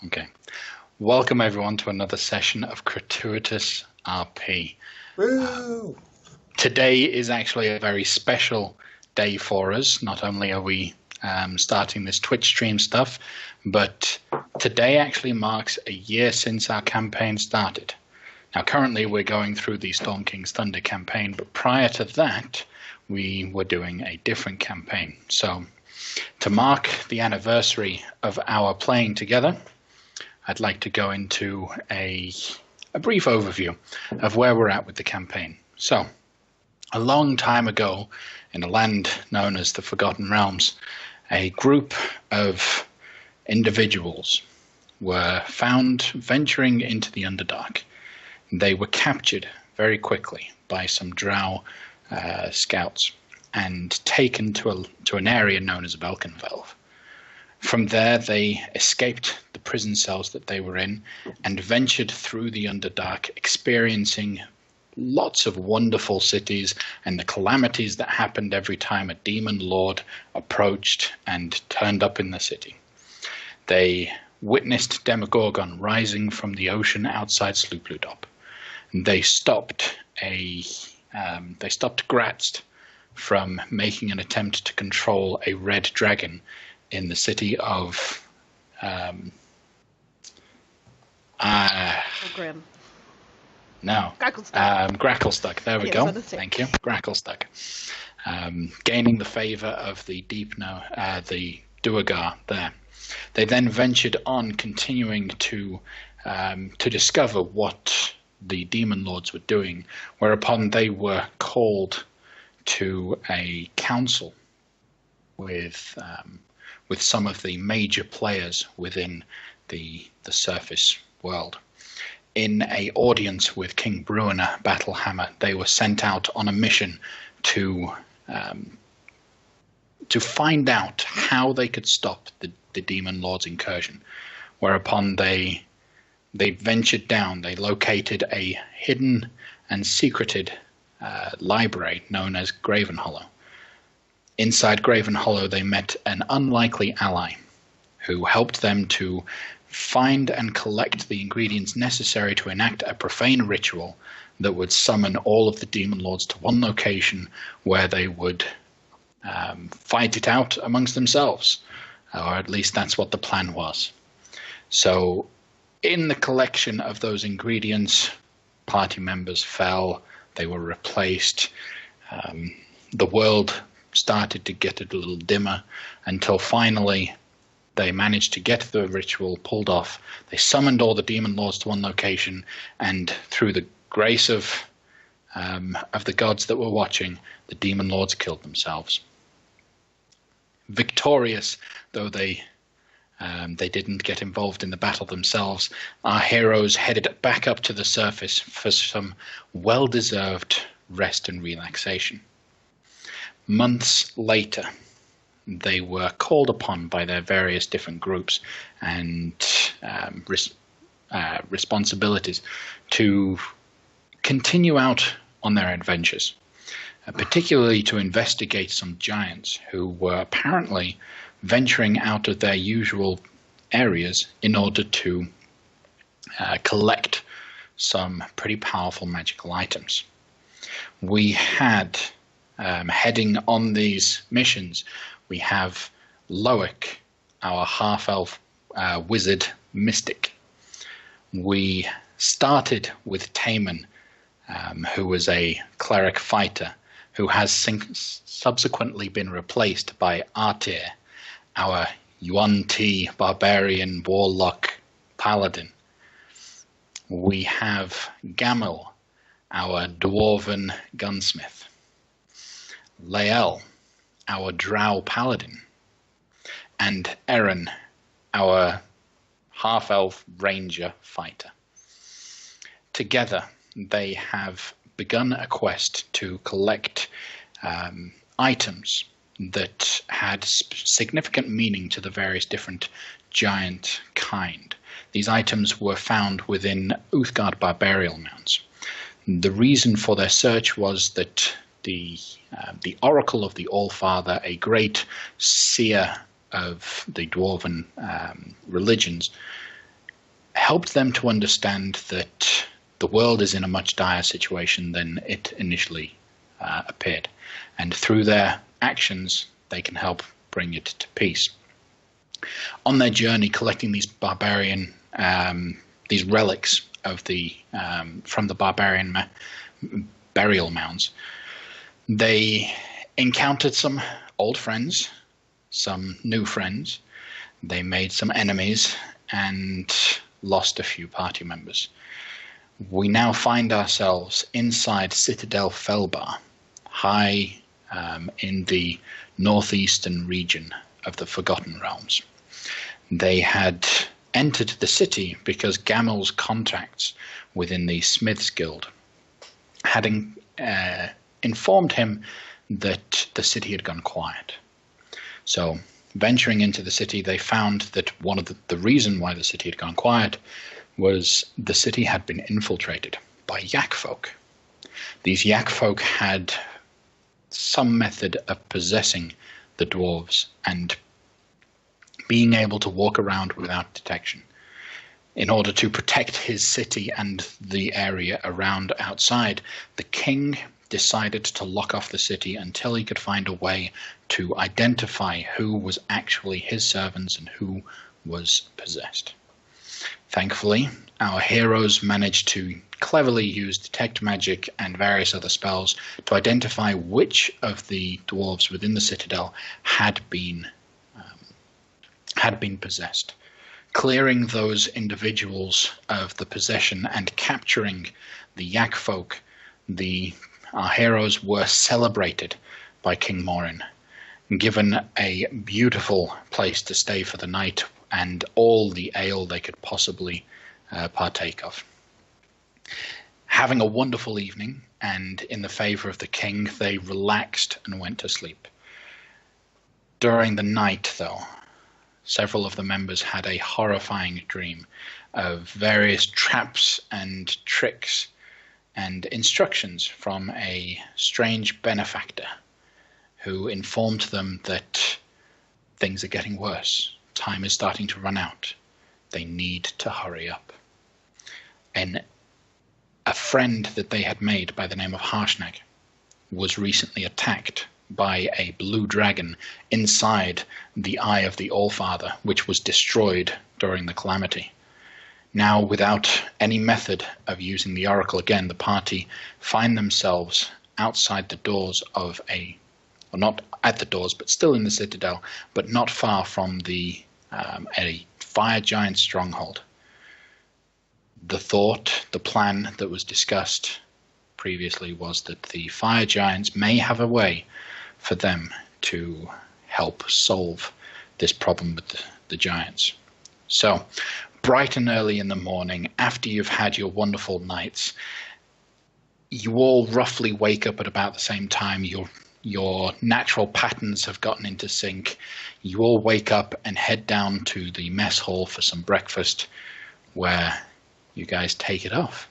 Okay. Welcome everyone to another session of Crituitous RP. Woo! Today is actually a very special day for us. Not only are we starting this Twitch stream stuff, but today actually marks a year since our campaign started. Now currently we're going through the Storm King's Thunder campaign, but prior to that we were doing a different campaign. So to mark the anniversary of our playing together, I'd like to go into a brief overview of where we're at with the campaign. So, a long time ago, in a land known as the Forgotten Realms, a group of individuals were found venturing into the Underdark. They were captured very quickly by some drow scouts and taken to an area known as Valkenvelve. From there, they escaped the prison cells that they were in and ventured through the Underdark, experiencing lots of wonderful cities and the calamities that happened every time a demon lord approached and turned up in the city. They witnessed Demogorgon rising from the ocean outside Sloopluhdop. They stopped Gratzt from making an attempt to control a red dragon in the city of Grim. No. Grackelstuck. There we go. Thank you. Grackelstuck. Gaining the favor of the the Duergar there. They then ventured on, continuing to discover what the demon lords were doing, whereupon they were called to a council with some of the major players within the surface world. In a audience with King Bruiner Battlehammer, they were sent out on a mission to find out how they could stop the demon lord's incursion. Whereupon they ventured down. They located a hidden and secreted library known as Graven Hollow. Inside Graven Hollow, they met an unlikely ally who helped them to find and collect the ingredients necessary to enact a profane ritual that would summon all of the demon lords to one location where they would fight it out amongst themselves, or at least that's what the plan was. So in the collection of those ingredients, party members fell, they were replaced, the world started to get a little dimmer until finally they managed to get the ritual pulled off. They summoned all the demon lords to one location, and through the grace of the gods that were watching, the demon lords killed themselves. Victorious, though they didn't get involved in the battle themselves, our heroes headed back up to the surface for some well-deserved rest and relaxation. Months later, they were called upon by their various different groups and responsibilities to continue out on their adventures, particularly to investigate some giants who were apparently venturing out of their usual areas in order to collect some pretty powerful magical items. We had heading on these missions, we have Loic, our half-elf wizard mystic. We started with Taman, who was a cleric fighter, who has subsequently been replaced by Artir, our Yuan-Ti barbarian warlock paladin. We have Gamel, our dwarven gunsmith. Lael, our drow paladin, and Eren, our half-elf ranger fighter. Together, they have begun a quest to collect items that had significant meaning to the various different giant kind. These items were found within Uthgard barbarial mounds. The reason for their search was that the Oracle of the Allfather, a great seer of the dwarven religions, helped them to understand that the world is in a much dire situation than it initially appeared. And through their actions, they can help bring it to peace. On their journey, collecting these these relics of from the barbarian burial mounds, they encountered some old friends, some new friends. They made some enemies and lost a few party members. We now find ourselves inside Citadel Felbar, high in the northeastern region of the Forgotten Realms. They had entered the city because Gamel's contacts within the Smiths Guild had informed him that the city had gone quiet. So, venturing into the city, they found that one of the reason why the city had gone quiet was the city had been infiltrated by yak folk. These yak folk had some method of possessing the dwarves and being able to walk around without detection. In order to protect his city and the area around outside, the king decided to lock off the city until he could find a way to identify who was actually his servants and who was possessed. Thankfully, our heroes managed to cleverly use detect magic and various other spells to identify which of the dwarves within the citadel had been possessed. Clearing those individuals of the possession and capturing the yak folk, our heroes were celebrated by King Morin, given a beautiful place to stay for the night and all the ale they could possibly partake of. Having a wonderful evening, and in the favor of the king, they relaxed and went to sleep. During the night, though, several of the members had a horrifying dream of various traps and tricks and instructions from a strange benefactor who informed them that things are getting worse. Time is starting to run out. They need to hurry up. And a friend that they had made by the name of Harshnag was recently attacked by a blue dragon inside the Eye of the Allfather, which was destroyed during the calamity. Now, without any method of using the oracle again, the party find themselves outside the doors of or not at the doors, but still in the citadel, but not far from a fire giant stronghold. The plan that was discussed previously was that the fire giants may have a way for them to help solve this problem with the giants. So, bright and early in the morning, after you've had your wonderful nights, you all roughly wake up at about the same time. Your natural patterns have gotten into sync. You all wake up and head down to the mess hall for some breakfast, where you guys take it off.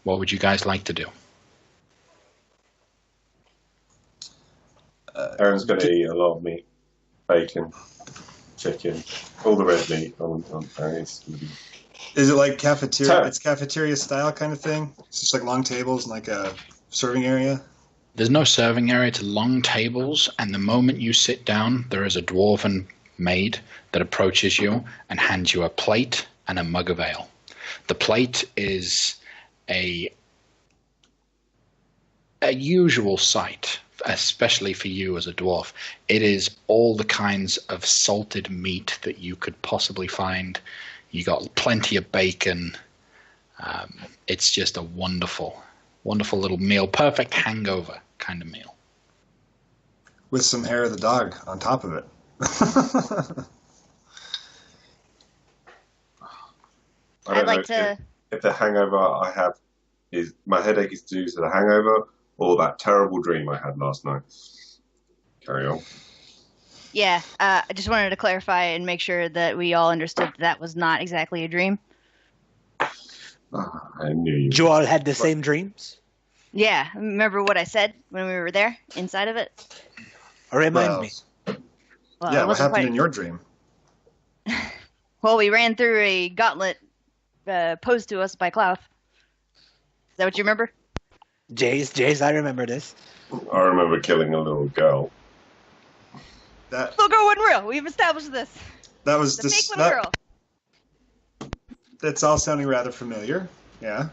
What would you guys like to do? Aaron's going to eat a lot of meat, bacon, chicken, all the red meat on Aaron's. Is it like cafeteria? It's cafeteria style kind of thing? It's just like long tables and like a serving area? There's no serving area. It's long tables, and the moment you sit down, there is a dwarven maid that approaches you and hands you a plate and a mug of ale. The plate is a usual sight, especially for you as a dwarf. It is all the kinds of salted meat that you could possibly find. You got plenty of bacon. It's just a wonderful, wonderful little meal. Perfect hangover kind of meal. With some hair of the dog on top of it. I'd like to... If the hangover I have is... My headache is due to the hangover or that terrible dream I had last night. Carry on. Yeah, I just wanted to clarify and make sure that we all understood that was not exactly a dream. I knew you. You all had the same dreams? Yeah, remember what I said when we were there, inside of it? Remind me. Well, yeah, what happened in your dream? Well, we ran through a gauntlet posed to us by Clough. Is that what you remember? Jace, I remember this. I remember killing a little girl. That little girl wasn't real. We've established this. That was the fake little girl. That's all sounding rather familiar. Yeah.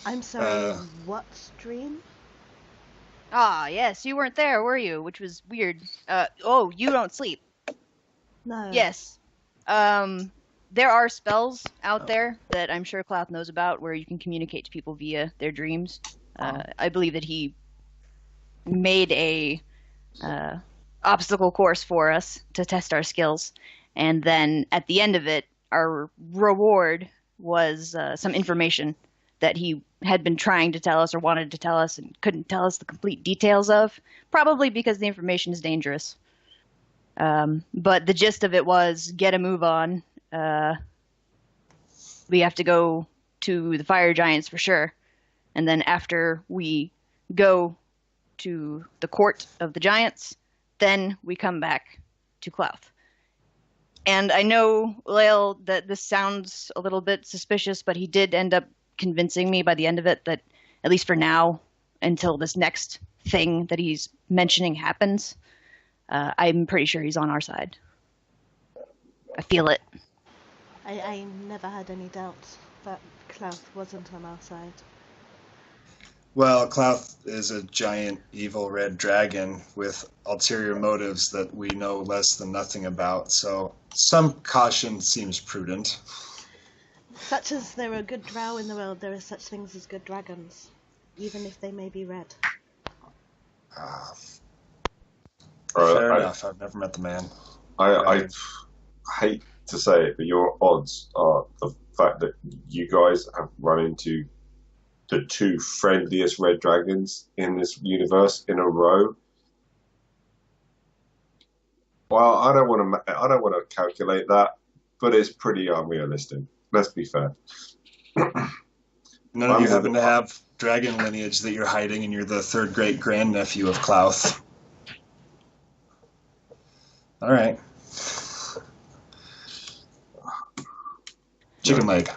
I'm sorry. What stream? Ah, yes, you weren't there, were you? Which was weird. You don't sleep. No. Yes. There are spells out there that I'm sure Clough knows about where you can communicate to people via their dreams. I believe that he made a obstacle course for us to test our skills, and then at the end of it, our reward was some information that he had been trying to tell us or wanted to tell us and couldn't tell us the complete details of, probably because the information is dangerous. But the gist of it was get a move on. We have to go to the fire giants for sure. And then after we go to the court of the giants, then we come back to Clough. And I know, Lael, that this sounds a little bit suspicious, but he did end up convincing me by the end of it that, at least for now, until this next thing that he's mentioning happens, I'm pretty sure he's on our side. I feel it. I never had any doubts that Clough wasn't on our side. Well, Clough is a giant evil red dragon with ulterior motives that we know less than nothing about, so some caution seems prudent. Such as there are good drow in the world, there are such things as good dragons, even if they may be red. Fair enough. I've never met the man. I hate to say it, but your odds are the fact that you guys have run into the two friendliest red dragons in this universe in a row. Well, I don't want to calculate that, but it's pretty unrealistic. Let's be fair. None of you happen to have dragon lineage that you're hiding, and you're the third great grandnephew of Clough. All right. Chicken leg.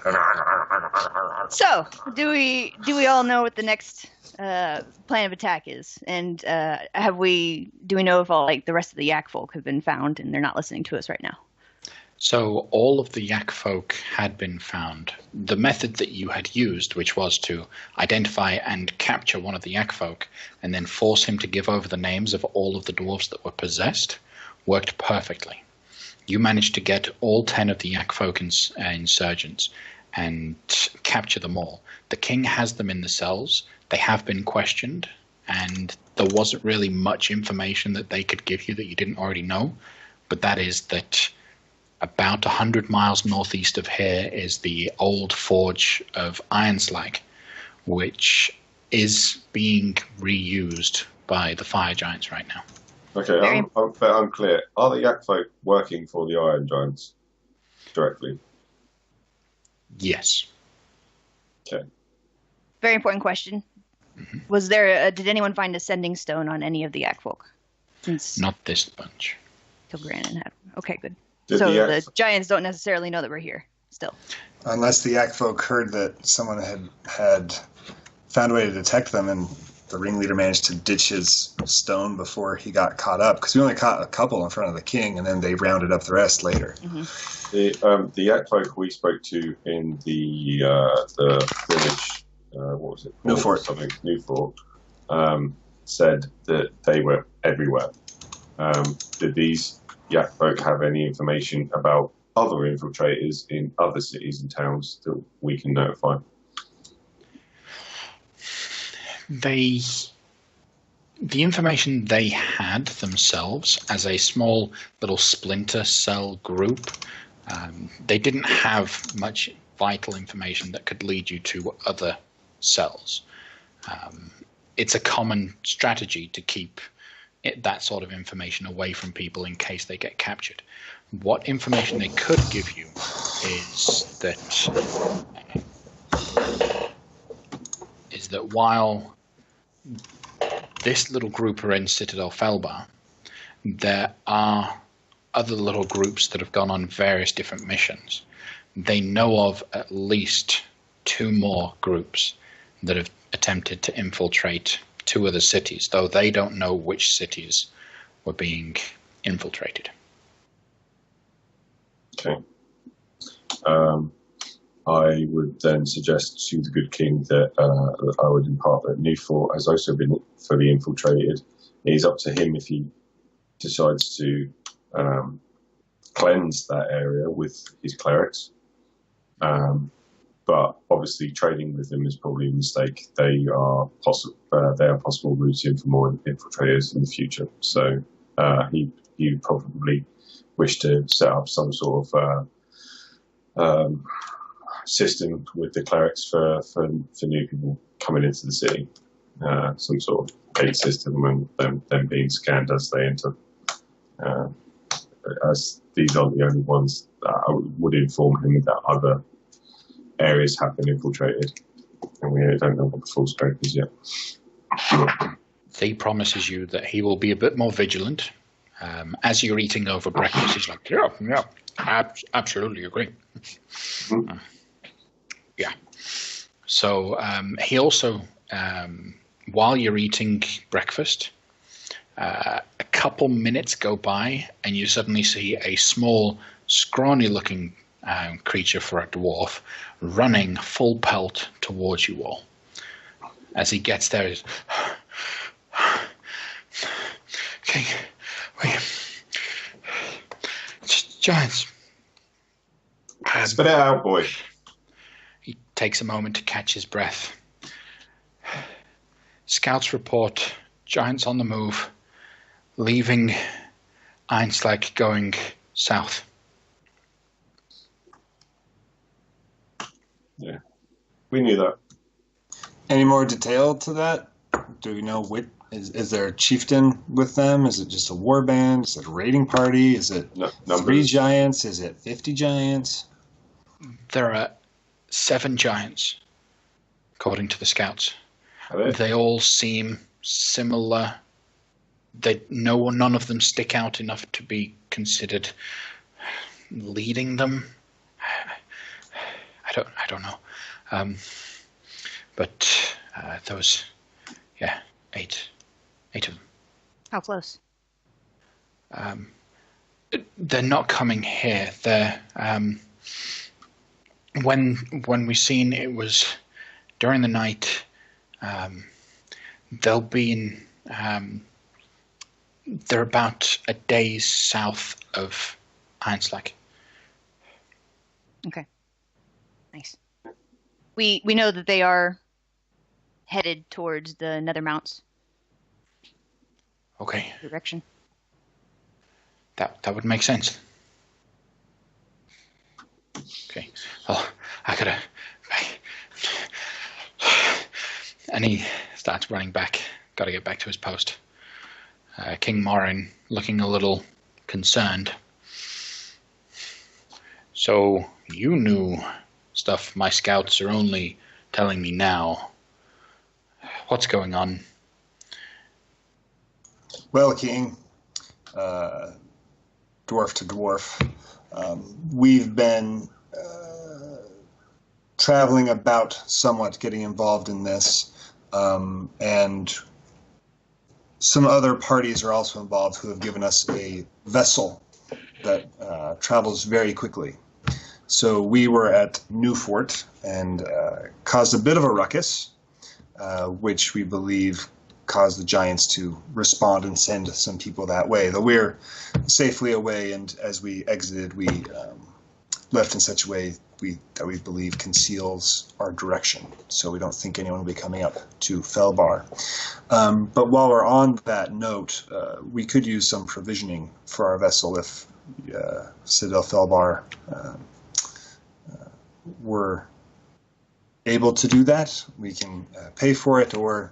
So, do we all know what the next plan of attack is? And do we know if all the rest of the Yak folk have been found and they're not listening to us right now? So all of the Yak folk had been found. The method that you had used, which was to identify and capture one of the Yak folk and then force him to give over the names of all of the dwarves that were possessed, worked perfectly. You managed to get all 10 of the Yak folk insurgents and capture them all. The king has them in the cells. They have been questioned, and there wasn't really much information that they could give you that you didn't already know, but that is that about 100 miles northeast of here is the old forge of iron slag, which is being reused by the fire giants right now. Okay, I'm unclear. Are the Yak folk working for the Iron Giants directly? Yes. Okay. Very important question. Mm-hmm. Was there? Did anyone find a sending stone on any of the Yak folk? Not this bunch. Kilgrannon had. Okay, good. So the giants don't necessarily know that we're here still. Unless the Yak folk heard that someone had found a way to detect them, and the ringleader managed to ditch his stone before he got caught up, because we only caught a couple in front of the king, and then they rounded up the rest later. Mm-hmm. The Yak folk we spoke to in the village, what was it? Newfort, said that they were everywhere. Did these Yak folk have any information about other infiltrators in other cities and towns that we can notify? The information they had themselves as a small little splinter cell group, they didn't have much vital information that could lead you to other cells. It's a common strategy to keep that sort of information away from people in case they get captured. What information they could give you is that while this little group are in Citadel Felbar, there are other little groups that have gone on various different missions. They know of at least 2 more groups that have attempted to infiltrate 2 other cities, though they don't know which cities were being infiltrated. Okay. I would then suggest to the good king that I would impart that Newfort has also been fully infiltrated. It is up to him if he decides to cleanse that area with his clerics. But obviously, trading with them is probably a mistake. They are possible routes in for more infiltrators in the future. So he probably wish to set up some sort of system with the clerics for new people coming into the city. Some sort of gate system and them being scanned as they enter. As these aren't the only ones, I would inform him that other areas have been infiltrated, and we don't know what the full scope is yet. He promises you that he will be a bit more vigilant. As you're eating over breakfast, he's like, yeah, absolutely agree. Mm-hmm. Yeah. So he also, while you're eating breakfast, a couple minutes go by and you suddenly see a small, scrawny-looking creature for a dwarf running full pelt towards you all. As he gets there, he's, okay, wait, giants. Spit it out, boy. He takes a moment to catch his breath. Scouts report giants on the move, leaving Einslag going south. Yeah, we knew that. Any more detail to that? Do we know what is there a chieftain with them? Is it just a war band? Is it a raiding party? Is it 3 giants? Is it 50 giants? There are 7 giants, according to the scouts. Are They all seem similar. None of them stick out enough to be considered leading them. I don't know. But there was, 8 of them. How close? They're not coming here. They're when we seen it was during the night. They'll be in. They're about a day's south of Einslag. Okay. Nice. We know that they are headed towards the Nethermounts Okay, direction. that would make sense. Okay, well, I gotta. And he starts running back. Got to get back to his post. King Morin looking a little concerned. So you knew stuff my scouts are only telling me now. What's going on? Well, King, dwarf to dwarf, we've been traveling about somewhat, getting involved in this, and some other parties are also involved who have given us a vessel that travels very quickly. So we were at Newfort and caused a bit of a ruckus, which we believe caused the giants to respond and send some people that way. Though we're safely away, and as we exited, we left in such a way that we believe conceals our direction. So we don't think anyone will be coming up to Felbar. But while we're on that note, we could use some provisioning for our vessel if Citadel Felbar were able to do that. We can pay for it, or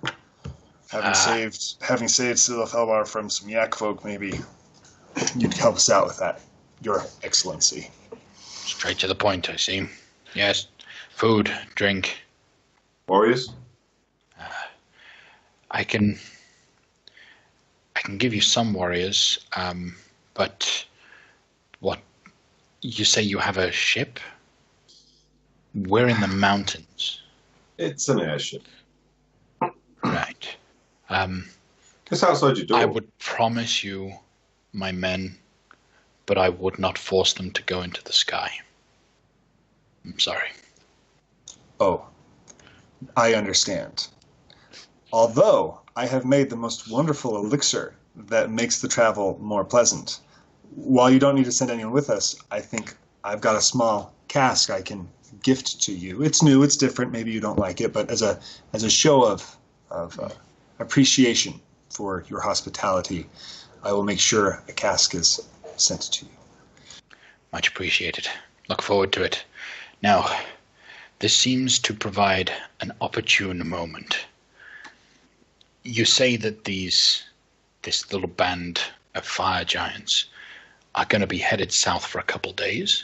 having saved Citadel Felbar from some yak folk, maybe you'd help us out with that, Your Excellency. Straight to the point, I see. Yes, food, drink. Warriors? I can give you some warriors, but What? You say you have a ship? We're in the mountains. It's an airship. Right. Just outside your door. I would promise you my men, but I would not force them to go into the sky. I'm sorry. Oh, I understand. Although I have made the most wonderful elixir that makes the travel more pleasant. While you don't need to send anyone with us, I think I've got a small cask I can gift to you. It's new, it's different, maybe you don't like it, but as a show of appreciation for your hospitality, I will make sure a cask is sent to you. Much appreciated. Look forward to it. Now, this seems to provide an opportune moment. You say that this little band of fire giants are going to be headed south for a couple days.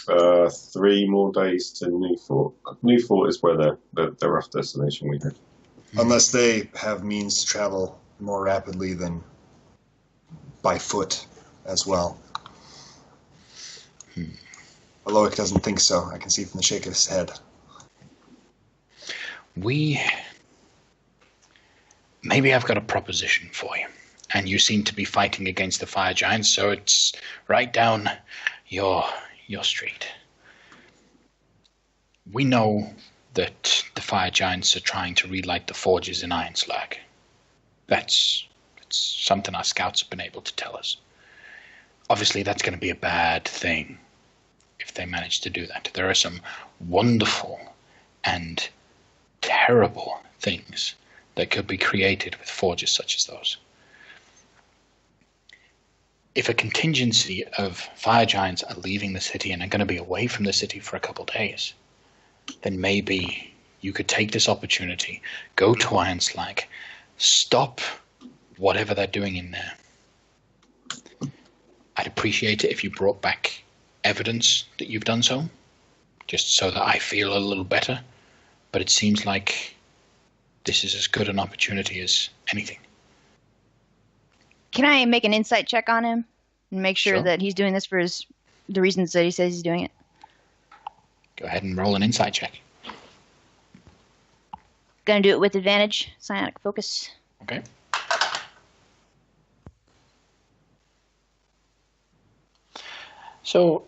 3 more days to Newfort. Newfort is where the rough destination we had. Unless they have means to travel more rapidly than by foot as well. Aloic doesn't think so. I can see from the shake of his head. Maybe I've got a proposition for you. And you seem to be fighting against the fire giants, so it's right down your street. We know that the fire giants are trying to relight the forges in Ironslag. That's something our scouts have been able to tell us. Obviously, that's going to be a bad thing if they manage to do that. There are some wonderful and terrible things that could be created with forges such as those. If a contingency of fire giants are leaving the city and are going to be away from the city for a couple of days, then maybe you could take this opportunity, go to Ironslag, stop whatever they're doing in there. I'd appreciate it if you brought back evidence that you've done so, just so that I feel a little better. But it seems like this is as good an opportunity as anything. Can I make an insight check on him and make sure Sure. that he's doing this for the reasons that he says he's doing it? Go ahead and roll an insight check. Gonna do it with advantage. Psionic focus. Okay. So,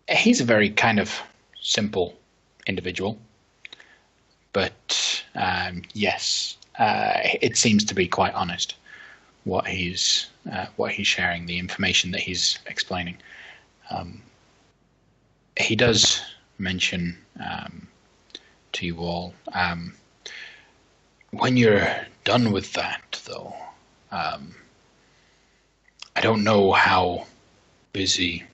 he's a very kind of simple individual, but yes, it seems to be quite honest what he's sharing, the information that he's explaining. He does mention to you all, when you're done with that, though, I don't know how busy,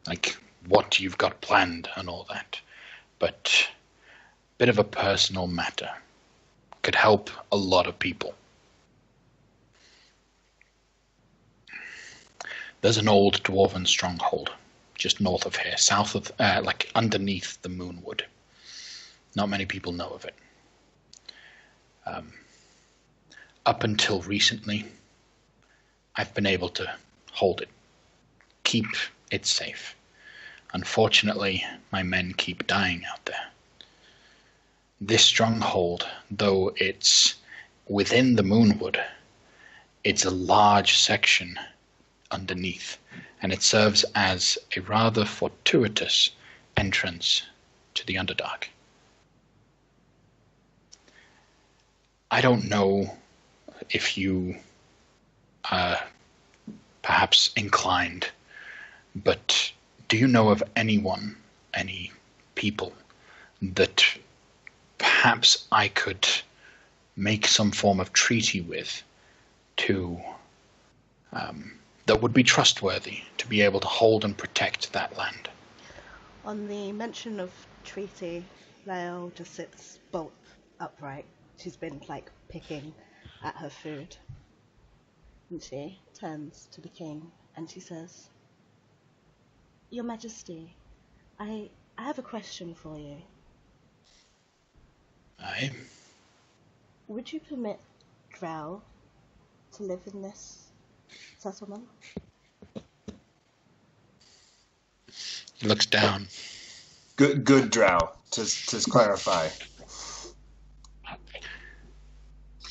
like what you've got planned and all that, but a bit of a personal matter could help a lot of people. There's an old dwarven stronghold just north of here, south of, like underneath the Moonwood. Not many people know of it. Up until recently, I've been able to hold it, keep it safe. Unfortunately, my men keep dying out there. This stronghold, though it's within the Moonwood, it's a large section underneath, and it serves as a rather fortuitous entrance to the Underdark. I don't know if you are perhaps inclined, but do you know of anyone, any people, that perhaps I could make some form of treaty with to that would be trustworthy to be able to hold and protect that land? On the mention of treaty, Lael just sits bolt upright. She's been like picking at her food. And she turns to the king and she says, Your Majesty, I have a question for you. Aye. Would you permit Drow to live in this settlement? He looks down. Good drow, to clarify.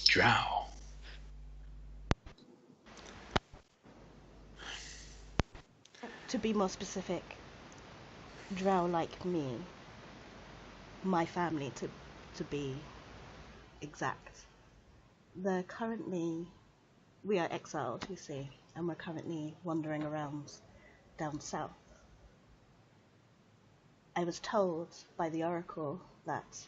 Drow. To be more specific, drow like me, my family to be exact. We are exiled, you see, and we're currently wandering around down south. I was told by the Oracle that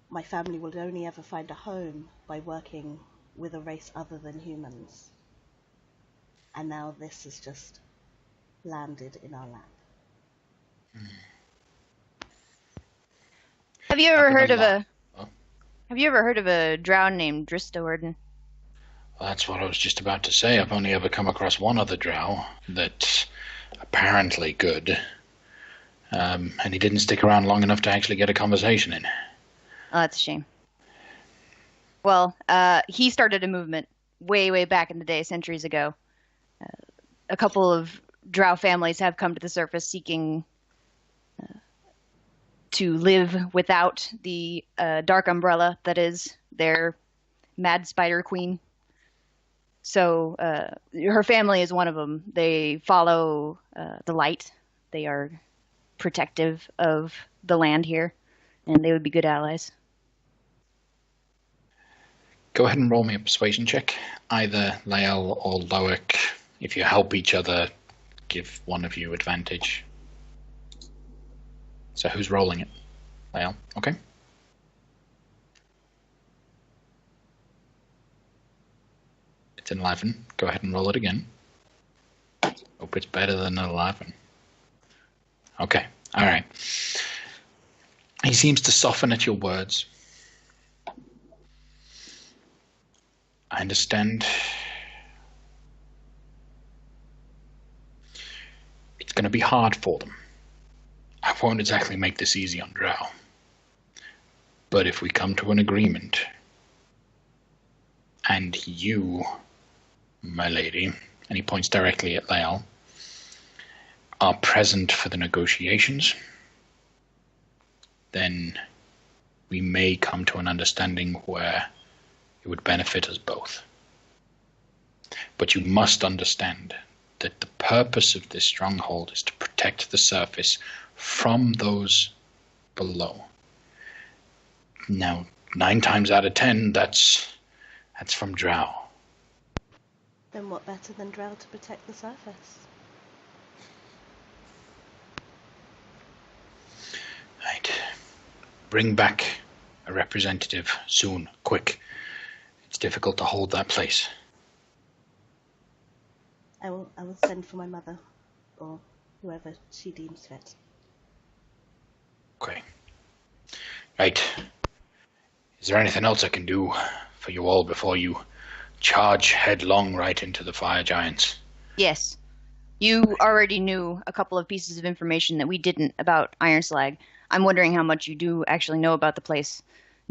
my family will only ever find a home by working with a race other than humans. And now this has just landed in our lap. Have you ever heard of Oh. a drow named Dristawarden? Well, that's what I was just about to say. I've only ever come across one other drow that's apparently good. And he didn't stick around long enough to actually get a conversation in. Oh, that's a shame. Well, he started a movement way, way back in the day, centuries ago. A couple of drow families have come to the surface seeking to live without the dark umbrella that is their mad spider queen. So her family is one of them. They follow the light. They are protective of the land here, and they would be good allies. Go ahead and roll me a persuasion check. Either Lael or Loic. If you help each other, give one of you advantage. So who's rolling it? Lael, okay. It's an 11. Go ahead and roll it again. Hope it's better than an 11. Okay, all right. He seems to soften at your words. I understand. It's going to be hard for them. I won't exactly make this easy on Drow. But if we come to an agreement, and you, my lady, and he points directly at Lael, are present for the negotiations, then we may come to an understanding where it would benefit us both. But you must understand that the purpose of this stronghold is to protect the surface from those below. Now, 9 times out of 10, that's from Drow. Then what better than drow to protect the surface? Right. Bring back a representative soon, quick. It's difficult to hold that place. I will send for my mother, or whoever she deems fit. Okay. Right. Is there anything else I can do for you all before you charge headlong right into the fire giants? Yes. You already knew a couple of pieces of information that we didn't about Iron Slag. I'm wondering how much you do actually know about the place.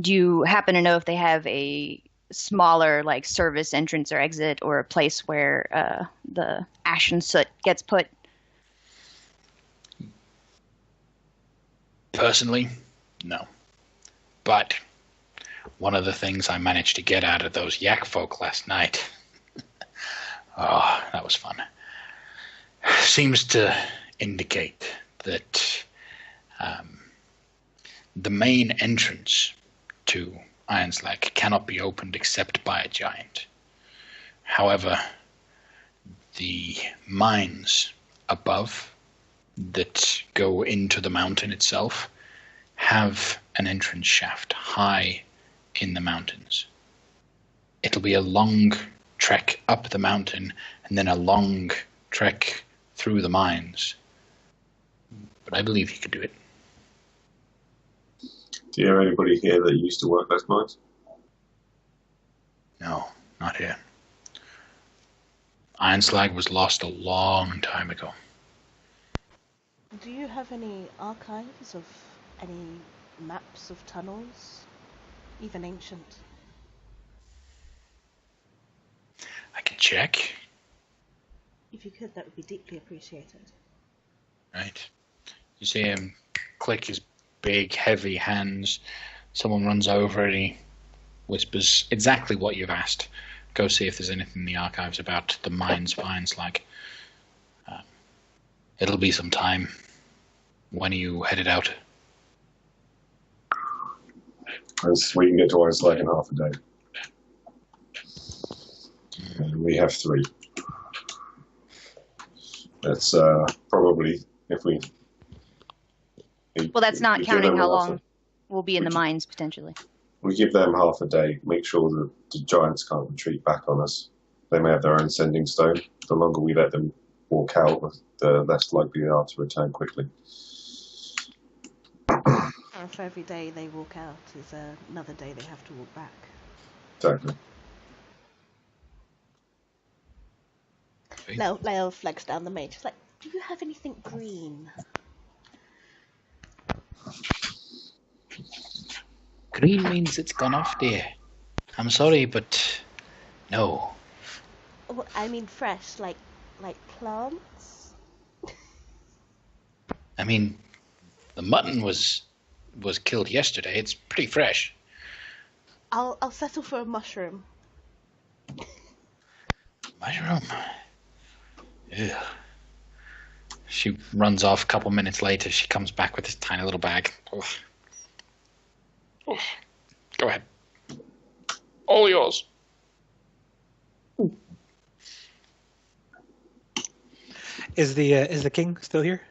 Do you happen to know if they have a smaller, like, service entrance or exit, or a place where the ashen soot gets put? Personally, no. But one of the things I managed to get out of those yak folk last night, oh, that was fun, seems to indicate that the main entrance to Ironslag cannot be opened except by a giant. However, the mines above that go into the mountain itself have an entrance shaft high in the mountains. It'll be a long trek up the mountain and then a long trek through the mines. But I believe you could do it. Do you have anybody here that used to work those mines? No, not here. Ironslag was lost a long time ago. Do you have any archives of any maps of tunnels? Even ancient? I can check. If you could, that would be deeply appreciated. Right. You see him click his big, heavy hands. Someone runs over and he whispers exactly what you've asked. Go see if there's anything in the archives about the mines of Einslag. It'll be some time. When are you headed out? We can get to Einslag in half a day. And we have 3. That's probably if we. Well, that's not counting how long we'll be in the mines, potentially. We give them half a day, make sure that the giants can't retreat back on us. They may have their own sending stone. The longer we let them walk out, the less likely they are to return quickly. For every day they walk out is another day they have to walk back. Exactly. Leo flags down the mage. She's like, do you have anything green? Green means it's gone off, dear. I'm sorry, but no. Well, I mean fresh, like plants? I mean, the mutton was killed yesterday. It's pretty fresh. I'll settle for a mushroom. Mushroom? Ew. She runs off a couple minutes later. She comes back with this tiny little bag. Oh. Oh. Go ahead. All yours. Is the king still here?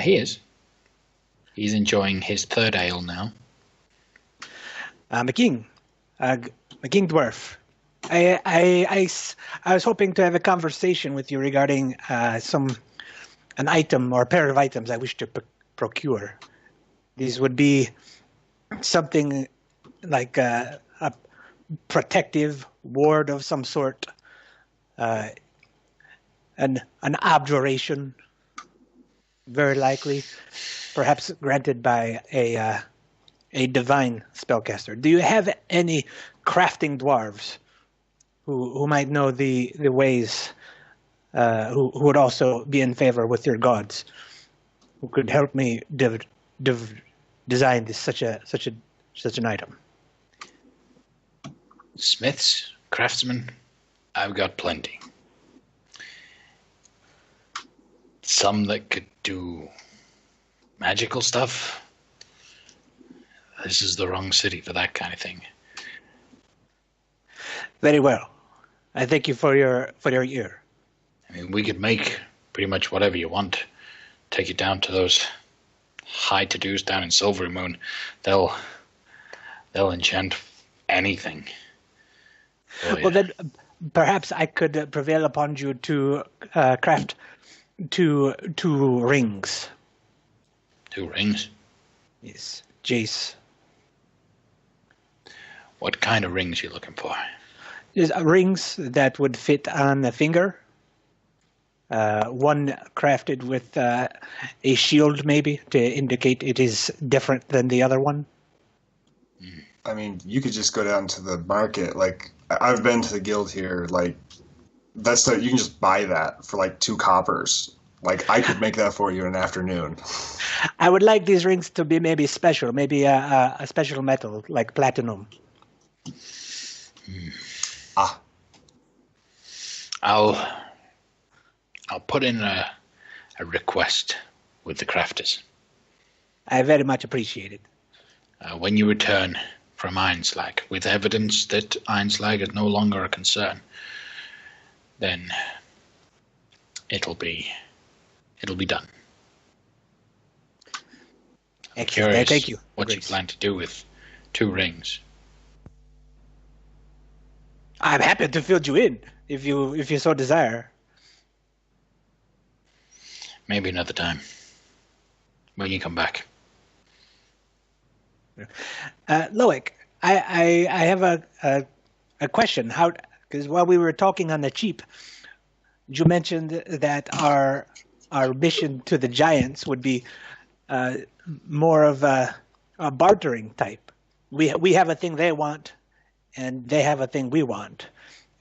He is. He's enjoying his 3rd ale now. McKing Dwarf. I was hoping to have a conversation with you regarding an item or a pair of items I wish to procure. These would be something like a protective ward of some sort, an abjuration, very likely, perhaps granted by a divine spellcaster. Do you have any crafting dwarves who might know the ways, who would also be in favor with your gods, who could help me design this such an item? Smiths, craftsmen, I've got plenty. Some that could do magical stuff. This is the wrong city for that kind of thing. Very well. I thank you for your ear. I mean, we could make pretty much whatever you want. Take it down to those high to-dos down in Silvery Moon. They'll enchant anything. Well, then perhaps I could prevail upon you to craft two rings. 2 rings? Yes, Jace. What kind of rings are you looking for? There's rings that would fit on the finger. One crafted with a shield, maybe, to indicate it is different than the other one. I mean, you could just go down to the market. Like, I've been to the guild here. Like, that's you can just buy that for like 2 coppers. Like, I could make that for you in an afternoon. I would like these rings to be maybe special, maybe a special metal like platinum. I'll put in a request with the crafters. I very much appreciate it. When you return from Einslag with evidence that Einslag is no longer a concern, then it'll be done. I'm curious Thank you. what you plan to do with 2 rings. I'm happy to fill you in if you so desire. Maybe another time. When you come back. Loic, I have a question. How? Because while we were talking on the cheap, you mentioned that our mission to the giants would be more of a bartering type. We have a thing they want, and they have a thing we want,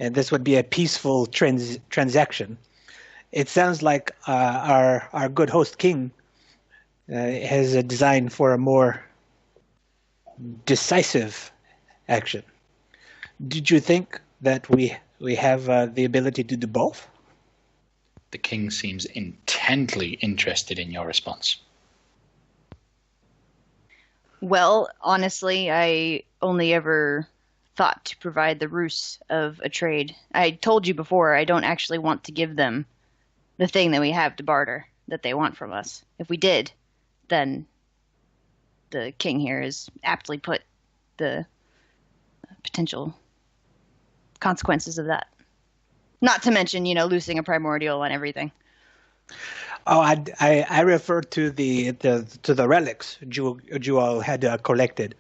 and this would be a peaceful transaction. It sounds like our good host King has a design for a more decisive action. Did you think that we have the ability to do both? The king seems intently interested in your response. Well, honestly, I only ever thought to provide the ruse of a trade. I told you before, I don't actually want to give them the thing that we have to barter that they want from us. If we did, then the king here has aptly put the potential consequences of that. Not to mention, losing a primordial and everything. Oh, I refer to the relics you all had collected.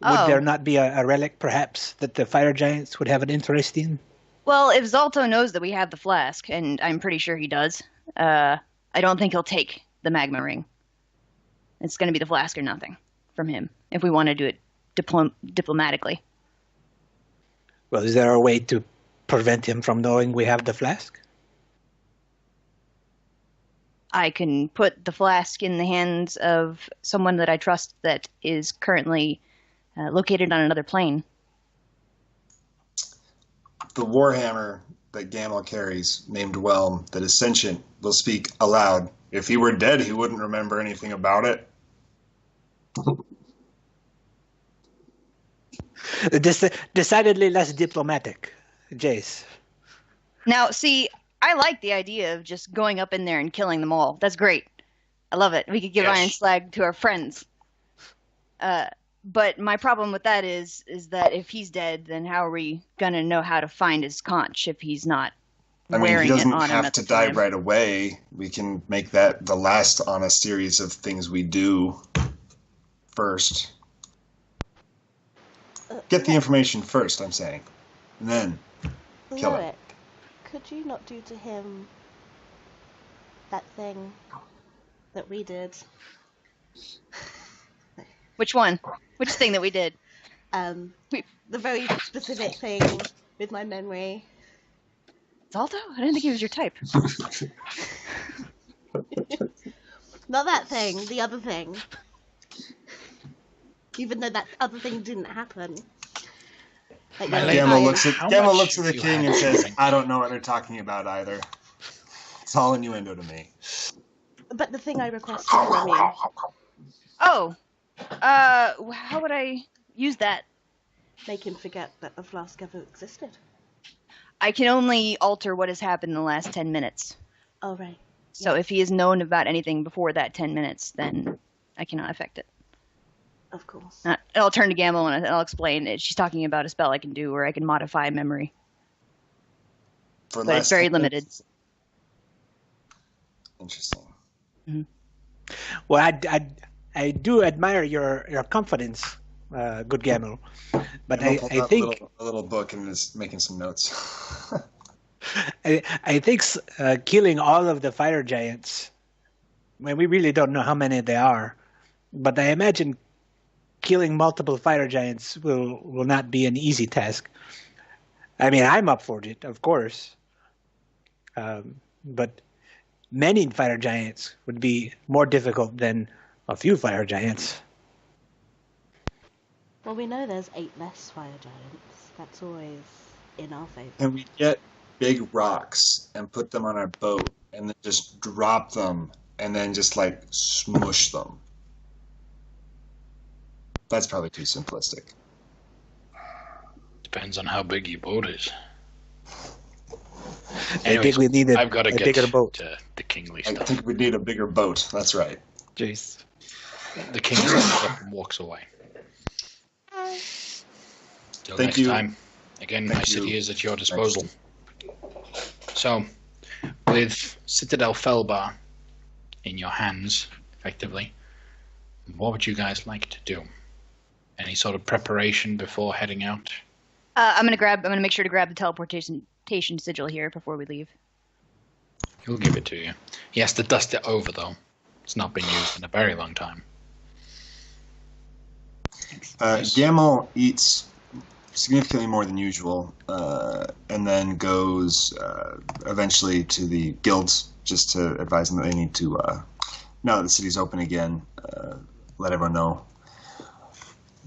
Would there not be a relic, perhaps, that the fire giants would have an interest in? Well, if Zalto knows that we have the flask, and I'm pretty sure he does, I don't think he'll take the magma ring. It's going to be the flask or nothing from him, if we want to do it diplomatically. Well, is there a way to prevent him from knowing we have the flask? I can put the flask in the hands of someone that I trust that is currently located on another plane. The warhammer that Gamel carries, named Whelm, that is sentient, will speak aloud. If he were dead, he wouldn't remember anything about it. Decidedly less diplomatic, Jace. Now, see, I like the idea of just going up in there and killing them all. That's great. I love it. We could give Iron Slag to our friends. But my problem with that is that if he's dead, then how are we going to know how to find his conch if he's not wearing it on him? He doesn't have to die right away. We can make that the last on a series of things we do first. Get the information first, I'm saying. And then kill him. Could you not do to him that thing that we did? Which one? Which thing that we did? The very specific thing with my memory. Zalto? I didn't think he was your type. Not that thing, the other thing. Even though that other thing didn't happen. Like Gamel looks at the king and says, I don't know what they're talking about either. It's all innuendo to me. But the thing I requested, I mean. Oh. How would I use that? Make him forget that the flask ever existed. I can only alter what has happened in the last 10 minutes. Oh, right. So if he has known about anything before that 10 minutes, then I cannot affect it. Of course. I'll turn to Gamel and I'll explain it. She's talking about a spell I can do where I can modify memory. But it's very limited. Interesting. Mm-hmm. Well, I do admire your confidence, good Gamel. But I think a little book and is making some notes. I think killing all of the fire giants. Well, we really don't know how many there are, but I imagine killing multiple fire giants will not be an easy task. I mean, I'm up for it, of course, but many fire giants would be more difficult than a few fire giants. Well, we know there's 8 less fire giants. That's always in our favor. And we get big rocks and put them on our boat and then just drop them and then just like smush them. That's probably too simplistic. Depends on how big your boat is. I think we need I've got to get bigger boat. To the kingly stuff. I think we need a bigger boat. That's right. Jeez. The king stands up and walks away. Till Thank next you. time. Again, my city is at your disposal. So, with Citadel Felbar in your hands, effectively, what would you guys like to do? Any sort of preparation before heading out? I'm gonna make sure to grab the teleportation sigil here before we leave. He'll give it to you. He has to dust it over, though. It's not been used in a very long time. Gamel eats significantly more than usual, and then goes eventually to the guilds just to advise them that they need to, now that the city's open again, let everyone know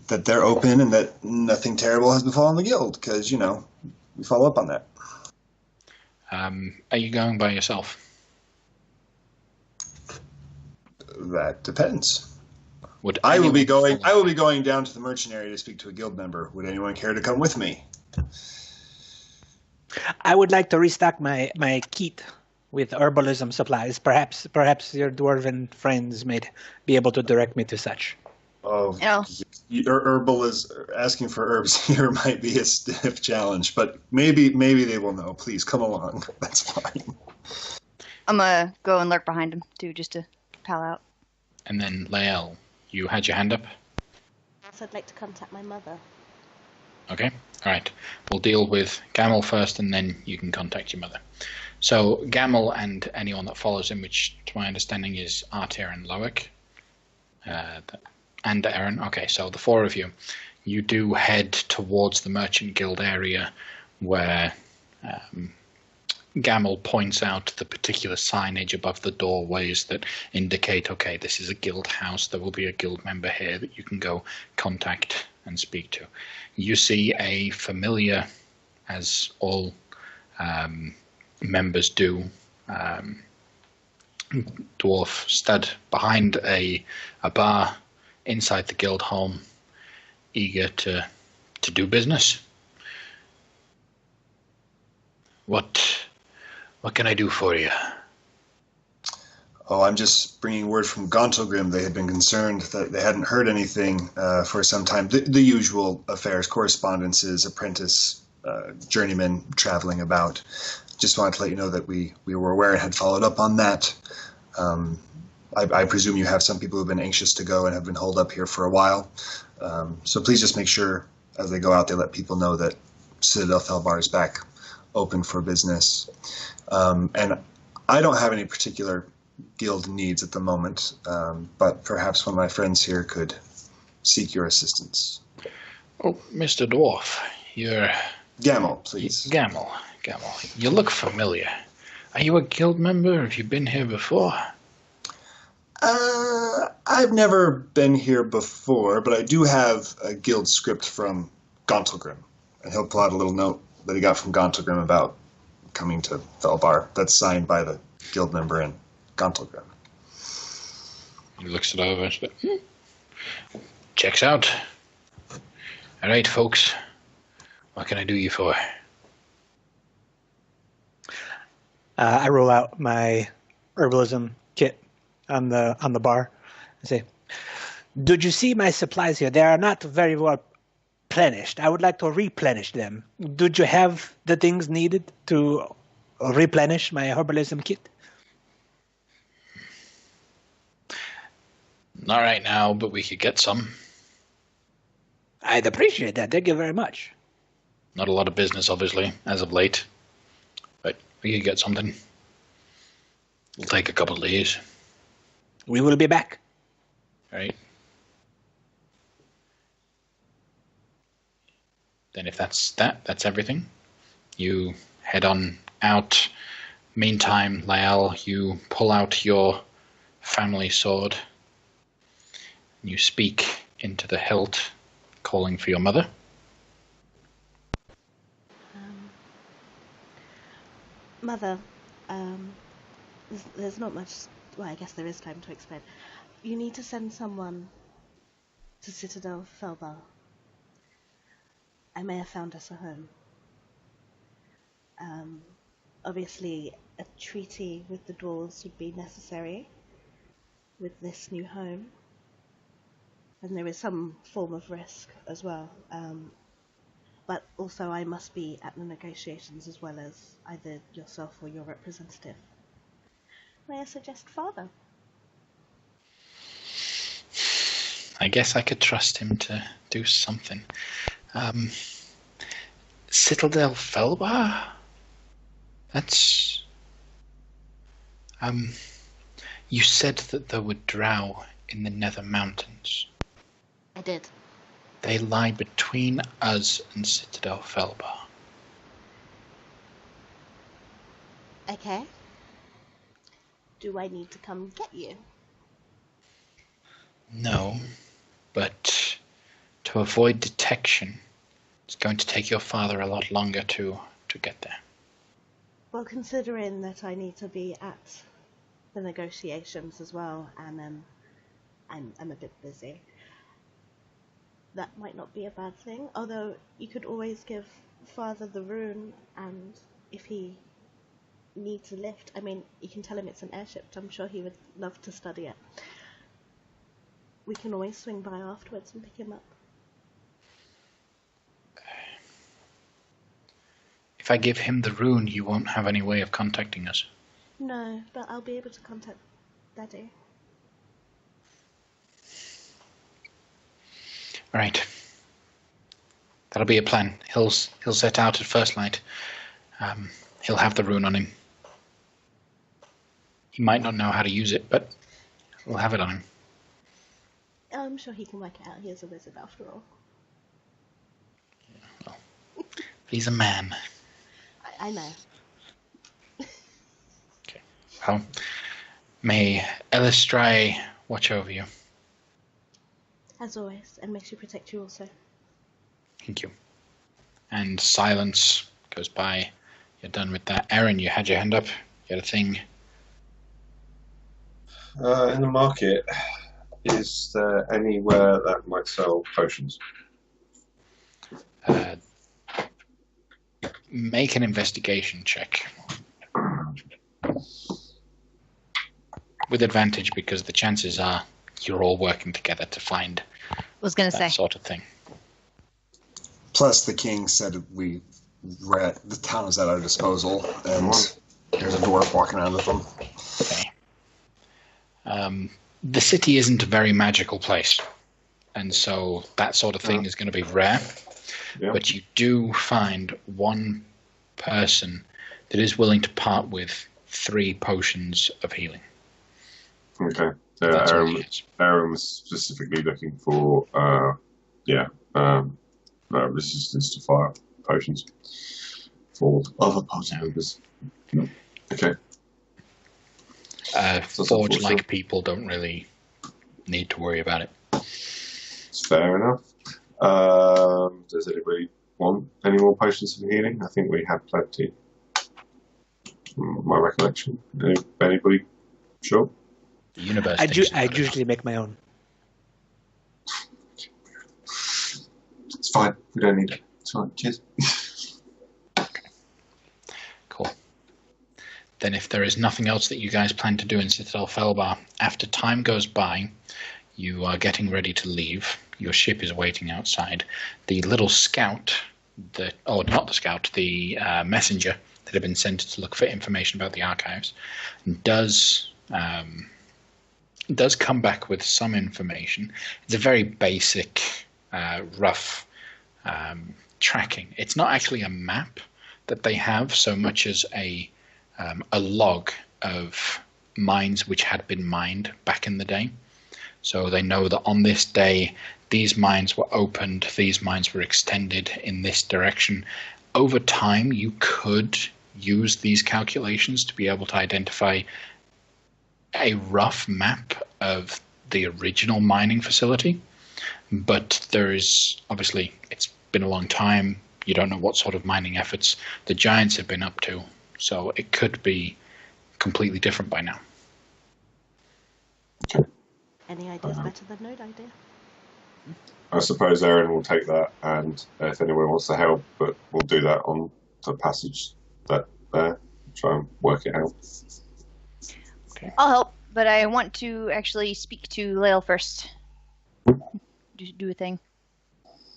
that they're open and that nothing terrible has befallen the guild, because, we follow up on that. Are you going by yourself? That depends. I will be going down to the merchant area to speak to a guild member. Would anyone care to come with me? I would like to restock my kit with herbalism supplies. Perhaps your dwarven friends may be able to direct me to such. Oh, asking for herbs here might be a stiff challenge, but maybe they will know. Please come along. That's fine. I'm gonna go and lurk behind him too, just to pal out. And then Lael, you had your hand up? So I'd like to contact my mother. Okay, all right. We'll deal with Gamel first, and then you can contact your mother. So Gamel and anyone that follows him, which to my understanding is Artir and Loic, and Aaron. Okay, so the four of you do head towards the Merchant Guild area where Gamel points out the particular signage above the doorways that indicate, okay, this is a guild house. There will be a guild member here that you can go contact and speak to. You see a familiar, as all members do, dwarf stud behind a bar inside the guild home, eager to do business. What can I do for you? Oh, I'm just bringing word from Gauntlgrim. They had been concerned that they hadn't heard anything for some time. The usual affairs, correspondences, apprentice, journeyman traveling about. Just wanted to let you know that we were aware and had followed up on that. I presume you have some people who have been anxious to go and have been holed up here for a while. So please just make sure as they go out, they let people know that Citadel Felbar is back open for business. And I don't have any particular guild needs at the moment, but perhaps one of my friends here could seek your assistance. Oh, Mr. Dwarf, you're... Gamel, please. Gamel. You look familiar. Are you a guild member? Have you been here before? I've never been here before, but I do have a guild script from Gauntlgrim, and he'll pull out a little note that he got from Gauntlgrim about coming to Felbar. That's signed by the guild member and Gauntlgrim. He looks it over. Checks out. All right, folks. What can I do you for? I roll out my herbalism kit on the bar and say, "Did you see my supplies here? They are not very well replenished. I would like to replenish them. Did you have the things needed to replenish my herbalism kit?" Not right now, but we could get some. I'd appreciate that. Thank you very much. Not a lot of business, obviously, as of late. But we could get something. It'll take a couple of days. We will be back. All right. Then if that's everything. You head on out. Meantime, Lael, you pull out your family sword. You speak into the hilt, calling for your mother. Mother, there's not much... Well, I guess there is time to explain. You need to send someone to Citadel Felbar. I may have found us a home. Obviously, a treaty with the dwarves would be necessary with this new home. And there is some form of risk as well. But also I must be at the negotiations as well as either yourself or your representative. May I suggest father? I guess I could trust him to do something. Citadel Felbar? That's... You said that there were drow in the Nether Mountains. I did. They lie between us and Citadel Felbar. Okay. Do I need to come get you? No, but to avoid detection, it's going to take your father a lot longer to get there. Well, considering that I need to be at the negotiations as well, and I'm a bit busy, that might not be a bad thing. Although you could always give Father the rune, and if he needs a lift, I mean, you can tell him it's an airship. I'm sure he would love to study it. We can always swing by afterwards and pick him up. If I give him the rune, you won't have any way of contacting us. No, but I'll be able to contact Daddy. Right. That'll be a plan. He'll set out at first light. He'll have the rune on him. He might not know how to use it, but we'll have it on him. I'm sure he can work it out. He is a wizard after all. Well, he's a man. I know. Okay. Well, may Elistrai watch over you. As always, and may she protect you also. Thank you. And silence goes by. You're done with that. Aaron, you had your hand up. You had a thing. In the market, is there anywhere that might sell potions? Make an investigation check. With advantage, because the chances are you're all working together to find that sort of thing. Plus, the king said the town is at our disposal, and there's a dwarf walking around with them. Okay. The city isn't a very magical place, and so that sort of thing is going to be rare. Yeah. But you do find one person that is willing to part with 3 potions of healing. Okay. Aaron was specifically looking for resistance to fire potions for other party members. Okay. Forge-like people don't really need to worry about it. It's fair enough. Does anybody want any more potions of healing? I think we have plenty. My recollection. Anybody? Sure. The universe. I usually make my own. It's fine. We don't need it. It's fine. Cheers. Okay. Cool. Then if there is nothing else that you guys plan to do in Citadel Felbar, after time goes by, you are getting ready to leave. Your ship is waiting outside. The little scout, the messenger that had been sent to look for information about the archives, does come back with some information. It's a very basic, rough tracking. It's not actually a map that they have so much as a log of mines which had been mined back in the day. So they know that on this day, these mines were opened, these mines were extended in this direction. Over time, you could use these calculations to be able to identify a rough map of the original mining facility. But there is, obviously, it's been a long time. You don't know what sort of mining efforts the Giants have been up to. So it could be completely different by now. Okay. Any ideas better than no idea? I suppose Aaron will take that, and if anyone wants to help, but we'll do that on the passage there. Try and work it out. Okay. I'll help, but I want to actually speak to Lael first. Do a thing.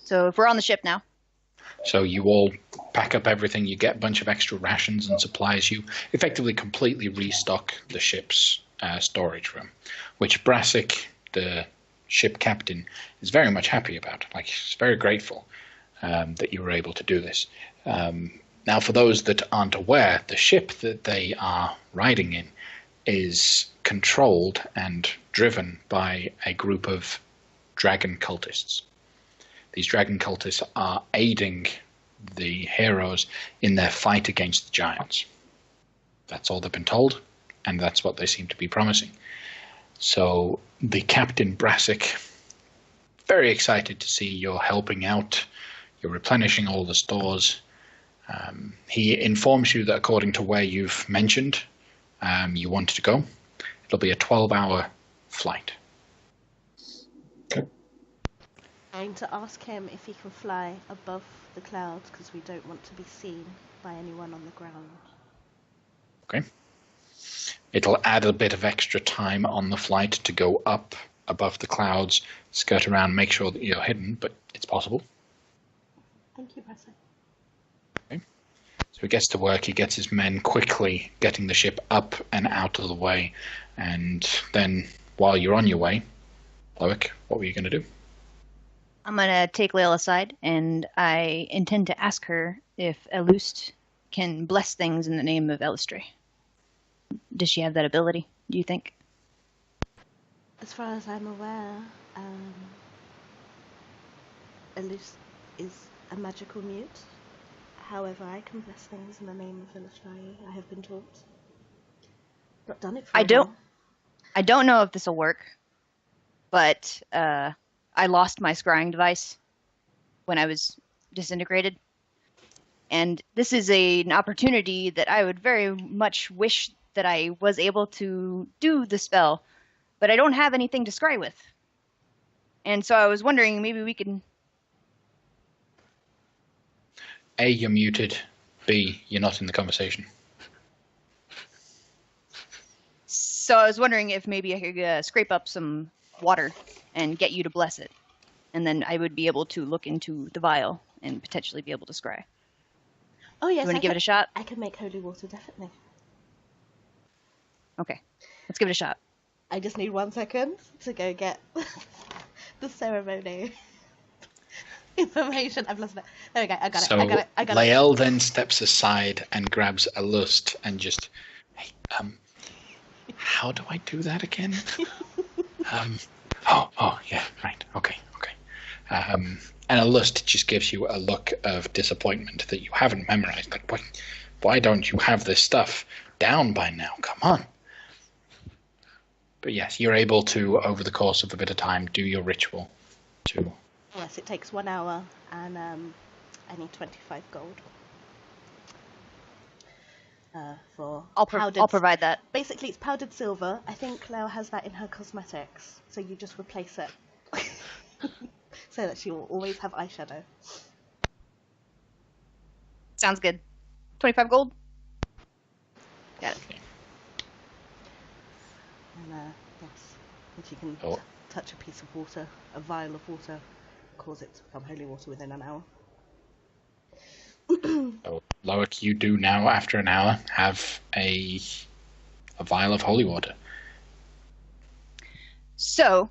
So if we're on the ship now. So you all pack up everything, you get a bunch of extra rations and supplies, you effectively completely restock the ship's storage room, which Brassic, the ship captain, is very much happy about. Like, he's very grateful that you were able to do this. Now, for those that aren't aware, the ship that they are riding in is controlled and driven by a group of dragon cultists. these dragon cultists are aiding the heroes in their fight against the giants. That's all they've been told, and that's what they seem to be promising. So the Captain Brassic, very excited to see you're helping out. You're replenishing all the stores. He informs you that according to where you've mentioned you wanted to go, it'll be a 12-hour flight. Okay. I'm going to ask him if he can fly above the clouds because we don't want to be seen by anyone on the ground. Okay. It'll add a bit of extra time on the flight to go up above the clouds, skirt around, make sure that you're hidden, but it's possible. Thank you, Presser. Okay. So he gets to work, he gets his men quickly getting the ship up and out of the way, and then while you're on your way, Loic, what were you going to do? I'm going to take Lael aside, and I intend to ask her if Elust can bless things in the name of Elistray. Does she have that ability, do you think? As far as I'm aware, Elust is a magical mute. However, I can bless things in the name of Elistray, I have been taught. Not done it for I don't know if this will work, but I lost my scrying device when I was disintegrated. And this is an opportunity that I would very much wish that I was able to do the spell, but I don't have anything to scry with. And so I was wondering, maybe we can... A, you're muted. B, you're not in the conversation. So I was wondering if maybe I could scrape up some water and get you to bless it. And then I would be able to look into the vial and potentially be able to scry. Oh yes, You want to give it a shot? I can make holy water, definitely. Okay, let's give it a shot. I just need 1 second to go get the ceremony information. I've lost it. There we go. I got So it. I got it. Lael then steps aside and grabs a lust and just, hey, how do I do that again? Oh, yeah, right, okay. And a lust just gives you a look of disappointment that you haven't memorized. Like, why don't you have this stuff down by now? Come on. But yes, you're able to, over the course of a bit of time, do your ritual too. Yes, it takes 1 hour, and I need 25 gold. I'll provide that. Basically, it's powdered silver. I think Lael has that in her cosmetics, so you just replace it. So that she will always have eyeshadow. Sounds good. 25 gold? Got it. And yes, and she can touch a piece of water, a vial of water, cause it to become holy water within an hour. So, Loic, you do now, after an hour, have a vial of holy water. So,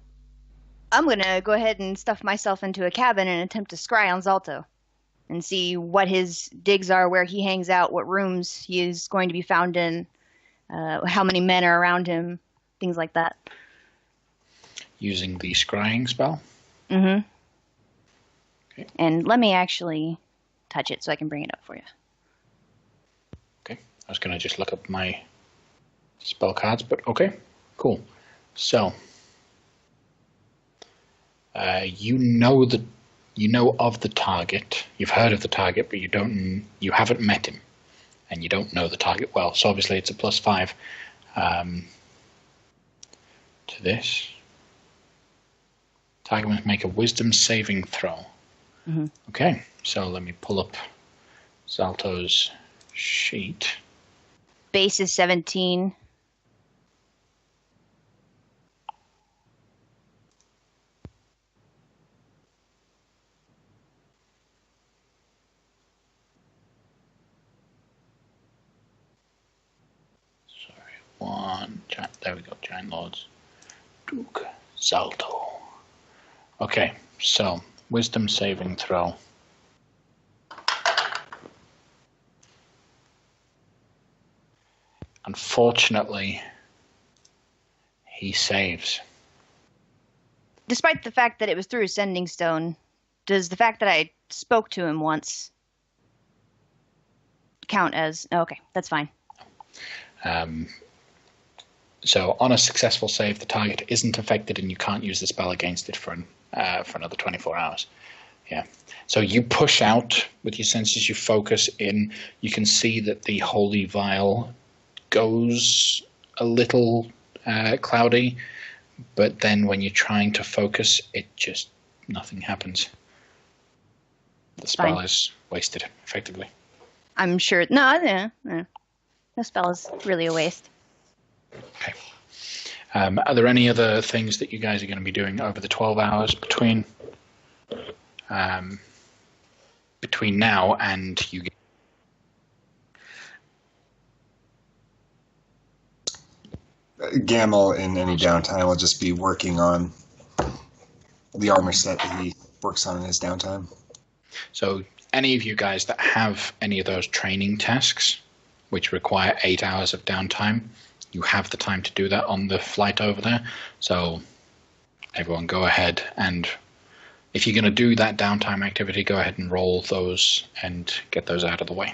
I'm going to go ahead and stuff myself into a cabin and attempt to scry on Zalto and see what his digs are, where he hangs out, what rooms he is going to be found in, how many men are around him, things like that. Using the scrying spell? Mm-hmm. Okay. And let me actually touch it so I can bring it up for you. Okay. I was going to just look up my spell cards, but okay. Cool. So, you know of the target. You've heard of the target, but you haven't met him, and you don't know the target well. So obviously, it's a +5 to this. Target must make a wisdom saving throw. Mm-hmm. Okay, so let me pull up Zalto's sheet. Base is 17. There we go, Giant Lords. Duke Zalto. Okay, so wisdom saving throw. Unfortunately, he saves. Despite the fact that it was through a sending stone, does the fact that I spoke to him once count as... Okay, that's fine. So on a successful save, the target isn't affected and you can't use the spell against it for another 24 hours. Yeah. So you push out with your senses, you focus in, you can see that the holy vial goes a little cloudy, but then when you're trying to focus, nothing happens. The spell is wasted, effectively. I'm sure... No, spell is really a waste. Okay. Are there any other things that you guys are going to be doing over the 12 hours between now and you? Gamel, in any downtime, will just be working on the armor set that he works on in his downtime. So any of you guys that have any of those training tasks, which require 8 hours of downtime, you have the time to do that on the flight over there. So everyone go ahead, and if you're going to do that downtime activity, go ahead and roll those and get those out of the way.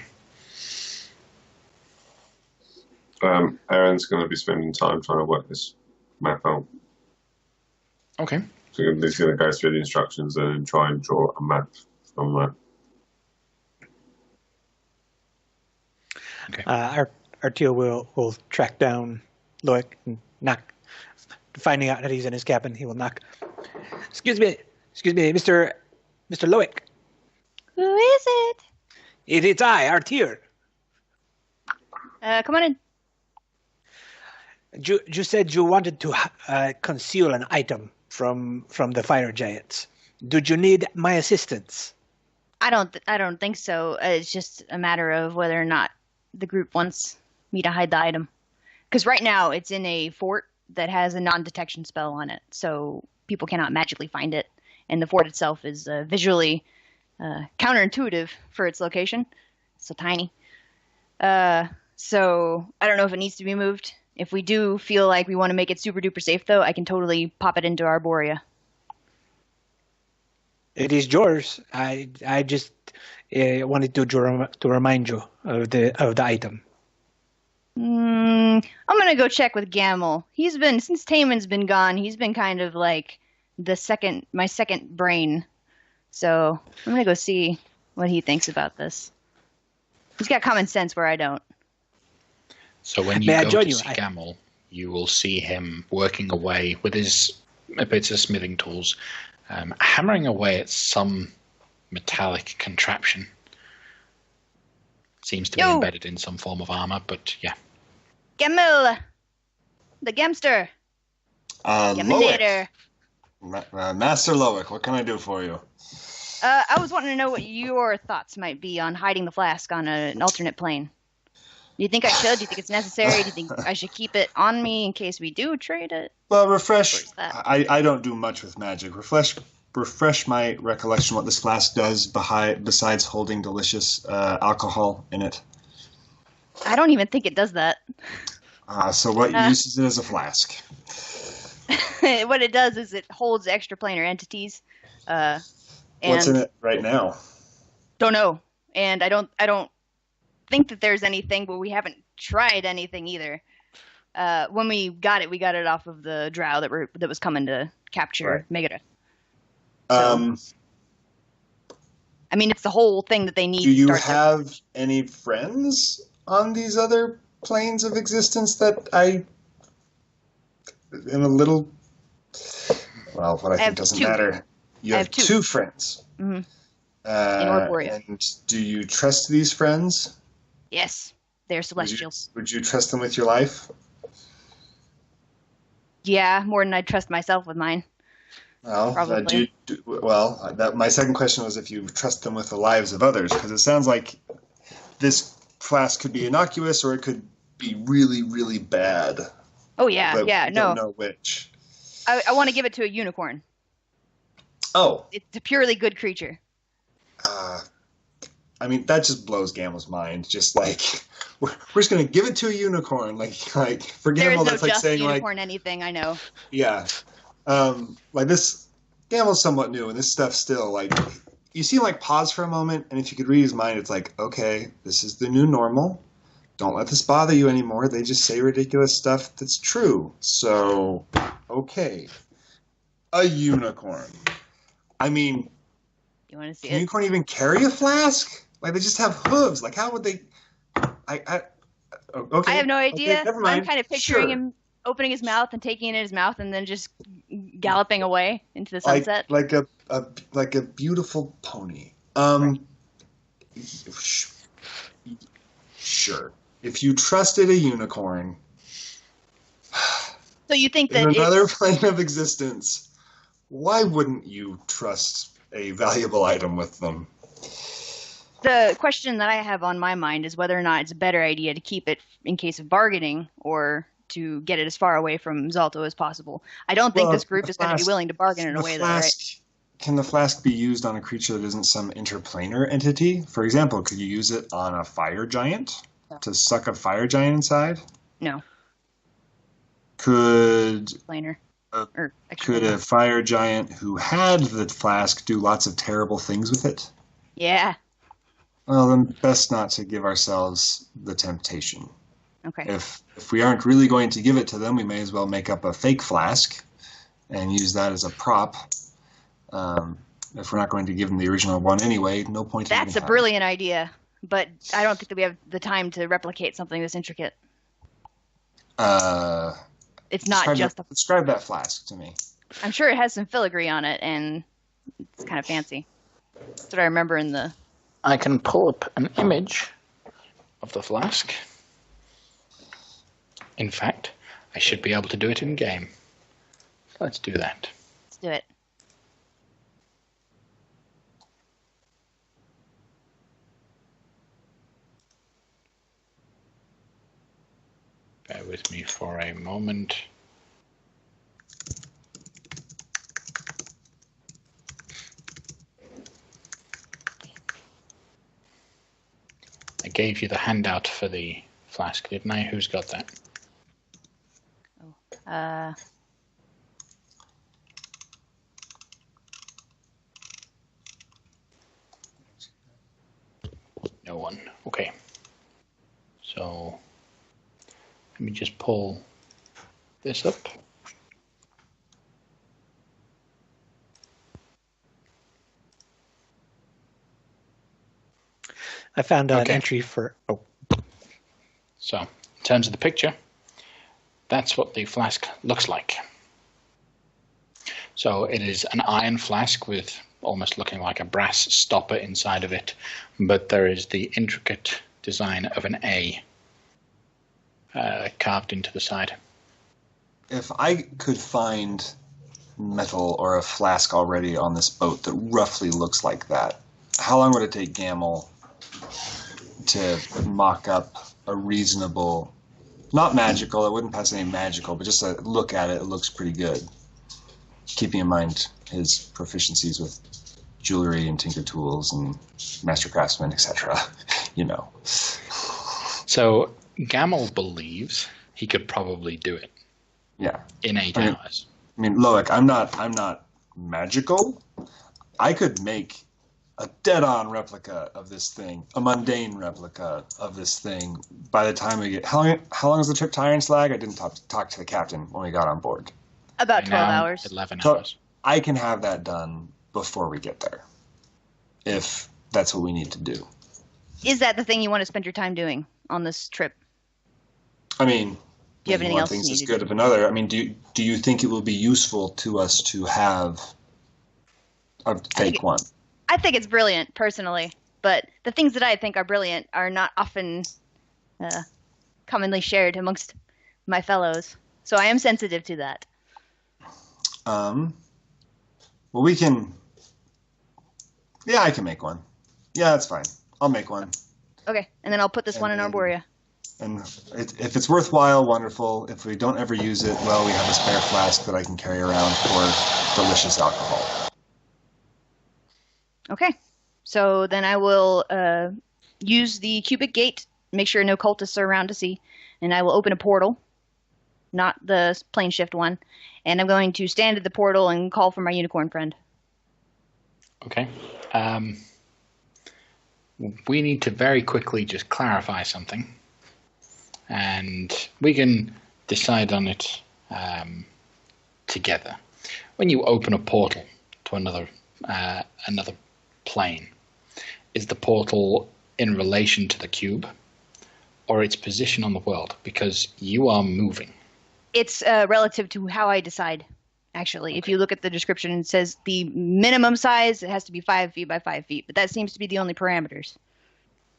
Aaron's going to be spending time trying to work this map out. Okay. So he's going to go through the instructions and try and draw a map from that. Okay. Artio will track down Loic and knock. Finding out that he's in his cabin, he will knock. Excuse me, Mr. Loic. Who is it? It's I, Artir. Come on in. You said you wanted to conceal an item from the fire giants. Did you need my assistance? I don't think so. It's just a matter of whether or not the group wants me to hide the item. Because right now it's in a fort that has a non-detection spell on it, so people cannot magically find it. And the fort itself is visually counterintuitive for its location. It's so tiny. So I don't know if it needs to be moved. If we do feel like we want to make it super duper safe, though, I can totally pop it into Arborea. It is yours. I just wanted to remind you of the item. I'm gonna go check with Gamel. Since Taemon's been gone, he's been kind of like my second brain. So I'm gonna go see what he thinks about this. He's got common sense where I don't. So when you go to see Gamel, you will see him working away with his bits of smithing tools, hammering away at some metallic contraption. Seems to be embedded in some form of armor, but yeah. Gamel! The Gamster! Loic. Master Loic, what can I do for you? I was wanting to know what your thoughts might be on hiding the flask on an alternate plane. Do you think I should? Do you think it's necessary? Do you think I should keep it on me in case we do trade it? Well, refresh. I don't do much with magic. Refresh my recollection what this flask does besides holding delicious alcohol in it. I don't even think it does that. So what uses it as a flask? What it does is it holds extraplanar entities. What's in it right now? Don't know, and I don't think that there's anything, but we haven't tried anything either. When we got it off of the drow that was coming to capture Megadeth. So, I mean, it's the whole thing that they need. Do you have any friends on these other planes of existence that I am a little... Well, what I think doesn't matter. You have two friends. Mm-hmm. In Arborea. And do you trust these friends? Yes, they're celestials. Would you trust them with your life? Yeah, more than I'd trust myself with mine. Well, my second question was if you trust them with the lives of others, because it sounds like this flask could be innocuous or it could be really, really bad. Oh yeah, but yeah, we don't know which. I want to give it to a unicorn. Oh, it's a purely good creature. I mean, that just blows Gamel's mind. Just like we're just gonna give it to a unicorn, like for Gamel, that's like saying unicorn anything. I know. Yeah, like this. Gamel's somewhat new, and this stuff still, like, you see him, like, pause for a moment, and if you could read his mind, it's like, okay, this is the new normal. Don't let this bother you anymore. They just say ridiculous stuff that's true. So, okay. A unicorn. I mean, You want to see can a it? unicorn even carry a flask? Like, they just have hooves. Like, how would they... Okay. I have no idea. Okay, never mind. I'm kind of picturing Sure. him opening his mouth and taking it in his mouth and then just galloping away into the sunset. Like a beautiful pony. Sure. If you trusted a unicorn, So you think that in another plane of existence, why wouldn't you trust a valuable item with them? the question that I have on my mind is whether or not it's a better idea to keep it in case of bargaining or to get it as far away from Zalto as possible. I don't think this group is going to be willing to bargain in a way that, right? Can the flask be used on a creature that isn't some interplanar entity? For example, could you use it on a fire giant to suck a fire giant inside? No. Could Planar. could a fire giant who had the flask do lots of terrible things with it? Yeah. Well, then best not to give ourselves the temptation. Okay. If we aren't really going to give it to them, we may as well make up a fake flask and use that as a prop. If we're not going to give them the original one anyway, no point in That's a brilliant idea, but I don't think that we have the time to replicate something this intricate. It's not describe that flask to me. I'm sure it has some filigree on it, and it's kind of fancy. That's what I remember in the... I can pull up an image of the flask. In fact, I should be able to do it in game. Let's do that. Let's do it. Bear with me for a moment. I gave you the handout for the flask, didn't I? Who's got that? Oh, No one. Okay. So let me just pull this up. I found an entry for... Oh. So in terms of the picture, that's what the flask looks like. So it is an iron flask with almost looking like a brass stopper inside of it, but there is the intricate design of an A carved into the side. If I could find metal or a flask already on this boat that roughly looks like that, how long would it take Gamel to mock up a reasonable, not magical, it wouldn't pass any magical, but just a look at it, it looks pretty good. Keeping in mind his proficiencies with jewelry and tinker tools and master craftsman, etc. You know. So Gamel believes he could probably do it. Yeah. In 8 hours. I mean, Loic, I'm not magical. I could make a dead-on replica of this thing, a mundane replica of this thing. By the time we get, how long is the trip to Iron Slag? I didn't talk to the captain when we got on board. About 12 hours. 11 So hours. I can have that done before we get there, if that's what we need to do. Is that the thing you want to spend your time doing on this trip? I mean, Do you have anything one else thing's you as need good to of another. I mean, do you think it will be useful to us to have a fake one? I think it's brilliant, personally, but the things that I think are brilliant are not often commonly shared amongst my fellows. So I am sensitive to that. Well, we can... Yeah, I can make one. Yeah, that's fine. I'll make one. Okay, and then I'll put this one in Arborea. And if it's worthwhile, wonderful. If we don't ever use it, well, we have a spare flask that I can carry around for delicious alcohol. Okay, so then I will use the cubic gate, make sure no cultists are around to see, and I will open a portal not the plane shift one. And I'm going to stand at the portal and call for my unicorn friend. Okay. We need to very quickly just clarify something. And we can decide on it together. When you open a portal to another plane, is the portal in relation to the cube or its position on the world? Because you are moving. It's relative to how I decide, actually. Okay. If you look at the description, it says the minimum size, it has to be 5 feet by 5 feet, but that seems to be the only parameters.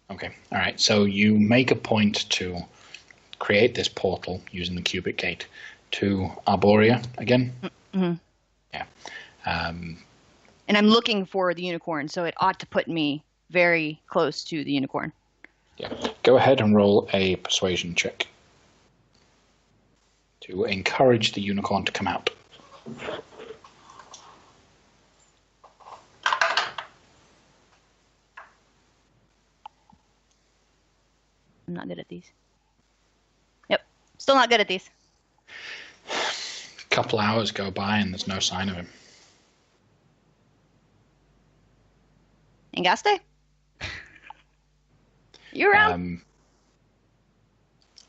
Okay, all right. So you make a point to create this portal using the cubic gate to Arborea again? Mm-hmm. Yeah. And I'm looking for the unicorn, so it ought to put me very close to the unicorn. Yeah. Go ahead and roll a persuasion check to encourage the unicorn to come out. I'm not good at these. Yep. Still not good at these. A couple hours go by and there's no sign of him. Angaste? You around?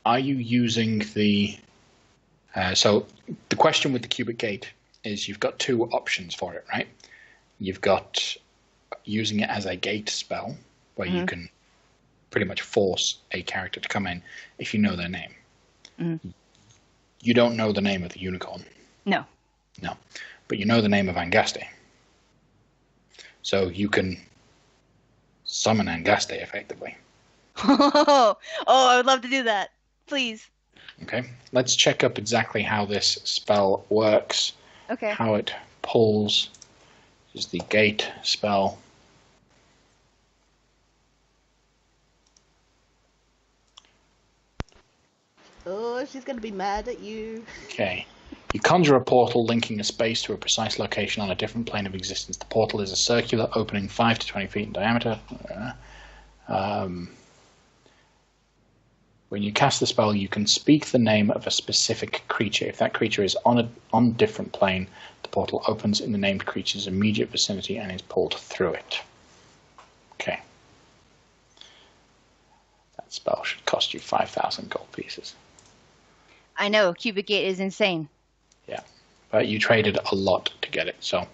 Are you using the... so the question with the cubic gate is you've got two options for it, right? You've got using it as a gate spell, where you can pretty much force a character to come in if you know their name. Mm-hmm. You don't know the name of the unicorn. No. No. But you know the name of Angaste. So you can summon Angaste effectively. Oh, I would love to do that. Please. Okay. Let's check up exactly how this spell works. Okay. How it pulls. This is the gate spell. Oh, she's going to be mad at you. Okay. You conjure a portal linking a space to a precise location on a different plane of existence. The portal is a circular opening 5 to 20 feet in diameter. When you cast the spell, you can speak the name of a specific creature. If that creature is on a different plane, the portal opens in the named creature's immediate vicinity and is pulled through it. Okay. That spell should cost you 5,000 gold pieces. I know, Cubic Gate is insane. Yeah, but you traded a lot to get it, so.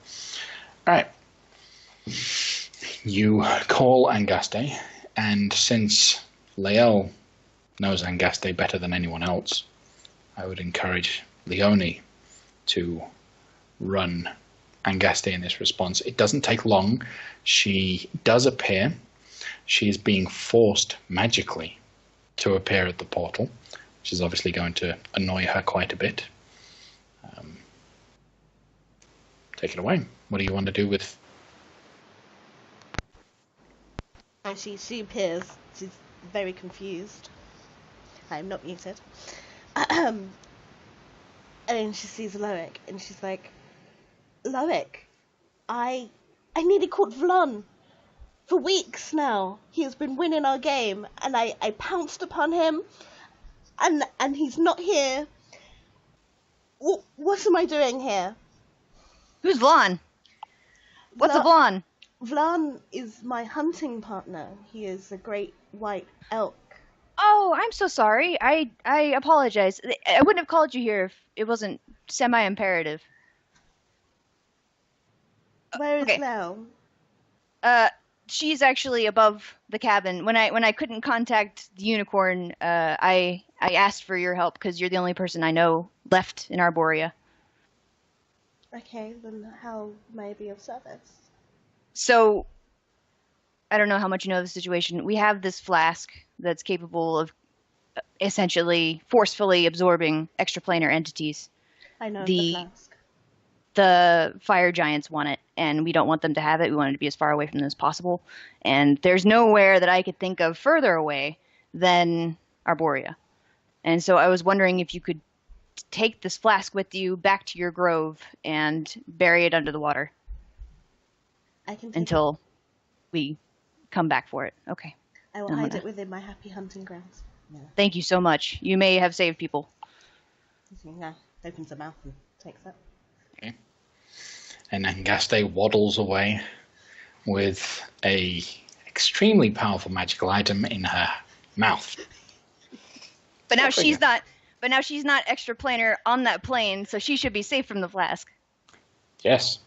Alright. You call Angaste, and since Lael knows Angaste better than anyone else, I would encourage Leone to run Angaste in this response. It doesn't take long. She does appear. She is being forced magically to appear at the portal, which is obviously going to annoy her quite a bit. Take it away. What do you want to do with... And she appears. She's very confused. I'm not muted. And then she sees Loic, and she's like, Loic, I nearly caught Vlon. For weeks now, he has been winning our game, and I pounced upon him, and he's not here. What am I doing here? Who's Vlon? What's a Vlon? Vlon is my hunting partner. He is a great white elk. Oh, I'm so sorry. I apologize. I wouldn't have called you here if it wasn't semi-imperative. Where is okay. Lel? She's actually above the cabin. When I couldn't contact the unicorn, I asked for your help because you're the only person I know left in Arborea. Okay, then how may I be of service? So, I don't know how much you know of the situation. We have this flask that's capable of essentially forcefully absorbing extraplanar entities. I know the flask. The fire giants want it, and we don't want them to have it. We want it to be as far away from them as possible. And there's nowhere that I could think of further away than Arborea. And so I was wondering if you could take this flask with you back to your grove and bury it under the water. I can until we come back for it. Okay. I will hide it within my happy hunting grounds. No. Thank you so much. You may have saved people. Yeah, opens her mouth and takes it. Okay. And Angaste waddles away with a extremely powerful magical item in her mouth. But now she's not. But now she's not extra planar on that plane, so she should be safe from the flask. Yes.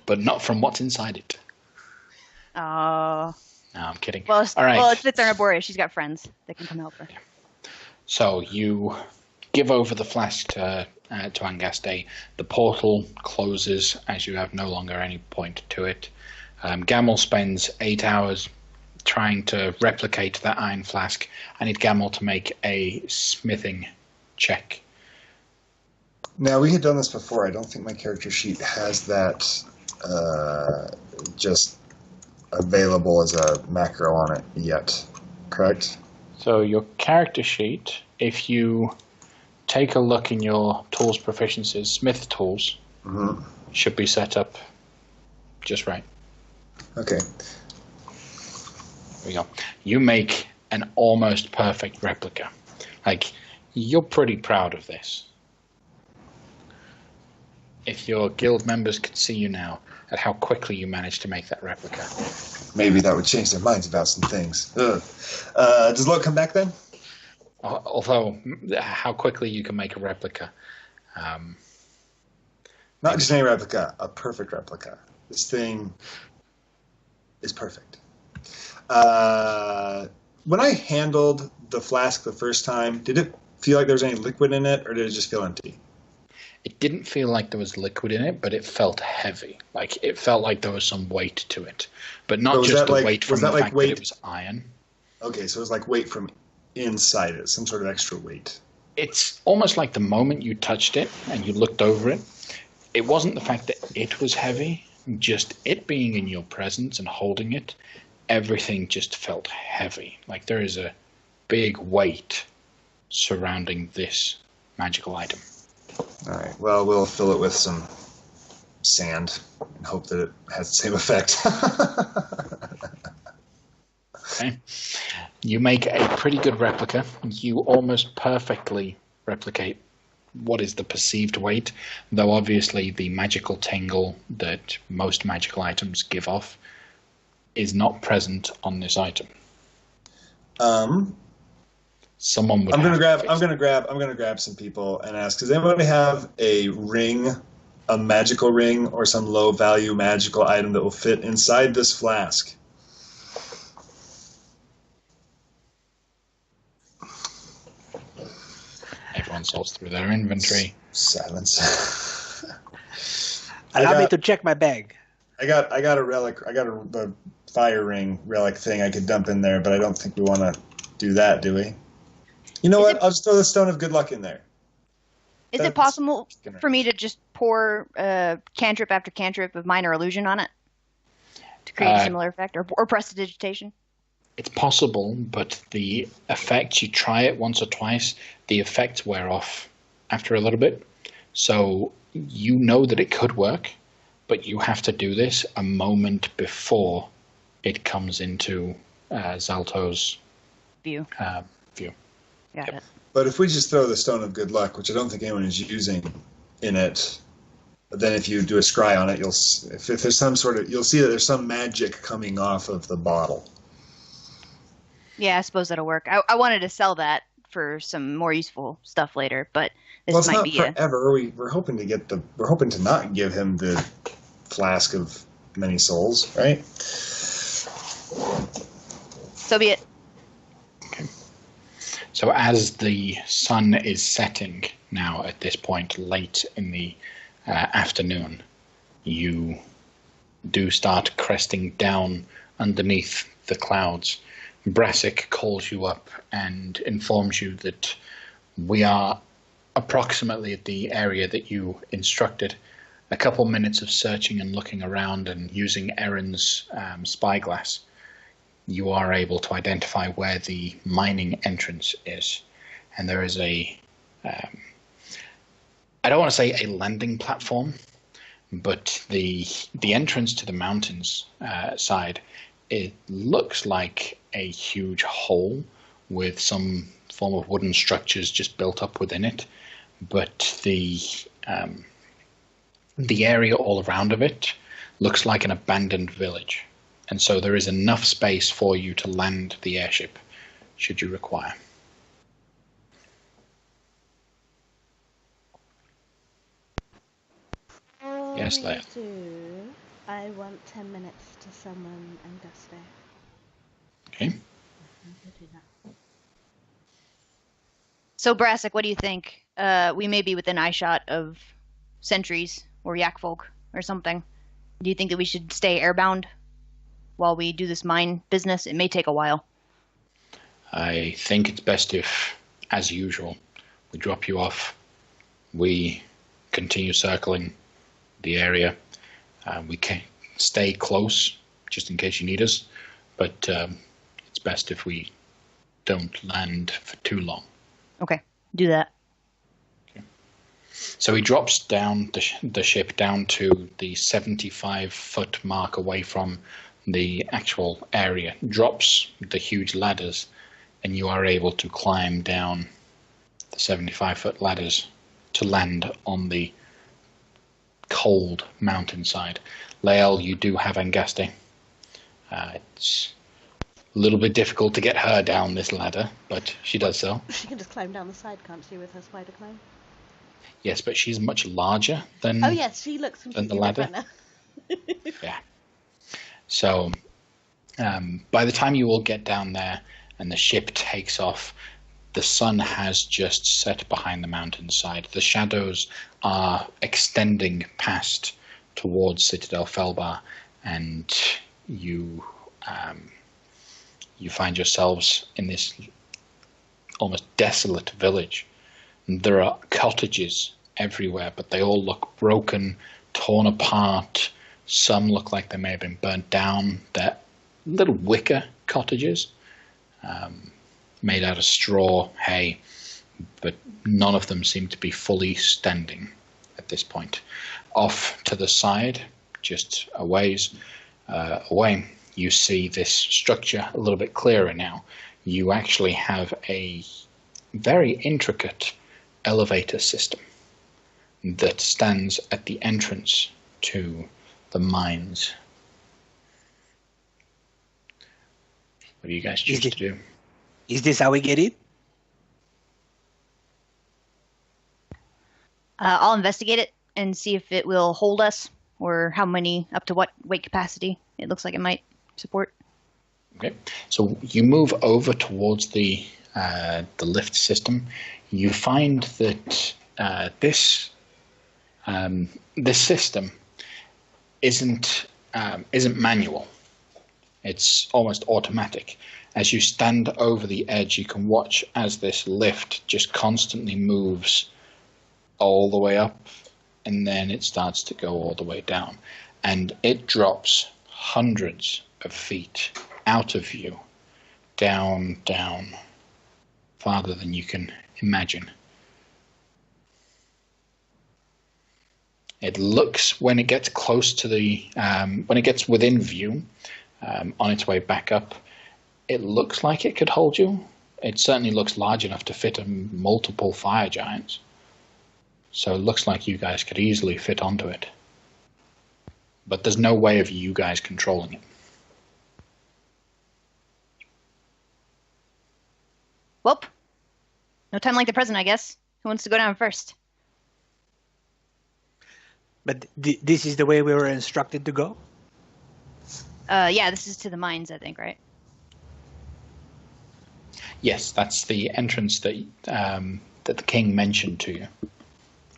But not from what's inside it. Oh. No, I'm kidding. Well, all right. Well, it's Arborea. She's got friends that can come help her. Yeah. So you give over the flask to Angaste. The portal closes as you have no longer any point to it. Gamel spends 8 hours trying to replicate that iron flask. I need Gamel to make a smithing check. Now, we had done this before. I don't think my character sheet has that just available as a macro on it yet, correct? So your character sheet, if you take a look in your tools proficiencies, smith tools, should be set up just right. Okay. There we go. You make an almost perfect replica. Like, you're pretty proud of this. If your guild members could see you now at how quickly you managed to make that replica. Maybe that would change their minds about some things. Does Lo come back then? Although, how quickly you can make a replica. Not just any replica, a perfect replica. This thing is perfect. When I handled the flask the first time, did it feel like there was any liquid in it, or did it just feel empty? It didn't feel like there was liquid in it, but it felt heavy. Like, it felt like there was some weight to it. But not just the weight from the fact that it was iron. Okay, so it was like weight from inside it, some sort of extra weight. It's almost like the moment you touched it and you looked over it, it wasn't the fact that it was heavy, just it being in your presence and holding it, everything just felt heavy. Like there is a big weight surrounding this magical item. All right. Well, we'll fill it with some sand and hope that it has the same effect. Okay. You make a pretty good replica. You almost perfectly replicate what is the perceived weight, though obviously the magical tingle that most magical items give off is not present on this item. Someone would. I'm gonna grab some people and ask, does anybody have a ring, a magical ring, or some low value magical item that will fit inside this flask? Everyone sorts through their inventory. Silence. Allow me to check my bag. I got a relic. I got the fire ring relic thing I could dump in there, but I don't think we want to do that, do we? You know what? I'll just throw the stone of good luck in there. Is it possible for me to just pour cantrip after cantrip of minor illusion on it to create a similar effect, or prestidigitation? It's possible, but the effects, you try it once or twice, the effects wear off after a little bit. So you know that it could work, but you have to do this a moment before it comes into Zalto's view. Got it. But if we just throw the stone of good luck, which I don't think anyone is using in it, but then if you do a scry on it, you'll see that there's some magic coming off of the bottle. Yeah, I suppose that'll work. I wanted to sell that for some more useful stuff later, but this might be forever. We're hoping to not give him the flask of many souls, right? So be it. Okay. So as the sun is setting now at this point, late in the afternoon, you do start cresting down underneath the clouds. Brassic calls you up and informs you that we are approximately at the area that you instructed. A couple minutes of searching and looking around and using Erin's spyglass, you are able to identify where the mining entrance is. And there is I don't want to say a landing platform, but the entrance to the mountains side, it looks like a huge hole with some form of wooden structures just built up within it, but the area all around of it looks like an abandoned village, and so there is enough space for you to land the airship should you require. Yes, Leia. I want 10 minutes to summon Angusta. Okay. So, Brassic, what do you think? We may be within eyeshot of sentries or yak folk or something. Do you think that we should stay airbound while we do this mine business? It may take a while. I think it's best if, as usual, we drop you off. We continue circling the area. We can stay close just in case you need us, but it's best if we don't land for too long. Okay, do that. Okay. So he drops down the ship down to the 75-foot mark away from the actual area, drops the huge ladders, and you are able to climb down the 75-foot ladders to land on the cold mountainside. Lael, you do have Angusta. It's a little bit difficult to get her down this ladder, but she does so. She can just climb down the side, can't she, with her spider climb? Yes, but she's much larger than. Oh yes, she looks than completely the ladder. different now. Yeah. So, by the time you all get down there and the ship takes off, the sun has just set behind the mountainside. The shadows are extending past towards Citadel Felbar, and you find yourselves in this almost desolate village. There are cottages everywhere, but they all look broken, torn apart. Some look like they may have been burnt down. They're little wicker cottages, made out of straw, hay, but none of them seem to be fully standing at this point. Off to the side, just a ways away, you see this structure a little bit clearer now. You actually have a very intricate elevator system that stands at the entrance to the mines. What do you guys choose to do? Is this how we get in? I'll investigate it and see if it will hold us, or how many, up to what weight capacity it looks like it might support. Okay, so you move over towards the lift system. You find that this system isn't manual. It's almost automatic. As you stand over the edge, you can watch as this lift just constantly moves all the way up, and then it starts to go all the way down. And it drops hundreds of feet out of view, down, farther than you can imagine. It looks, when it gets close to the, when it gets within view, on its way back up, it looks like it could hold you. It certainly looks large enough to fit multiple fire giants. So it looks like you guys could easily fit onto it. But there's no way of you guys controlling it. Well, no time like the present, I guess. Who wants to go down first? But this is the way we were instructed to go? Yeah, this is to the mines, I think, right? Yes, that's the entrance that that the king mentioned to you.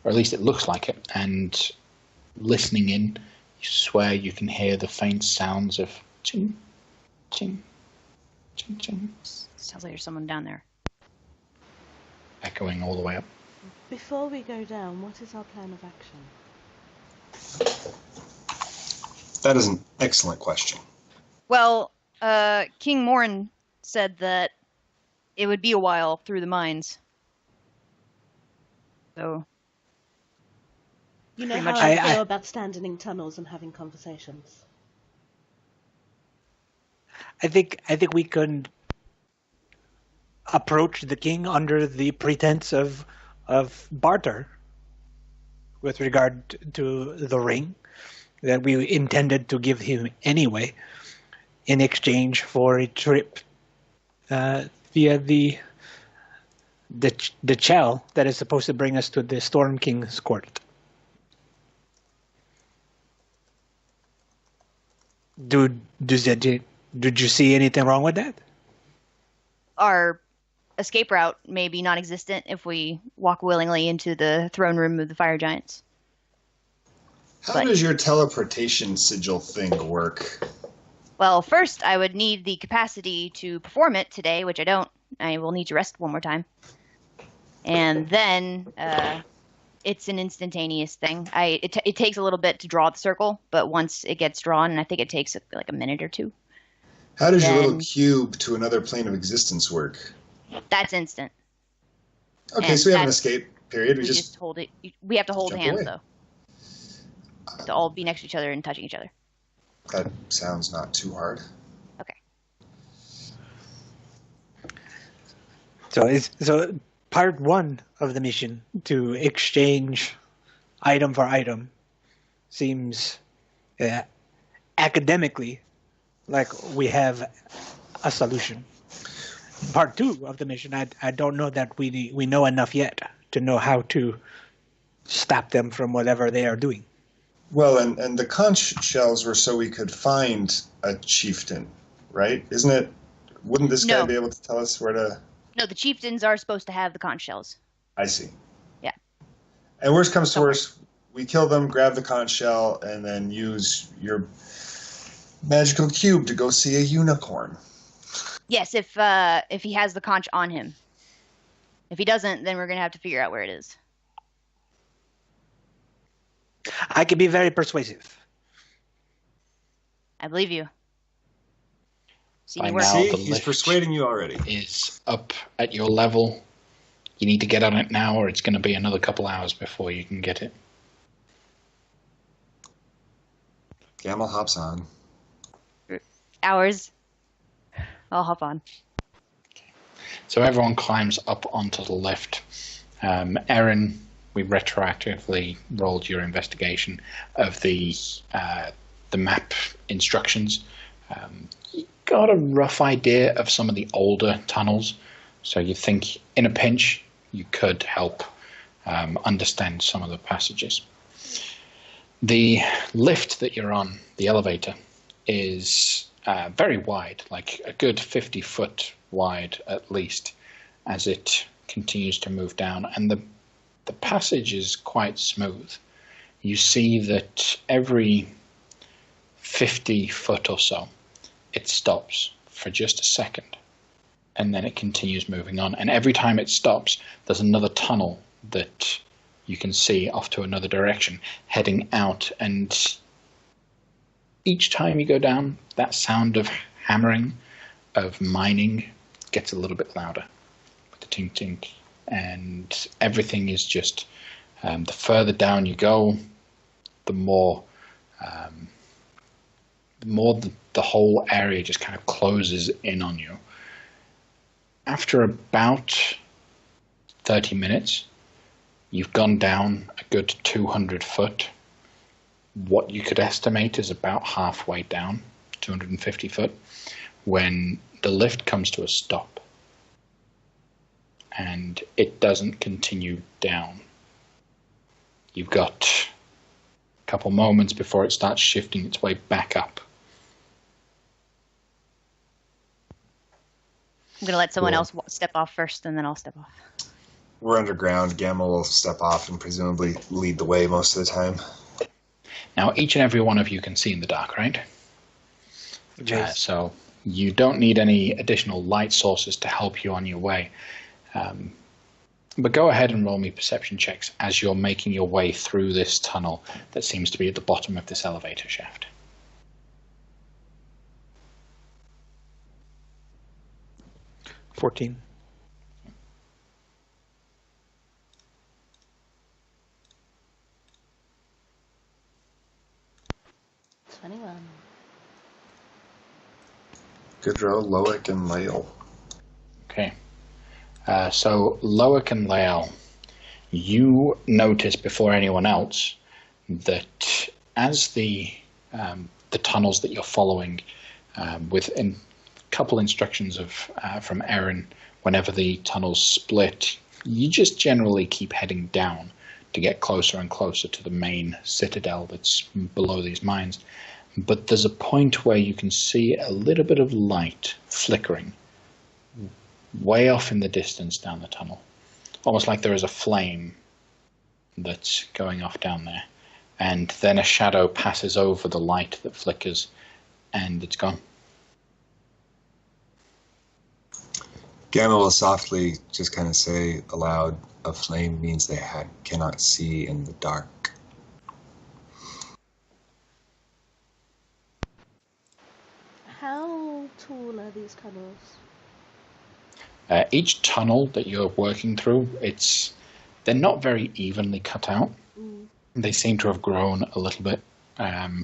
Or at least it looks like it. And listening in, you swear you can hear the faint sounds of ching, ching, ching, ching. Sounds like there's someone down there. Echoing all the way up. Before we go down, what is our plan of action? That is an excellent question. Well, King Morin said that it would be a while through the mines. So, You know Pretty how much. I feel about standing in tunnels and having conversations. I think we can approached the king under the pretense of barter with regard to the ring that we intended to give him anyway in exchange for a trip via the chell that is supposed to bring us to the Storm King's court. Did you see anything wrong with that? Our escape route may be non-existent if we walk willingly into the throne room of the fire giants. How does your teleportation sigil thing work? Well, first I would need the capacity to perform it today, which I don't. I will need to rest one more time. And then it's an instantaneous thing. It takes a little bit to draw the circle, but once it gets drawn, and I think it takes like a minute or two. How does your little cube to another plane of existence work? That's instant. Okay, and so we have an escape period. We just hold it. We have to hold hands, away. though. To all be next to each other and touching each other. That sounds not too hard. Okay. So part one of the mission to exchange item for item seems academically like we have a solution. Part two of the mission, I don't know that we know enough yet to know how to stop them from whatever they are doing. Well, and the conch shells were so we could find a chieftain, right? Isn't it? Wouldn't this guy be able to tell us where to... No, the chieftains are supposed to have the conch shells. I see. Yeah. And worst comes to worst, we kill them, grab the conch shell, and then use your magical cube to go see a unicorn. Yes, if he has the conch on him. If he doesn't, then we're going to have to figure out where it is. I can be very persuasive. I believe you. By now, the he's lift persuading you already. Is up at your level. You need to get on it now, or it's going to be another couple hours before you can get it. Gamel hops on. Hours. I'll hop on. So everyone climbs up onto the lift. Erin, we retroactively rolled your investigation of the map instructions. You got a rough idea of some of the older tunnels, so you think in a pinch you could help understand some of the passages. The lift that you're on, the elevator, is very wide, like a good 50-foot wide at least, as it continues to move down, and the passage is quite smooth. You see that every 50 foot or so, it stops for just a second, and then it continues moving on. And every time it stops, there's another tunnel that you can see off to another direction, heading out. And each time you go down, that sound of hammering, of mining, gets a little bit louder with the tink-tink. And everything is just, the further down you go, the more the whole area just kind of closes in on you. After about 30 minutes, you've gone down a good 200 foot. What you could estimate is about halfway down, 250 foot, when the lift comes to a stop. And it doesn't continue down. You've got a couple moments before it starts shifting its way back up. I'm going to let someone else step off first, and then I'll step off. We're underground. Gamma will step off and presumably lead the way most of the time. Now, each and every one of you can see in the dark, right? Yes. So you don't need any additional light sources to help you on your way. But go ahead and roll me perception checks as you're making your way through this tunnel that seems to be at the bottom of this elevator shaft. 14. Goodrow, Loic, and Lael. Okay. So Loic and Lael, you notice before anyone else that as the tunnels that you're following, with a couple instructions from Erin, whenever the tunnels split, you just generally keep heading down to get closer and closer to the main citadel that's below these mines. But there's a point where you can see a little bit of light flickering way off in the distance down the tunnel, almost like there is a flame that's going off down there, and then a shadow passes over the light that flickers and it's gone. Gamma will softly just kind of say aloud, a flame means they cannot see in the dark. How tall are these tunnels? Each tunnel that you're working through, they're not very evenly cut out. They seem to have grown a little bit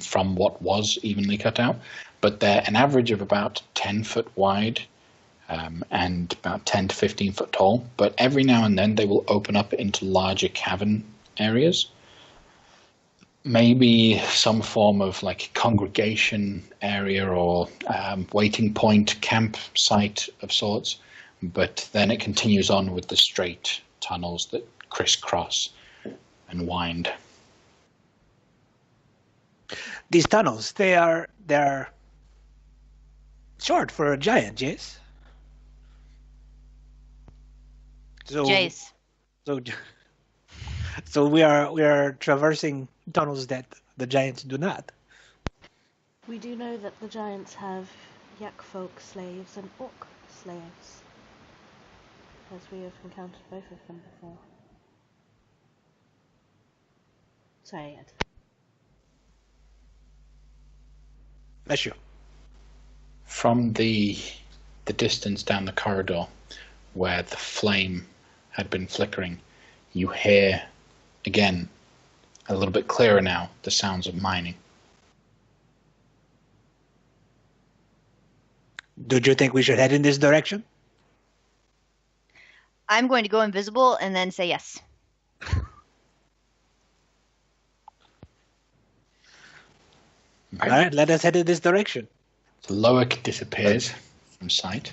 from what was evenly cut out, but they're an average of about 10 foot wide and about 10 to 15 foot tall. But every now and then they will open up into larger cavern areas. Maybe some form of like congregation area or waiting point, campsite of sorts. But then it continues on with the straight tunnels that crisscross and wind. These tunnels, they're short for a giant, yes? Jace. So we are traversing tunnels that the giants do not. We do know that the giants have yak folk slaves and orc slaves, as we have encountered both of them before. Sorry, Ed. Bless you. From the distance down the corridor where the flame had been flickering, you hear again, a little bit clearer now, the sounds of mining. Do you think we should head in this direction? I'm going to go invisible and then say yes. All right, let us head in this direction. So Loic disappears from sight.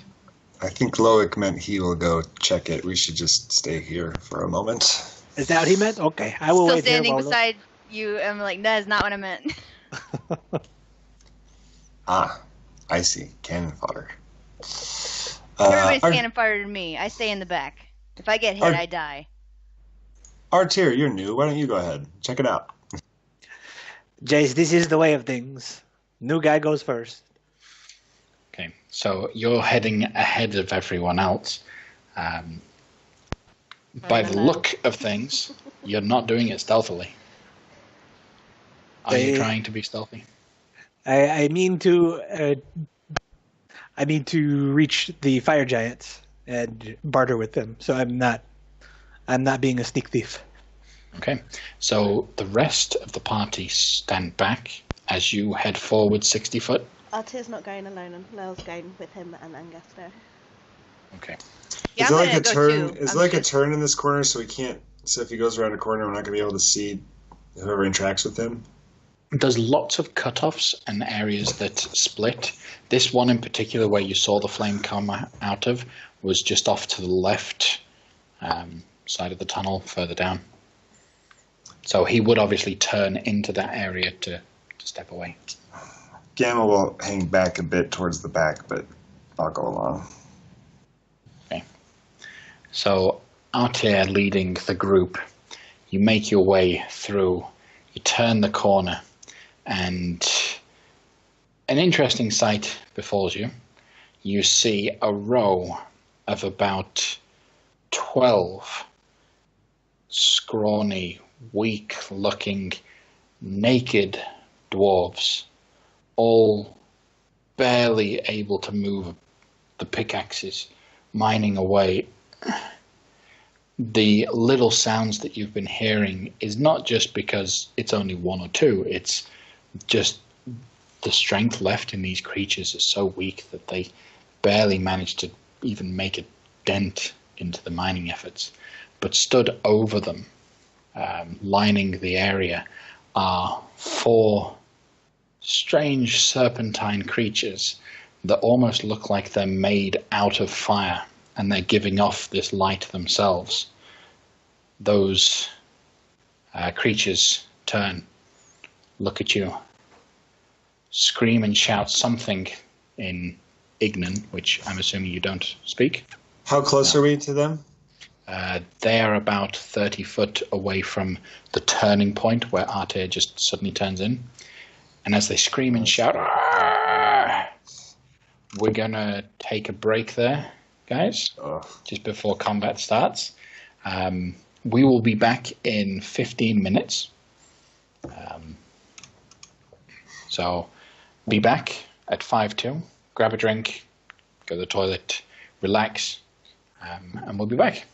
I think Loic meant he will go check it. We should just stay here for a moment. Is that what he meant? Okay, I will Still wait here. standing beside you, I'm like, that is not what I meant. I see. Cannon fodder. Everybody's cannon fodder to me. I stay in the back. If I get hit, I die. Artier, you're new. Why don't you go ahead? Check it out. Jace, this is the way of things. New guy goes first. Okay, so you're heading ahead of everyone else. By the look of things, you're not doing it stealthily. Are you trying to be stealthy? I mean to reach the fire giants and barter with them. So I'm not being a sneak thief. Okay, so the rest of the party stand back as you head forward 60 foot. Artier's not going alone, and Lel's going with him and Angasto. Okay. Yeah, Is there I'm like gonna a go turn? too. Is there like a turn in this corner so we can't? So if he goes around a corner, we're not going to be able to see whoever interacts with him. There's lots of cutoffs and areas that split. This one in particular, where you saw the flame come out of, was just off to the left side of the tunnel, further down. So he would obviously turn into that area to step away. Gamma will hang back a bit towards the back, but I'll go along. Okay. So Artier leading the group, you make your way through, you turn the corner, and an interesting sight befalls you. You see a row of about 12 scrawny, weak-looking, naked dwarves, all barely able to move the pickaxes, mining away. The little sounds that you've been hearing is not just because it's only one or two, it's just the strength left in these creatures is so weak that they barely manage to even make a dent into the mining efforts. But stood over them, lining the area, are 4 strange serpentine creatures that almost look like they're made out of fire, and they're giving off this light themselves. Those creatures turn, look at you, scream and shout something in Ignan, which I'm assuming you don't speak. How close are we to them? They are about 30 foot away from the turning point where Arte just suddenly turns in. And as they scream and shout, "Arr!" We're going to take a break there, guys, just before combat starts. We will be back in 15 minutes. So be back at 5-2. Grab a drink, go to the toilet, relax, and we'll be back.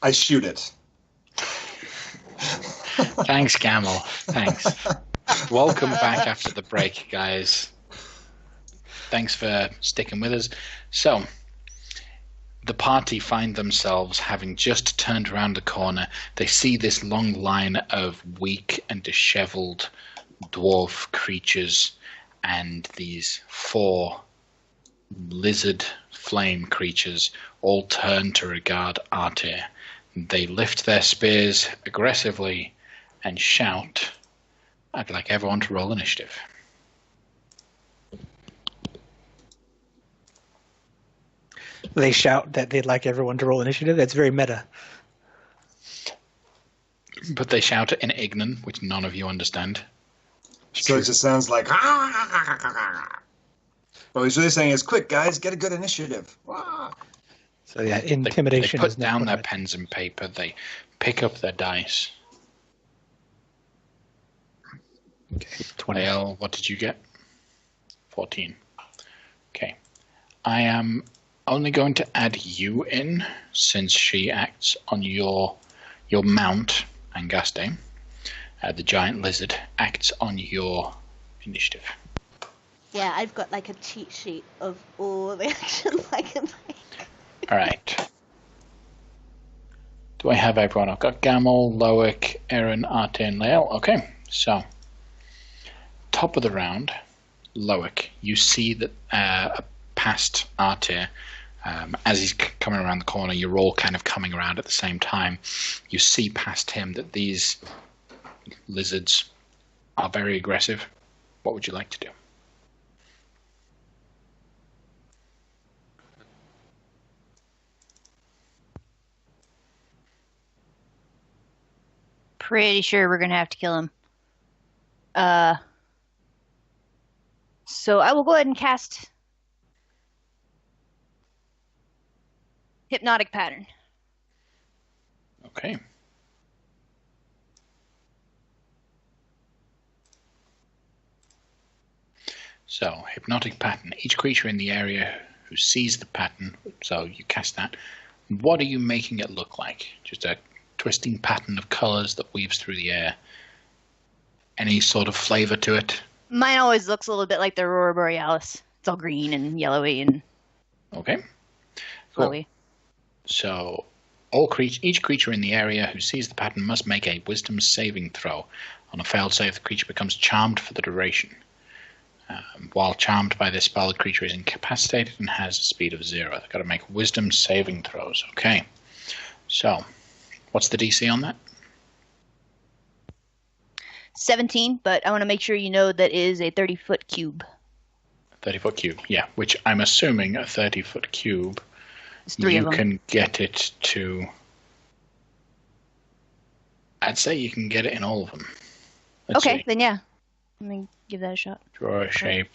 I shoot it. Thanks, Gamel. Thanks. Welcome back after the break, guys. Thanks for sticking with us. So, the party find themselves having just turned around the corner. They see this long line of weak and disheveled dwarf creatures and these 4 lizard flame creatures all turn to regard Artir. They lift their spears aggressively and shout. I'd like everyone to roll initiative. They shout that they'd like everyone to roll initiative. That's very meta. But they shout it in Ignan, which none of you understand. So it just sounds like. What he's really saying is, quick, guys, get a good initiative. So yeah, intimidation. They put down their pens and paper. They pick up their dice. Okay, 20. Lael, what did you get? 14. Okay. I am only going to add you in, since she acts on your mount, Angaste. The giant lizard acts on your initiative. Yeah, I've got like a cheat sheet of all the actions I can make. All right. Do I have everyone? I've got Gamel, Loic, Erin, Artir, and Lael. Okay, so top of the round, Loic, you see that past Artir, as he's coming around the corner, you're all kind of coming around at the same time. You see past him that these lizards are very aggressive. What would you like to do? Pretty sure we're gonna have to kill him. So I will go ahead and cast Hypnotic Pattern. Okay. So, Hypnotic Pattern. Each creature in the area who sees the pattern, so you cast that. What are you making it look like? Just a twisting pattern of colors that weaves through the air. Any sort of flavor to it? Mine always looks a little bit like the Aurora Borealis. It's all green and yellowy and Okay. Cool. flowy. So, each creature in the area who sees the pattern must make a Wisdom saving throw. On a failed save, the creature becomes charmed for the duration. While charmed by this spell, the creature is incapacitated and has a speed of 0. They've got to make Wisdom saving throws. Okay. So, what's the DC on that? 17, but I want to make sure you know that is a 30-foot cube. 30-foot cube, yeah. Which I'm assuming a 30-foot cube, It's 3 of you them. can get it to... I'd say you can get it in all of them. Let's Okay, see. then yeah. Let me give that a shot. Draw a shape.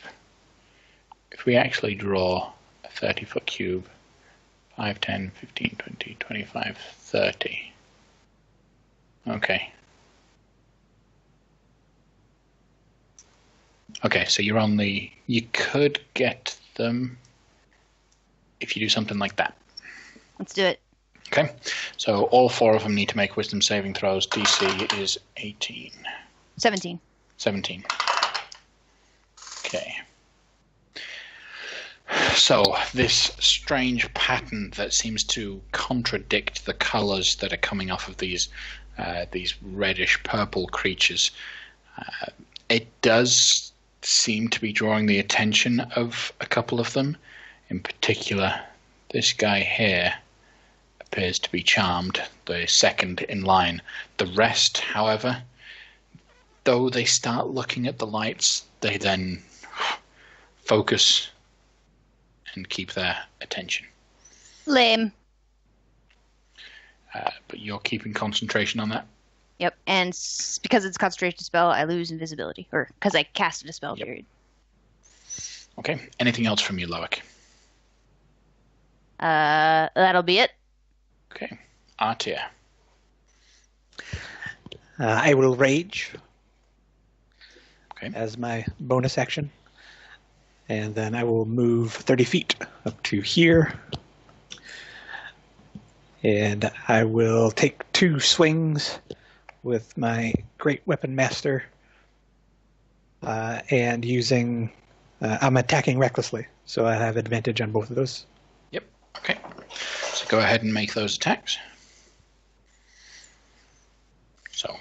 If we actually draw a 30-foot cube, 5, 10, 15, 20, 25, 30. Okay. Okay, so you're on the... You could get them if you do something like that. Let's do it. Okay, so all 4 of them need to make Wisdom saving throws. DC is 18. 17. 17. Okay. So this strange pattern that seems to contradict the colors that are coming off of these reddish purple creatures, it does seem to be drawing the attention of a couple of them. In particular, this guy here appears to be charmed, the second in line. The rest, however, though they start looking at the lights, they then focus and keep their attention. Lame. But you're keeping concentration on that? Yep, and because it's a concentration spell, I lose invisibility. Or because I casted a spell, Yep. period. Okay. Anything else from you, Loic? That'll be it. Okay. Artir. I will rage Okay. as my bonus action. And then I will move 30 feet up to here. And I will take 2 swings with my Great Weapon Master. And using... I'm attacking recklessly, so I have advantage on both of those. Yep. Okay. So go ahead and make those attacks. So,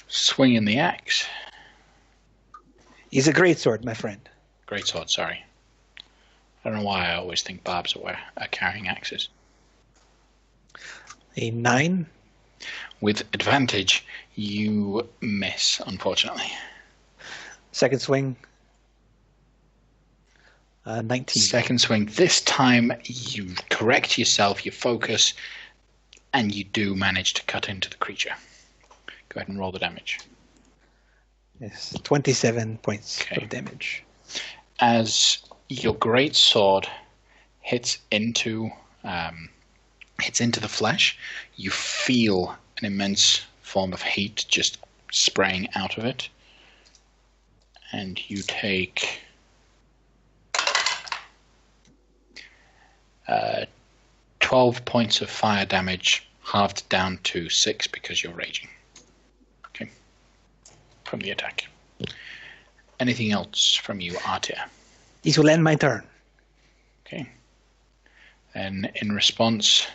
swinging the axe. He's a greatsword, my friend. Greatsword, sorry. I don't know why I always think barbs are carrying axes. A 9. With advantage, you miss, unfortunately. Second swing. 19. Second swing. This time you correct yourself, you focus, and you do manage to cut into the creature. Go ahead and roll the damage. Yes, 27 points of damage. As your great sword hits into the flesh, you feel an immense form of heat just spraying out of it. And you take 12 points of fire damage, halved down to 6 because you're raging. Okay. From the attack. Anything else from you, Artir? This will end my turn. Okay. And in response,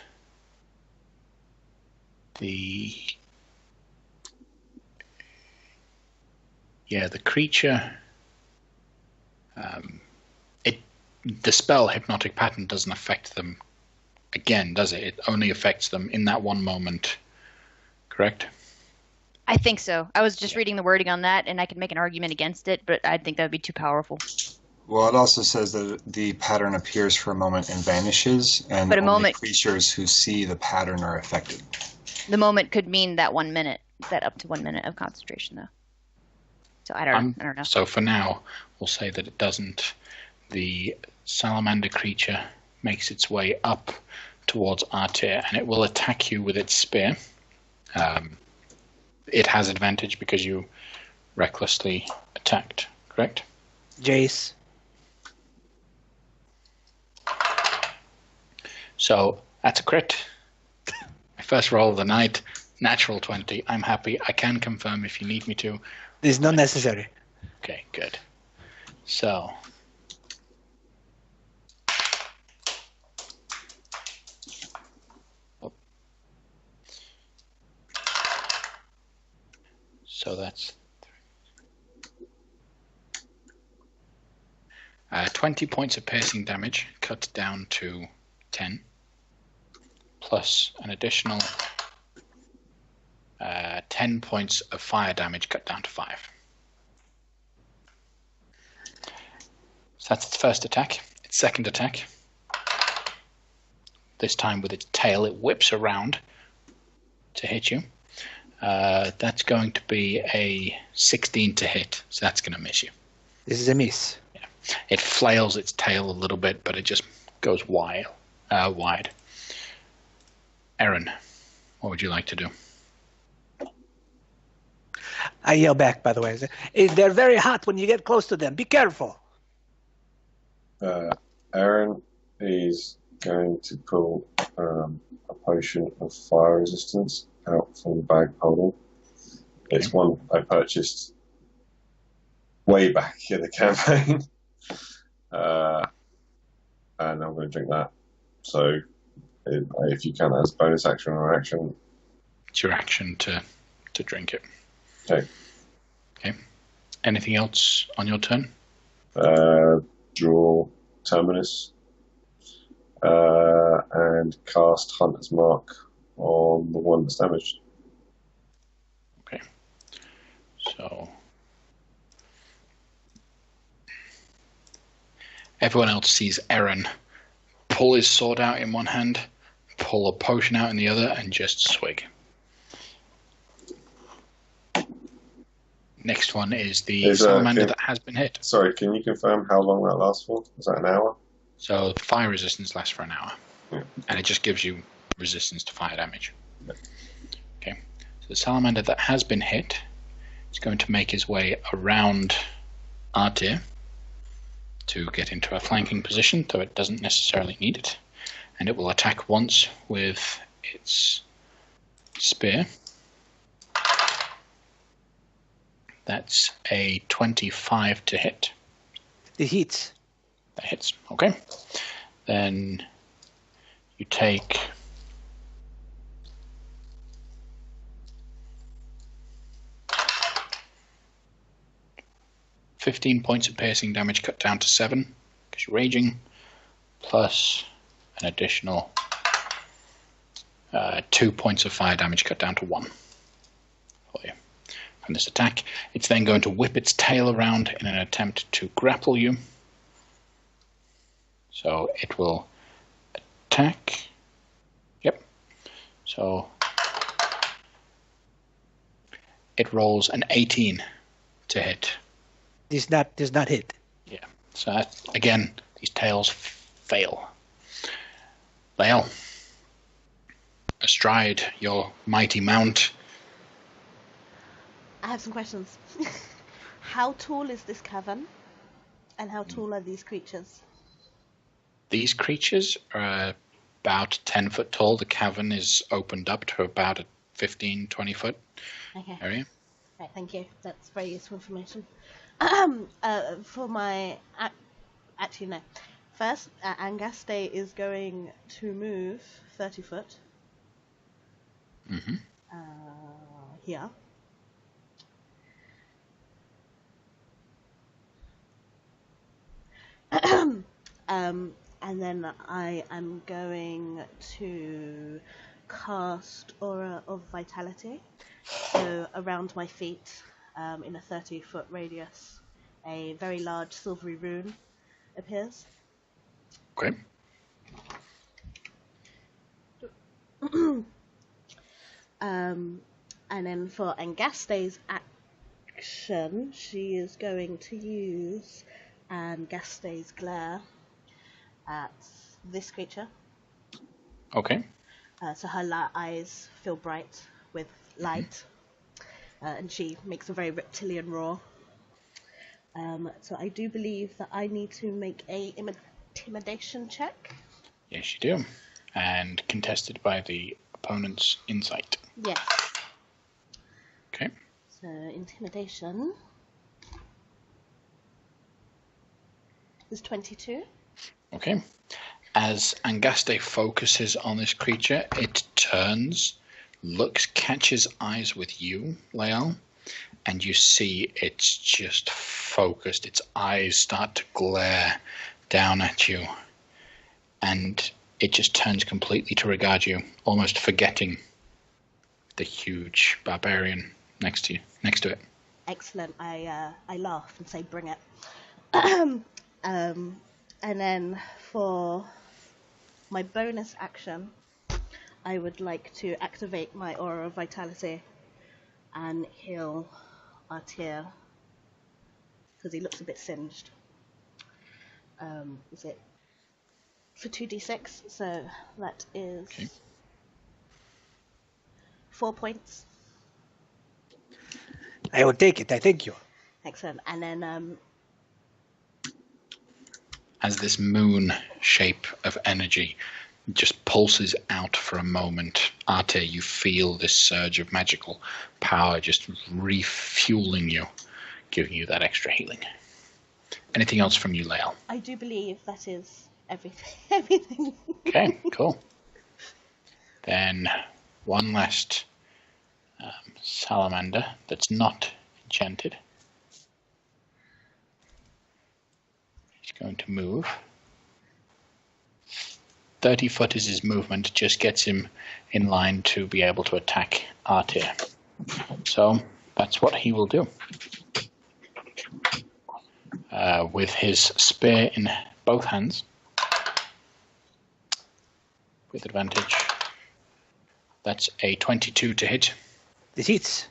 the creature, the spell Hypnotic Pattern doesn't affect them again, does it? It only affects them in that one moment, correct? I think so. I was just reading the wording on that, and I could make an argument against it, but I think that would be too powerful. Well, it also says that the pattern appears for a moment and vanishes, and only creatures who see the pattern are affected. The moment could mean that 1 minute, that up to 1 minute of concentration, though. So I don't know. So for now, we'll say that it doesn't. The salamander creature makes its way up towards Artir, and it will attack you with its spear. It has advantage because you recklessly attacked, correct? Jace. So that's a crit. My first roll of the night, natural 20. I'm happy. I can confirm if you need me to. It's not necessary. Okay, good. So that's 20 points of piercing damage, cut down to 10, plus an additional 10 points of fire damage, cut down to 5. So that's its first attack. Its second attack, this time with its tail, it whips around to hit you. That's going to be a 16 to hit, so that's going to miss you. This is a miss. Yeah. It flails its tail a little bit, but it just goes wide. Aaron, what would you like to do? I yell back, by the way. They're very hot when you get close to them. Be careful. Aaron is going to pull a potion of fire resistance out from the bag holding. It's one I purchased way back in the campaign. And I'm going to drink that. So if you can, as a bonus action or action. It's your action to drink it. Okay. Anything else on your turn? Draw Terminus. And cast Hunter's Mark on the one that's damaged. Okay. So everyone else sees Aaron pull his sword out in one hand, pull a potion out in the other, and just swig. Next one is the salamander that has been hit. Sorry, can you confirm how long that lasts for? Is that an hour? So fire resistance lasts for an hour. Yeah. And it just gives you resistance to fire damage. Yeah. Okay. So the salamander that has been hit is going to make his way around Artir to get into a flanking position, though it doesn't necessarily need it. and it will attack once with its spear. That's a 25 to hit. It hits. That hits. Okay. Then you take 15 points of piercing damage cut down to 7 because you're raging, plus an additional 2 points of fire damage cut down to 1 for you from this attack. It's then going to whip its tail around in an attempt to grapple you. So it will attack. Yep. So it rolls an 18 to hit. Does not hit. Yeah. So that, again, these tails fail. Lael, astride your mighty mount. I have some questions. How tall is this cavern? And how tall are these creatures? These creatures are about 10 foot tall. The cavern is opened up to about a 15, 20 foot area. Right, thank you. That's very useful information. For my... Actually, no. First, Angaste is going to move 30 foot. Mm-hmm. Here. And then I am going to cast Aura of Vitality. So around my feet, in a 30-foot radius, a very large silvery rune appears. Okay. And then for Angaste's action, she is going to use Angaste's Glare at this creature. Okay. So her eyes feel bright with light, and she makes a very reptilian roar. So I do believe that I need to make a intimidation check. Yes, you do. And contested by the opponent's insight. Yes. Okay. So intimidation is 22. Okay. As Angaste focuses on this creature, it turns, looks, catches eyes with you, Lael, and you see it's just focused. Its eyes start to glare down at you, and it just turns completely to regard you, almost forgetting the huge barbarian next to it. Excellent. I laugh and say, "Bring it." And then for my bonus action, I would like to activate my Aura of Vitality and heal Artir because he looks a bit singed. Is it for 2d6? So that is 4 points. I will take it. I thank you. Excellent. And then as this moon shape of energy just pulses out for a moment, Arte, you feel this surge of magical power just refueling you, giving you that extra healing. Anything else from you, Lael? I do believe that is everything. Okay, cool. Then one last salamander that's not enchanted. He's going to move. 30 foot is his movement, just gets him in line to be able to attack Artir. So that's what he will do. With his spear in both hands, with advantage. That's a 22 to hit. This hits.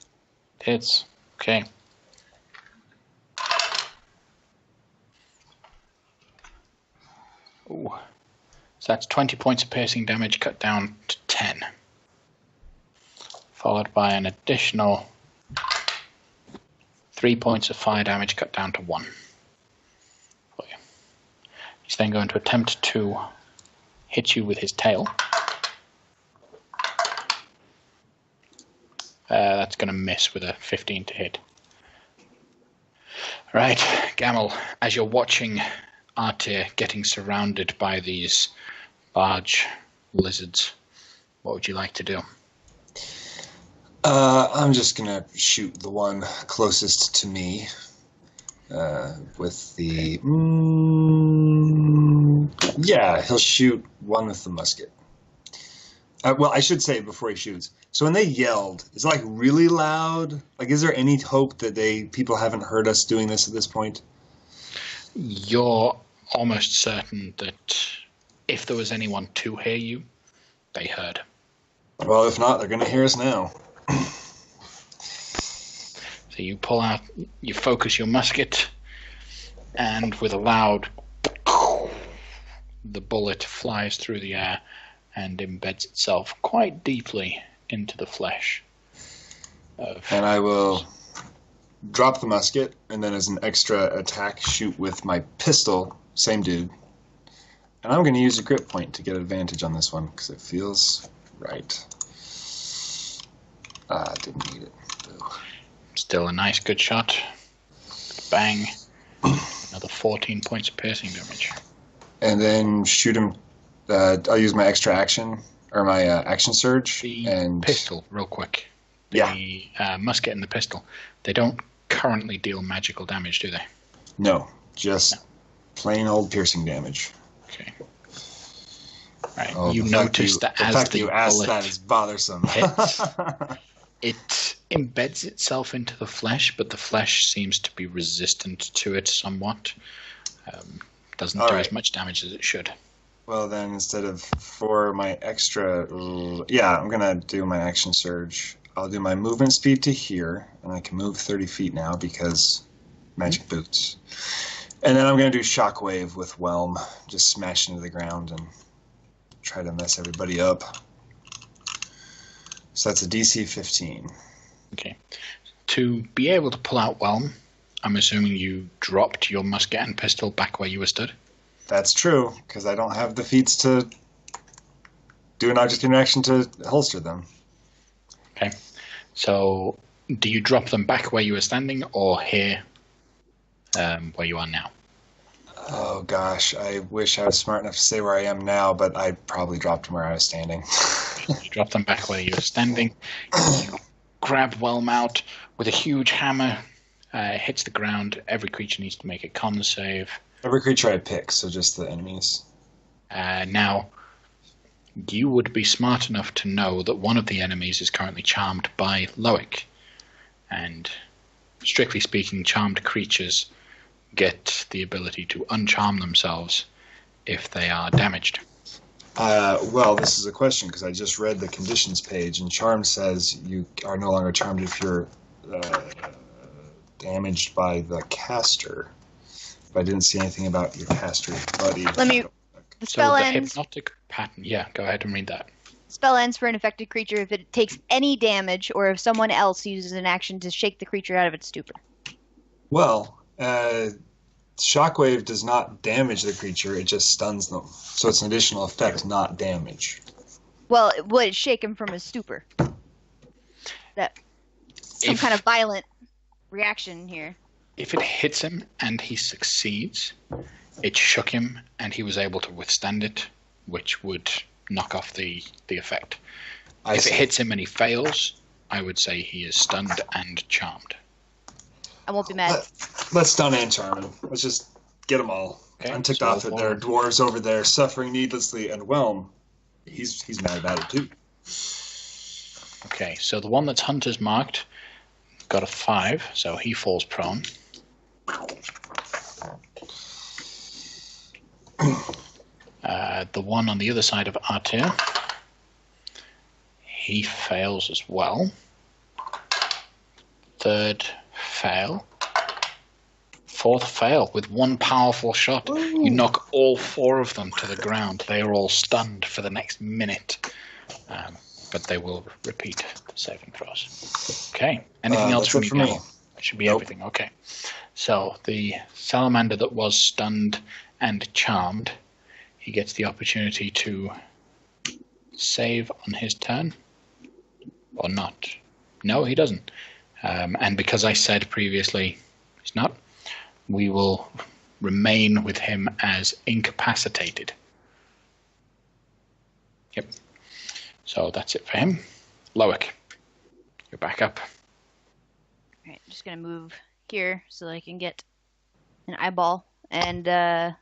It hits. Okay. Ooh. So that's 20 points of piercing damage cut down to 10. Followed by an additional 3 points of fire damage cut down to 1. For you. He's then going to attempt to hits you with his tail. That's going to miss with a 15 to hit. Right, Gamel, as you're watching Artir getting surrounded by these large lizards, what would you like to do? I'm just going to shoot the one closest to me with the... yeah, he'll shoot one with the musket. Well, I should say before he shoots. So when they yelled, is it like really loud? Like, is there any hope that people haven't heard us doing this at this point? You're almost certain that if there was anyone to hear you, they heard. Well, if not, they're going to hear us now. So you pull out, you focus your musket, and with a loud, the bullet flies through the air and embeds itself quite deeply into the flesh. And I will drop the musket, and then as an extra attack, shoot with my pistol, same dude. And I'm going to use a grip point to get advantage on this one, because it feels right. Didn't need it. Boo. Still a nice good shot. Bang. Another 14 points of piercing damage. And then shoot him. I'll use my extra action, or my action surge. The pistol, real quick. The musket and the pistol. They don't currently deal magical damage, do they? No, just plain old piercing damage. Okay. Right. Oh, you notice that as the fact the you asked bullet that is bothersome. hits, it embeds itself into the flesh, but the flesh seems to be resistant to it somewhat. Doesn't do as much damage as it should. Well, then instead of for my extra, I'm gonna do my action surge. I'll do my movement speed to here, and I can move 30 feet now because magic boots. And then I'm gonna do shockwave with Whelm, just smash into the ground and try to mess everybody up. So that's a DC 15. Okay. To be able to pull out Whelm, I'm assuming you dropped your musket and pistol back where you were stood? That's true, because I don't have the feats to do an object interaction to holster them. Okay. So, do you drop them back where you were standing, or here, where you are now? Oh gosh, I wish I was smart enough to say where I am now, but I probably dropped them where I was standing. You drop them back where you were standing. You grab Whelm out with a huge hammer. It hits the ground. Every creature needs to make a con save. Every creature I pick, so just the enemies. Now, you would be smart enough to know that one of the enemies is currently charmed by Loic. And strictly speaking, charmed creatures get the ability to uncharm themselves if they are damaged. Well, this is a question, because I just read the conditions page, and Charm says you are no longer charmed if you're damaged by the caster. But I didn't see anything about your caster's buddy. The spell ends. Hypnotic pattern. Yeah, go ahead and read that. Spell ends for an affected creature if it takes any damage, or if someone else uses an action to shake the creature out of its stupor. Well, Shockwave does not damage the creature, it just stuns them. So it's an additional effect, not damage. Well, it would shake him from his stupor. Some kind of violent reaction here. If it hits him and he succeeds, it shook him and he was able to withstand it, which would knock off the effect. If it hits him and he fails, I would say he is stunned and charmed. I won't be mad. Let's stun and charm him. Let's just get them all. Okay, I'm ticked off that there are dwarves over there suffering needlessly, and Whelm, he's mad about it too. Okay, so the one that's Hunter's marked got a 5, so he falls prone. The one on the other side of Artir, he fails as well. Third fail. Fourth fail with one powerful shot. Ooh. You knock all 4 of them to the ground. They are all stunned for the next minute. But they will repeat the saving throws. Okay. Anything else from you, Gil? That should be everything. Okay. So the salamander that was stunned and charmed, he gets the opportunity to save on his turn, or not. No, he doesn't. And because I said previously he's not, we will remain with him as incapacitated. Yep. So that's it for him. Loic, you're back up. All right, just gonna move here so that I can get an eyeball. And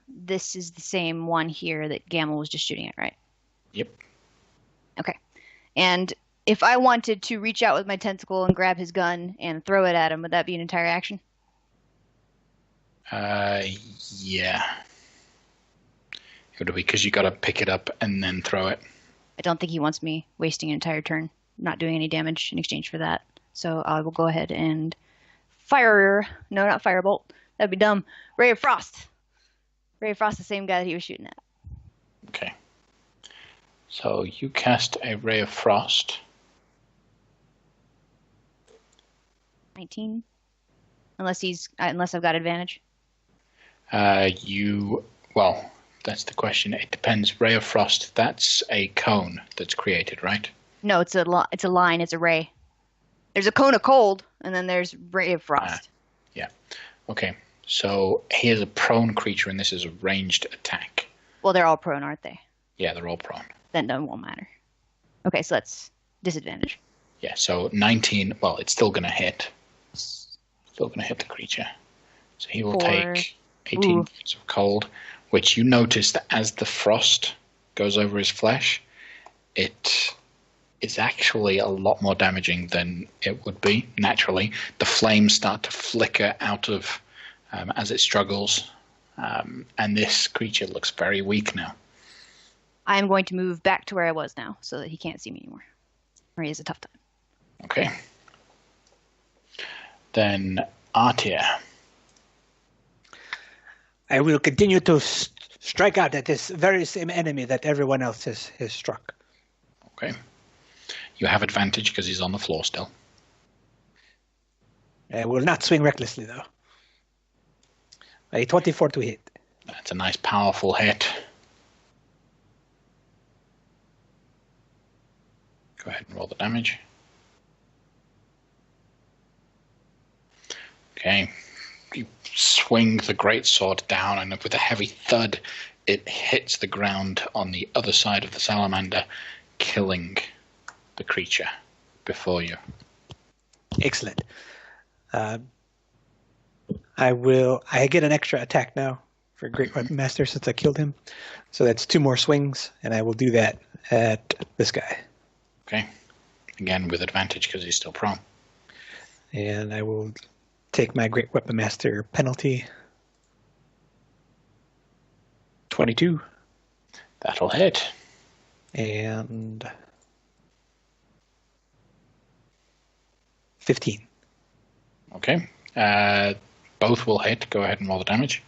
this is the same one here that Gamel was just shooting at, right? Yep. Okay. And if I wanted to reach out with my tentacle and grab his gun and throw it at him, would that be an entire action? Yeah. It would be, because you got to pick it up and then throw it. I don't think he wants me wasting an entire turn not doing any damage in exchange for that. So I will go ahead and fire. No, not firebolt. That'd be dumb. Ray of Frost. Ray of Frost, the same guy that he was shooting at. Okay. So you cast a Ray of Frost. 19. Unless I've got advantage. Well, that's the question. It depends. Ray of Frost, that's a cone that's created, right? No, it's a line. It's a ray. There's a cone of cold, and then there's Ray of Frost. Yeah. Okay. So he is a prone creature, and this is a ranged attack. Well, they're all prone, aren't they? Yeah, they're all prone. Then it won't matter. Okay, so that's disadvantage. Yeah, so 19, well, it's still going to hit. Still going to hit the creature. So he will take 18 points of cold, which you notice that as the frost goes over his flesh, it is actually a lot more damaging than it would be naturally. The flames start to flicker out of as it struggles, and this creature looks very weak now. I'm going to move back to where I was now so that he can't see me anymore. Or he has a tough time. Okay. Then Artia. I will continue to strike out at this very same enemy that everyone else has struck. Okay. You have advantage because he's on the floor still. I will not swing recklessly, though. A 24 to hit. That's a nice, powerful hit. Go ahead and roll the damage. Okay. You swing the greatsword down, and with a heavy thud, it hits the ground on the other side of the salamander, killing the creature before you. Excellent. I get an extra attack now for Great Weapon Master since I killed him. So that's 2 more swings, and I will do that at this guy. Okay. Again, with advantage because he's still prone. And I will take my Great Weapon Master penalty. 22. That'll hit. And 15. Okay. Both will hit. Go ahead and roll the damage.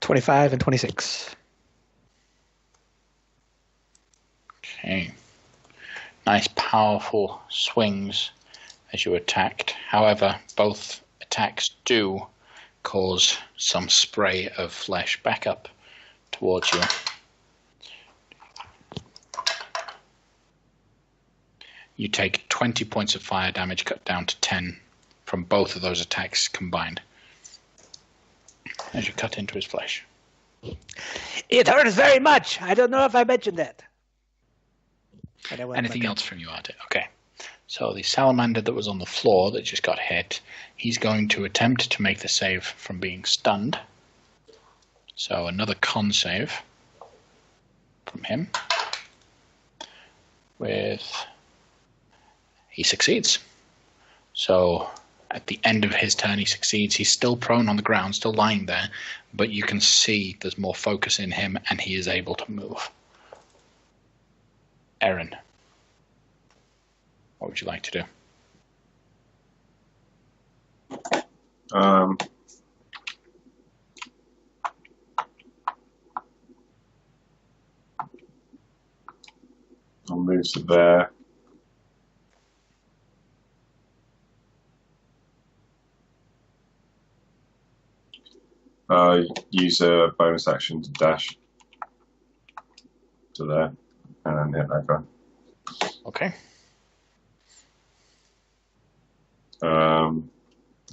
25 and 26. Okay. Nice, powerful swings as you attacked. However, both attacks do cause some spray of flesh back up towards you. You take 20 points of fire damage, cut down to 10 from both of those attacks combined as you cut into his flesh. It hurts very much. I don't know if I mentioned that. Anything else from you, Arte? Okay. So the salamander that was on the floor that just got hit, he's going to attempt to make the save from being stunned. So another con save from him. He succeeds. So at the end of his turn, he succeeds. He's still prone on the ground, still lying there, but you can see there's more focus in him and he is able to move. Erin, what would you like to do? I'll move to there. Use a bonus action to dash to there, and then hit that guy. Okay.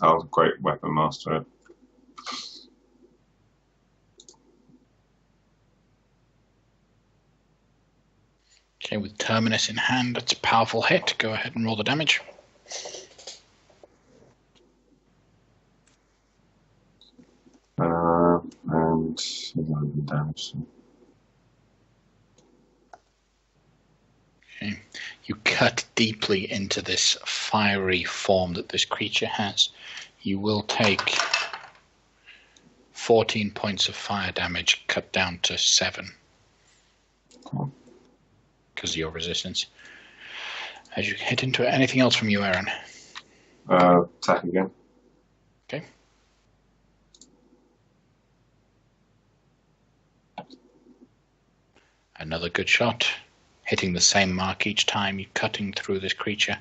I'll Great Weapon Master it. Okay, with Terminus in hand, that's a powerful hit. Go ahead and roll the damage. And 11 damage. Okay. You cut deeply into this fiery form that this creature has. You will take 14 points of fire damage, cut down to 7. Cool. Because of your resistance. As you hit into it, anything else from you, Aaron? Attack again. Okay. Another good shot. Hitting the same mark each time, you're cutting through this creature.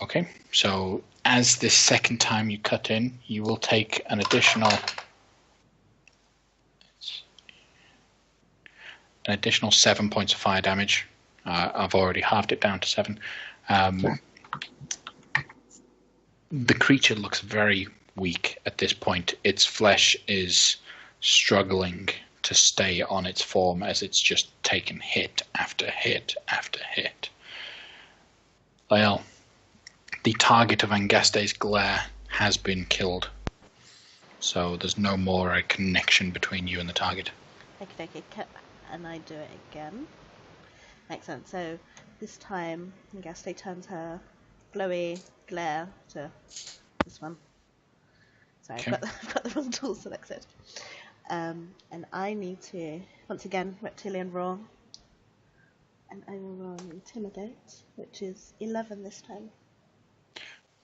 Okay, so as this second time you cut in, you will take an additional 7 points of fire damage. I've already halved it down to 7. The creature looks very weak at this point. Its flesh is struggling to stay on its form as it's just taken hit after hit after hit. Well, the target of Angaste's glare has been killed, so there's no more a connection between you and the target. Okay, and I do it again. Excellent. So this time, Angaste turns her glowy glare to this one. Sorry, Okay. I've got the wrong tool selected. And I need to, once again, Reptilian Roar. And I will roll Intimidate, which is 11 this time.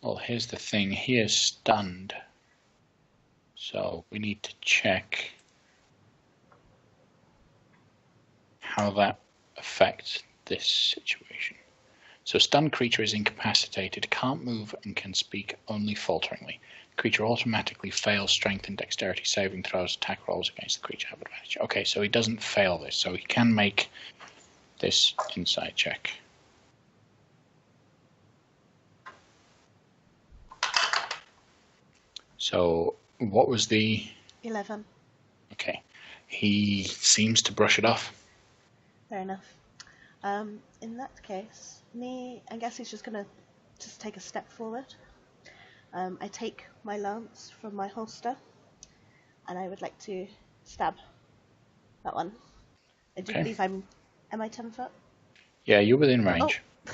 Well, here's the thing. He is stunned. So we need to check how that affects this situation. So stunned creature is incapacitated, can't move, and can speak only falteringly. Creature automatically fails strength and dexterity saving throws. Attack rolls against the creature have advantage. Okay, so he doesn't fail this, so he can make this insight check. So what was the 11. Okay, he seems to brush it off. Fair enough. In that case, I guess he's just gonna take a step forward. I take my lance from my holster, and I would like to stab that one. I do believe am I 10 foot? Yeah, you're within range. Oh.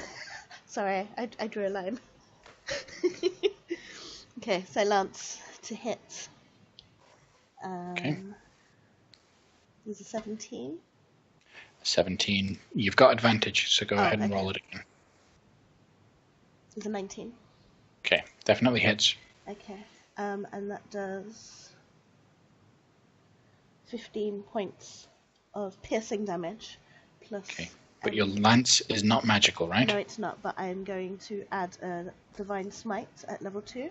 Sorry, I drew a line. Okay, so lance to hit. Okay. Is a 17. 17. You've got advantage, so go ahead and roll it again. Is a 19. Okay, definitely hits. Okay, and that does 15 points of piercing damage plus. Okay, but your lance is not magical, right? No, it's not. But I am going to add a divine smite at level 2.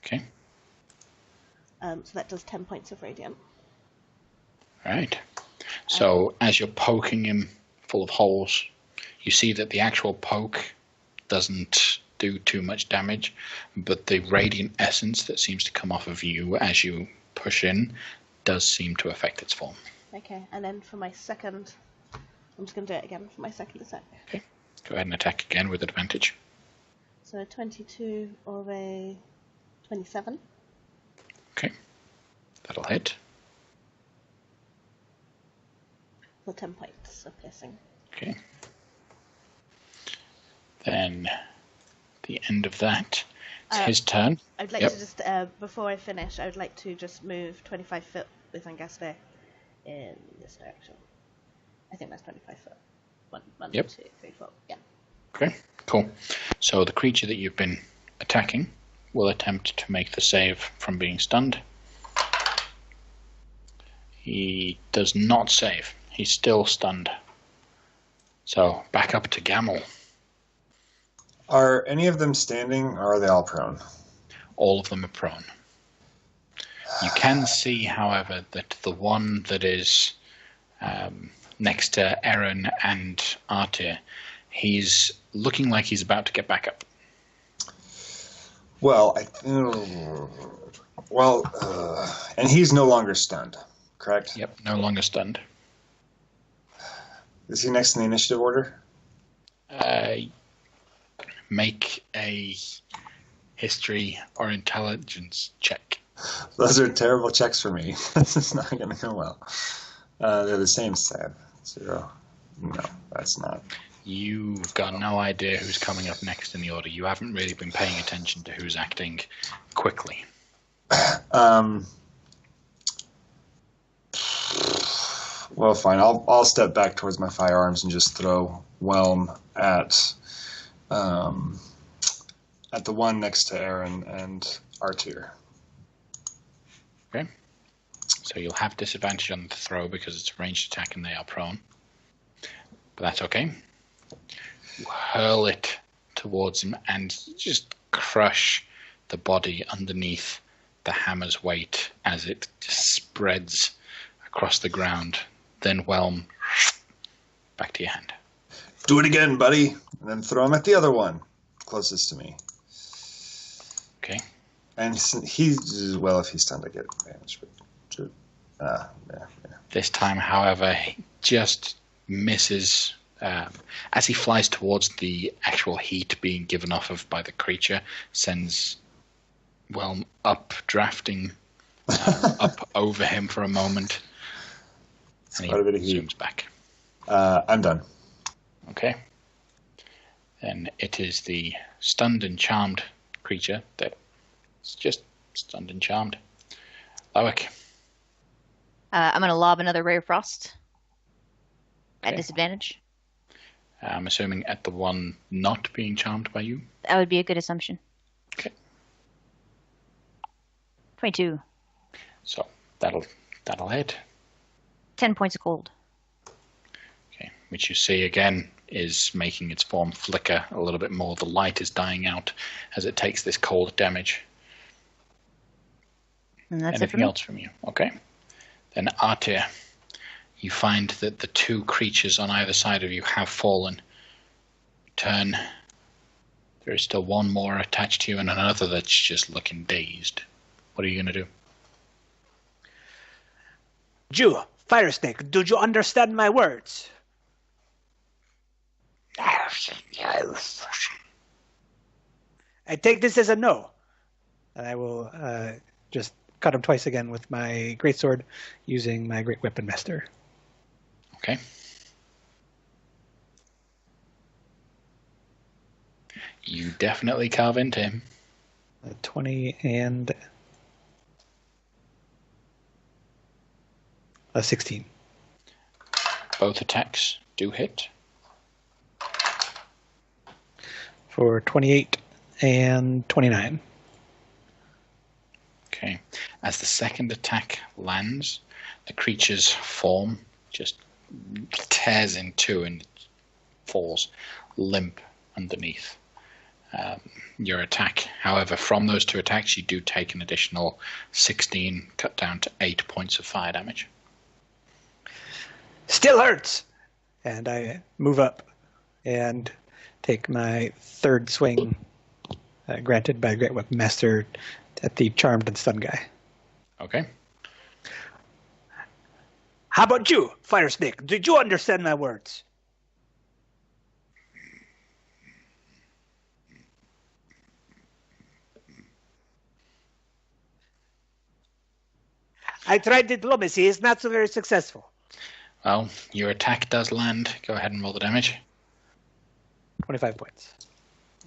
Okay. So that does 10 points of radiant. All right. So as you're poking him full of holes, you see that the actual poke doesn't do too much damage, but the radiant essence that seems to come off of you as you push in does seem to affect its form. Okay, and then for my second, I'm just going to do it again for my second attack. Okay, go ahead and attack again with advantage. So a 22 or a 27. Okay, that'll hit. For 10 points of piercing. Okay. Then the end of that. It's his turn. I'd like to just, before I finish, I would like to just move 25 foot with Angaste in this direction. I think that's 25 foot. 1, 2, 3, 4. Yeah. Okay, cool. So the creature that you've been attacking will attempt to make the save from being stunned. He does not save. He's still stunned. So back up to Gamel. Are any of them standing, or are they all prone? All of them are prone. You can see, however, that the one that is next to Aaron and Artir, he's looking like he's about to get back up. Well, and he's no longer stunned, correct? Yep, no longer stunned. Is he next in the initiative order? Make a history or intelligence check. Those are terrible checks for me. This is not going to go well. They're the same stat. 0. No, that's not. You've got no idea who's coming up next in the order. You haven't really been paying attention to who's acting quickly. Well, fine. I'll step back towards my firearms and just throw Whelm at the one next to Aaron and Artir. Okay. So you'll have disadvantage on the throw because it's a ranged attack and they are prone. But that's okay. You hurl it towards him and just crush the body underneath the hammer's weight as it just spreads across the ground. Then Whelm, back to your hand. Do it again, buddy. And then throw him at the other one closest to me. Okay. And he's, well, if he's stunned, I get advantage. But, yeah. This time, however, he just misses. As he flies towards the actual heat being given off of by the creature, sends Whelm up, drafting up over him for a moment. And he zooms back. I'm done. Okay. Then it is the stunned and charmed creature that's just stunned and charmed. Loic. I'm going to lob another Ray of Frost at Okay. disadvantage. I'm assuming at the one not being charmed by you. That would be a good assumption. Okay. 22. So that'll hit. 10 points of cold. Okay. Which you see again is making its form flicker a little bit more. The light is dying out as it takes this cold damage. And that's Anything it for me. else from you? Okay. Then Artir, you find that the two creatures on either side of you have fallen. Turn. There is still one more attached to you and another that's just looking dazed. What are you going to do? Jew, Fire Snake, do you understand my words? Yes. I take this as a no. And I will just cut him twice again with my greatsword using my Great Weapon Master. Okay. You definitely carve into him. 20 and a 16. Both attacks do hit. For 28 and 29. Okay. As the second attack lands, the creature's form just tears in two and falls limp underneath your attack. However, from those two attacks, you do take an additional 16, cut down to 8 points of fire damage. Still hurts! And I move up and take my third swing, granted by Great Weapon Master, at the charmed and stunned guy. Okay. How about you, Fire Snake? Did you understand my words? I tried diplomacy. It's not so very successful. Well, your attack does land. Go ahead and roll the damage. 25 points.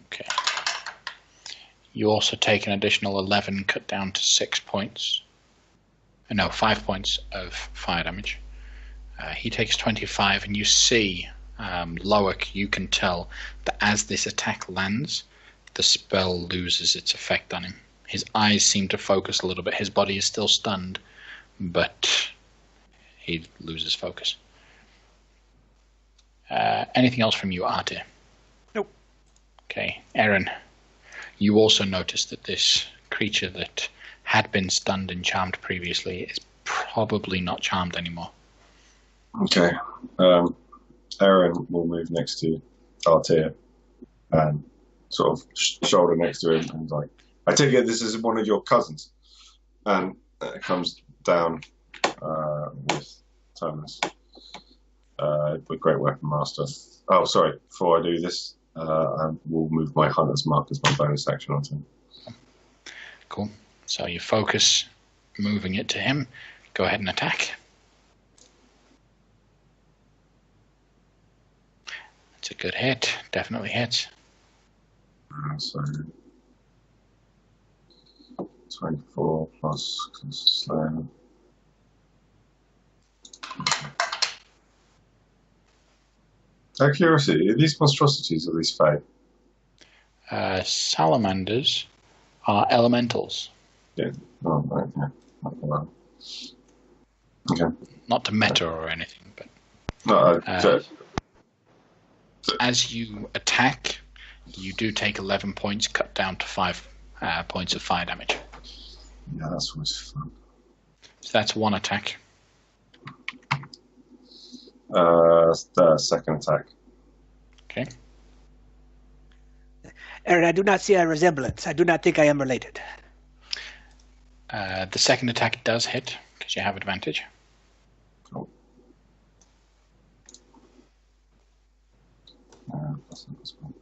Okay. You also take an additional 11, cut down to 6 points. No, 5 points of fire damage. He takes 25, and you see, Loic, you can tell that as this attack lands, the spell loses its effect on him. His eyes seem to focus a little bit. His body is still stunned, but he loses focus. Anything else from you, Artir? Nope. Okay, Erin, you also noticed that this creature that had been stunned and charmed previously is probably not charmed anymore. Okay. Aaron will move next to Altea and sort of shoulder next to him and he's like, I take it this is one of your cousins. And it comes down with Thomas, with Great Weapon Master. Oh, sorry, before I do this, I will move my Hunter's Mark as my bonus action onto him. Cool. So you focus, moving it to him. Go ahead and attack. It's a good hit. Definitely hits. So 24 plus slain. Accuracy. Are these monstrosities or these fae? Salamanders are elementals. Yeah. Oh, right, yeah. Well. Okay. Not to meta or anything, but No, as you attack, you do take 11 points, cut down to 5 points of fire damage. yeah, that's always fun. So that's one attack. The second attack. Okay. Aaron, I do not see a resemblance. I do not think I am related. The second attack does hit because you have advantage. Cool. That's not this one.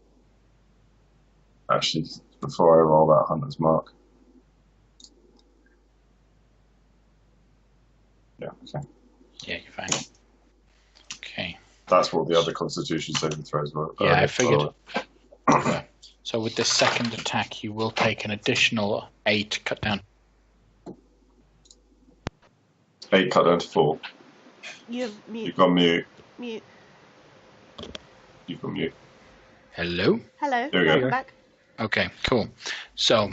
Actually, before I roll that Hunter's Mark. Yeah, okay. Yeah, you're fine. Okay. That's what the other Constitution saving throws were. Yeah, I figured. So with this second attack, you will take an additional 8 cut down. 8 cut down to 4. You've You've got mute. Mute. You've got mute. Hello? Hello. There we go. Welcome back. Okay, cool. So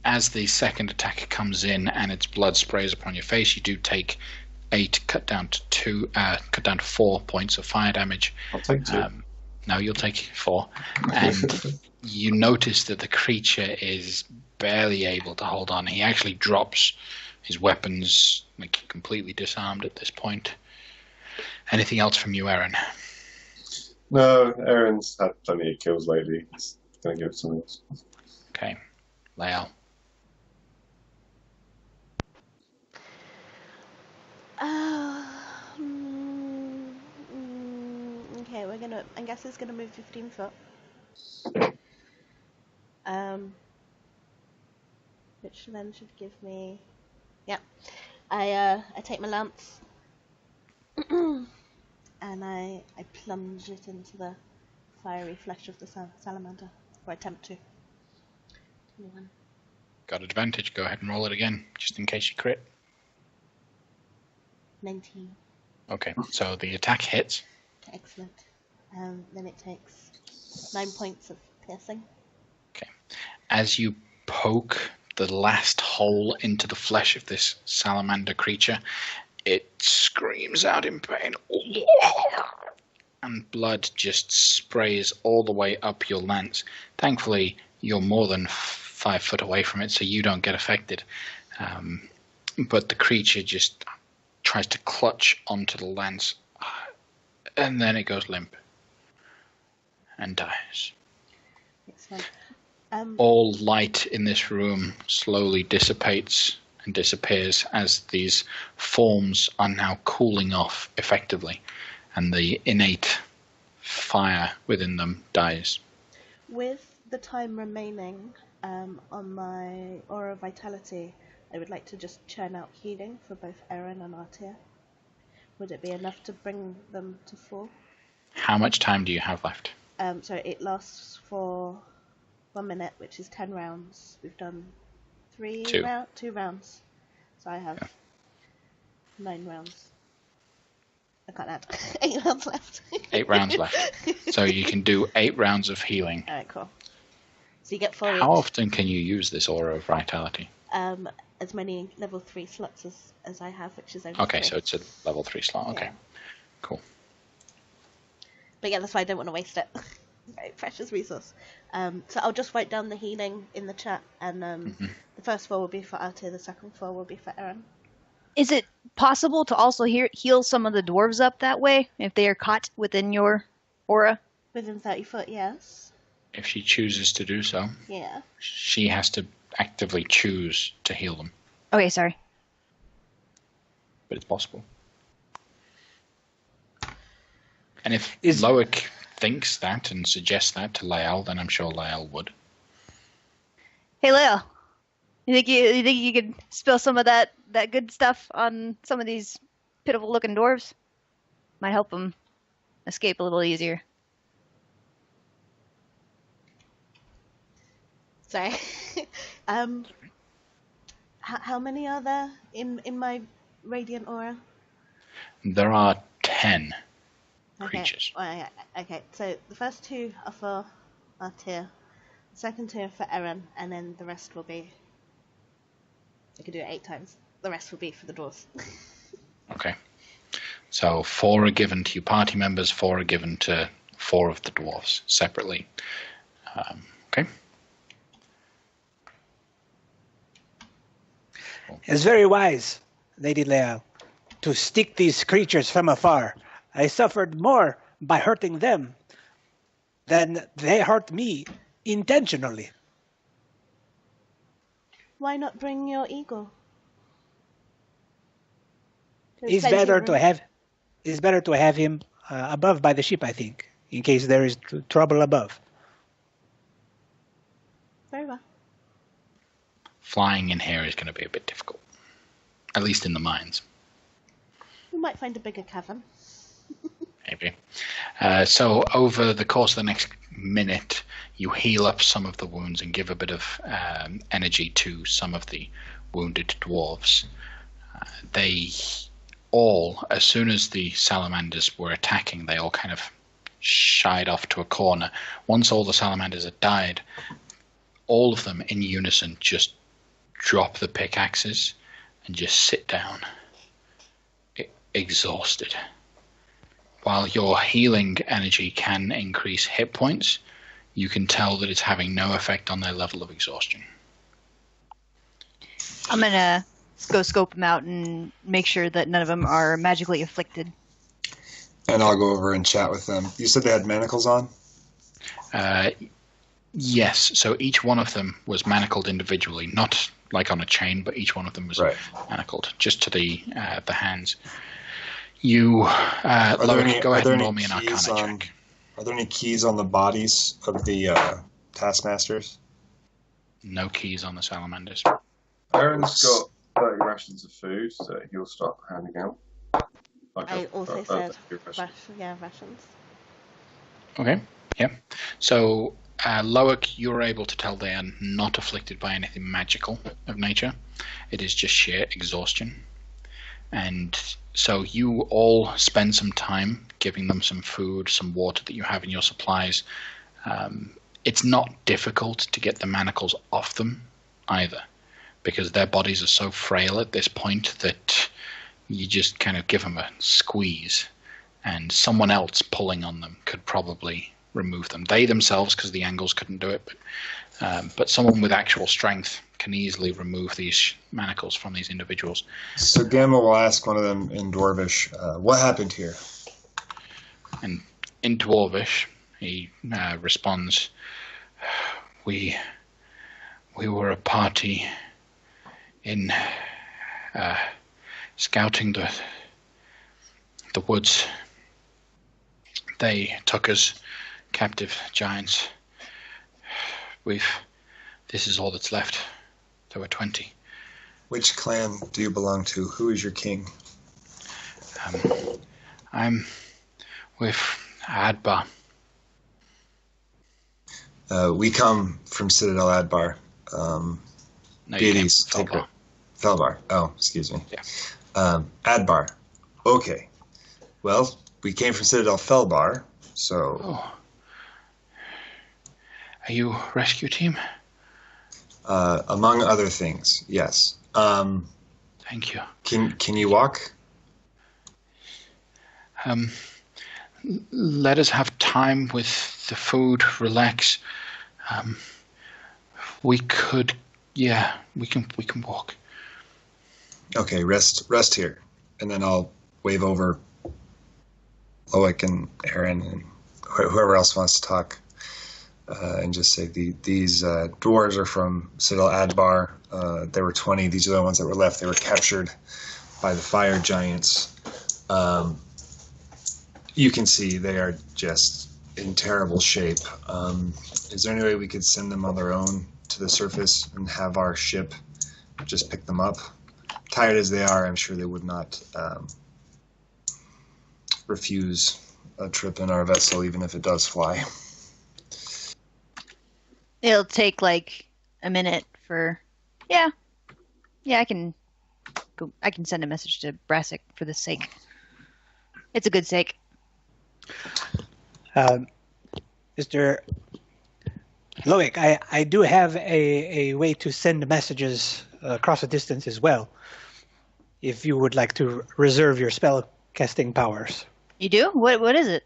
as the second attack comes in and its blood sprays upon your face, you do take 8 cut down to 4 points of fire damage. I'll take 2. No, you'll take 4. And you notice that the creature is barely able to hold on. He actually drops his weapons, like completely disarmed at this point. Anything else from you, Aaron? No, Aaron's had plenty of kills lately. He's going to give it something else. Okay. Lael. Okay, I guess it's gonna move 15 foot. Which then should give me, yeah. I take my lance and I plunge it into the fiery flesh of the salamander, or attempt to. 21. Got advantage. Go ahead and roll it again, just in case you crit. 19. Okay, so the attack hits. Excellent. Then it takes 9 points of piercing. Okay. As you poke the last hole into the flesh of this salamander creature, it screams out in pain. And blood just sprays all the way up your lance. Thankfully, you're more than 5 foot away from it, so you don't get affected. But the creature just tries to clutch onto the lance, and then it goes limp and dies. Excellent. All light in this room slowly dissipates and disappears as these forms are now cooling off effectively, and the innate fire within them dies. With the time remaining on my Aura Vitality, I would like to just churn out healing for both Erin and Artia. Would it be enough to bring them to 4? How much time do you have left? So it lasts for 1 minute, which is 10 rounds. We've done 2 rounds. So I have 9 rounds. I can't add. 8 rounds left. 8 rounds left. So you can do 8 rounds of healing. Alright, cool. So you get 4 How often can you use this Aura of Vitality? As many level 3 slots as I have, which is only Okay, 3. so it's a level 3 slot. Okay, Yeah. cool. But yeah, that's why I don't want to waste it. Very precious resource. So I'll just write down the healing in the chat, and the first 4 will be for Arte, the second 4 will be for Aaron. Is it possible to also heal some of the dwarves up that way if they are caught within your aura? Within 30 foot, yes. If she chooses to do so, Yeah. she has to actively choose to heal them. Okay, sorry. But it's possible. And if Loic thinks that and suggests that to Lael, then I'm sure Lael would. Hey, Lael. You think you could spill some of that good stuff on some of these pitiful looking dwarves? Might help them escape a little easier. Sorry. How many are there in my radiant aura? There are 10 creatures. Okay, so the first 2 are for Artir, the second 2 are for Eren, and then the rest will be... I could do it 8 times. The rest will be for the dwarves. Okay. So 4 are given to your party members, 4 are given to 4 of the dwarves separately. Okay. It's very wise, Lady Leal, to stick these creatures from afar. I suffered more by hurting them than they hurt me intentionally. Why not bring your eagle? It's better to have him above by the ship, I think, in case there is trouble above. Very well. Flying in here is going to be a bit difficult, at least in the mines. We might find a bigger cavern. Maybe. So over the course of the next minute, you heal up some of the wounds and give a bit of energy to some of the wounded dwarves. They all, as soon as the salamanders were attacking, they all kind of shied off to a corner. Once all the salamanders had died, all of them in unison just drop the pickaxes and just sit down, exhausted. While your healing energy can increase hit points, you can tell that it's having no effect on their level of exhaustion. I'm going to go scope them out and make sure that none of them are magically afflicted. And I'll go over and chat with them. You said they had manacles on? Yes, so each one of them was manacled individually, not like on a chain, but each one of them was manacled, just to the hands. You, Loic, go ahead and roll me an Arcana check. Are there any keys on the bodies of the taskmasters? No keys on the salamanders. Aaron's got 30 rations of food that he'll start handing out. I also said rations. Okay, yeah. So, Loic, you're able to tell they are not afflicted by anything magical of nature. It is just sheer exhaustion. And so you all spend some time giving them some food, some water that you have in your supplies. It's not difficult to get the manacles off them either, because their bodies are so frail at this point that you just kind of give them a squeeze, and someone else pulling on them could probably remove them. They themselves, because the angles couldn't do it, but someone with actual strength can easily remove these manacles from these individuals. So Gamma will ask one of them in Dwarvish, what happened here? And in Dwarvish, he responds, we were a party in scouting the woods. They took us captive, giants. This is all that's left. There were 20. Which clan do you belong to? Who is your king? I'm with Adbar. We come from Citadel Adbar. No, deities. Felbar. Oh, excuse me. Yeah. Adbar. Okay. Well, we came from Citadel Felbar, so... Oh. Are you rescue team? Among other things, yes. Thank you. Can you walk? Let us have time with the food, relax. We could, we can walk. Okay, rest here, and then I'll wave over Loic and Aaron and whoever else wants to talk, and just say these dwarves are from Citadel Adbar. There were 20. These are the ones that were left. They were captured by the fire giants. You can see they are just in terrible shape. Is there any way we could send them on their own to the surface and have our ship just pick them up? Tired as they are, I'm sure they would not refuse a trip in our vessel, even if it does fly. It'll take like a minute for. Yeah, I can go. I can send a message to Brassic for the sake. It's a good sake. Mr. Loic, I do have a way to send messages across a distance as well. If you would like to reserve your spell casting powers. You do? What is it?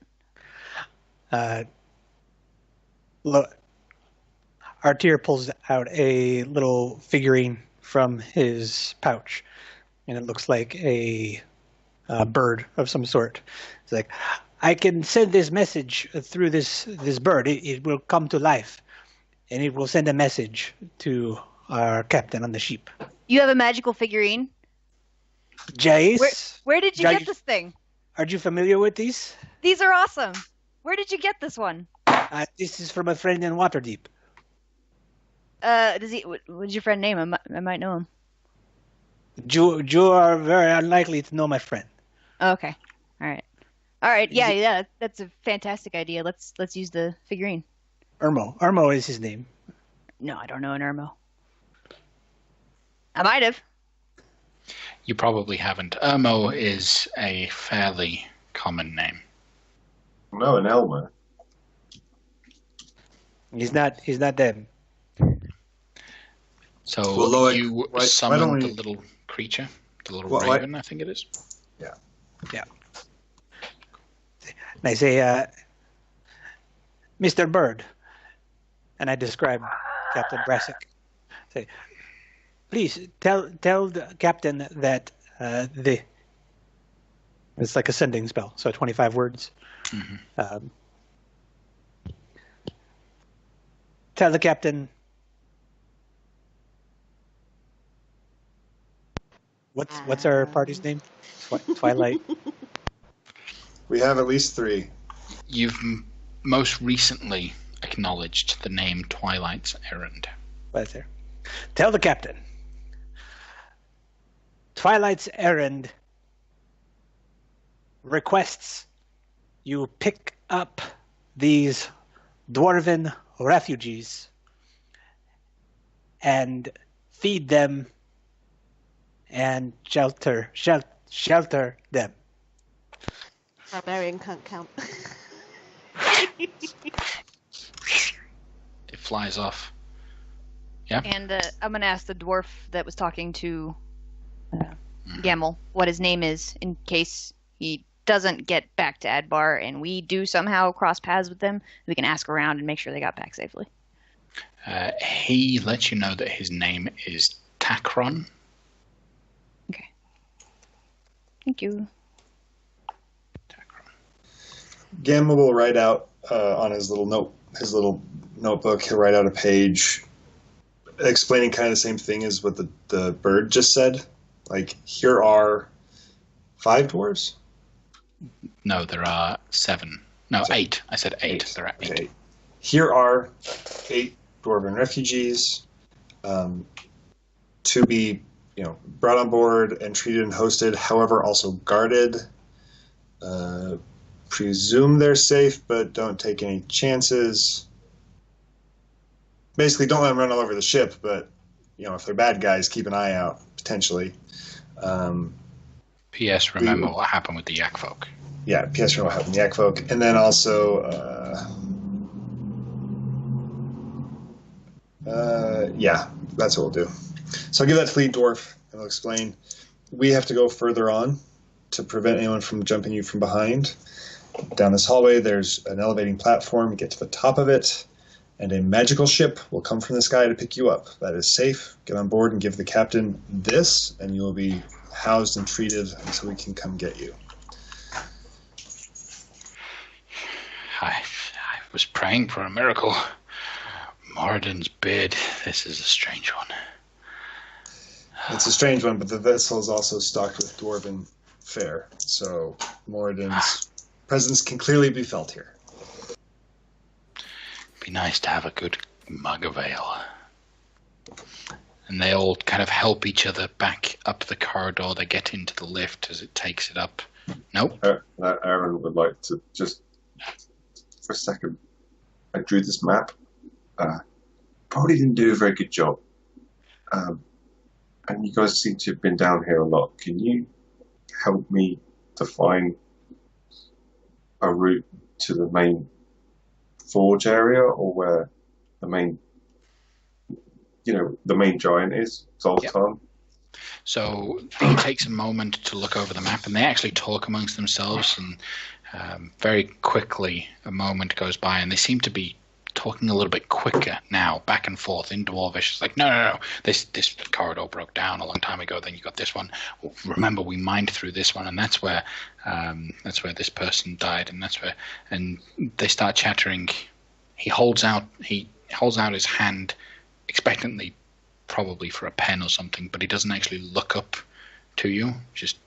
Artir pulls out a little figurine from his pouch, and it looks like a bird of some sort. It's like, I can send this message through this bird. It will come to life, and it will send a message to our captain on the ship. You have a magical figurine? Jace? Where did you get this thing? Are you familiar with these? These are awesome. Where did you get this one? This is from a friend in Waterdeep. What's your friend name? I might know him. You are very unlikely to know my friend. Okay. All right. Yeah. That's a fantastic idea. Let's use the figurine. Irmo is his name. No, I don't know an Irmo. I might have. You probably haven't. Irmo is a fairly common name. No, an Elmer. He's not them. So Loic, you summoned the little creature, the little raven, I think it is. Yeah. And I say, Mr. Bird, and I describe Captain Brassic. Say, please tell the captain that it's like a sending spell, so 25 words. Mm-hmm. Tell the captain. What's our party's name? Twilight. We have at least 3. You've most recently acknowledged the name Twilight's Errand. Right there. Tell the captain. Twilight's Errand requests you pick up these dwarven refugees and feed them and shelter them. Barbarian can't count. It flies off. Yeah. And I'm going to ask the dwarf that was talking to Gamel what his name is in case he doesn't get back to Adbar and we do somehow cross paths with them. We can ask around and make sure they got back safely. He lets you know that his name is Takron. Okay. Thank you. Gamma will write out on his little notebook. He'll write out a page explaining kind of the same thing as what the bird just said. Like, here are 5 dwarves. No, there are 7. No, 8. I said 8. There are 8. Okay. Here are 8 dwarven refugees to be, brought on board and treated and hosted. However, also guarded. Presume they're safe, but don't take any chances. Basically, don't let them run all over the ship, but, if they're bad guys, keep an eye out, potentially. P.S. Remember what happened with the Yak folk. Yeah, P.S. Remember what happened with the Yak folk. And then also, that's what we'll do. So I'll give that to Fleet Dwarf, and I'll explain. We have to go further on to prevent anyone from jumping you from behind. Down this hallway, there's an elevating platform. You get to the top of it, and a magical ship will come from the sky to pick you up. That is safe. Get on board and give the captain this, and you will be housed and treated until we can come get you. I was praying for a miracle. Moradin's beard. This is a strange one. It's a strange one, but the vessel is also stocked with dwarven fare, so Moradin's presence can clearly be felt here. Be nice to have a good mug of ale. And they all kind of help each other back up the corridor. They get into the lift as it takes it up. Nope. Aaron would like to just, for a second, I drew this map. Probably didn't do a very good job. And you guys seem to have been down here a lot. Can you help me to find a route to the main forge area, or where the main, the main giant is, Zoltan? Yep. So he takes a moment to look over the map, and they actually talk amongst themselves, and very quickly a moment goes by, and they seem to be talking a little bit quicker now, back and forth in Dwarvish. It's like, no, this corridor broke down a long time ago. Then you got this one. Remember, we mined through this one, and that's where this person died, and they start chattering. He holds out his hand expectantly, probably for a pen or something, but he doesn't actually look up to you. Just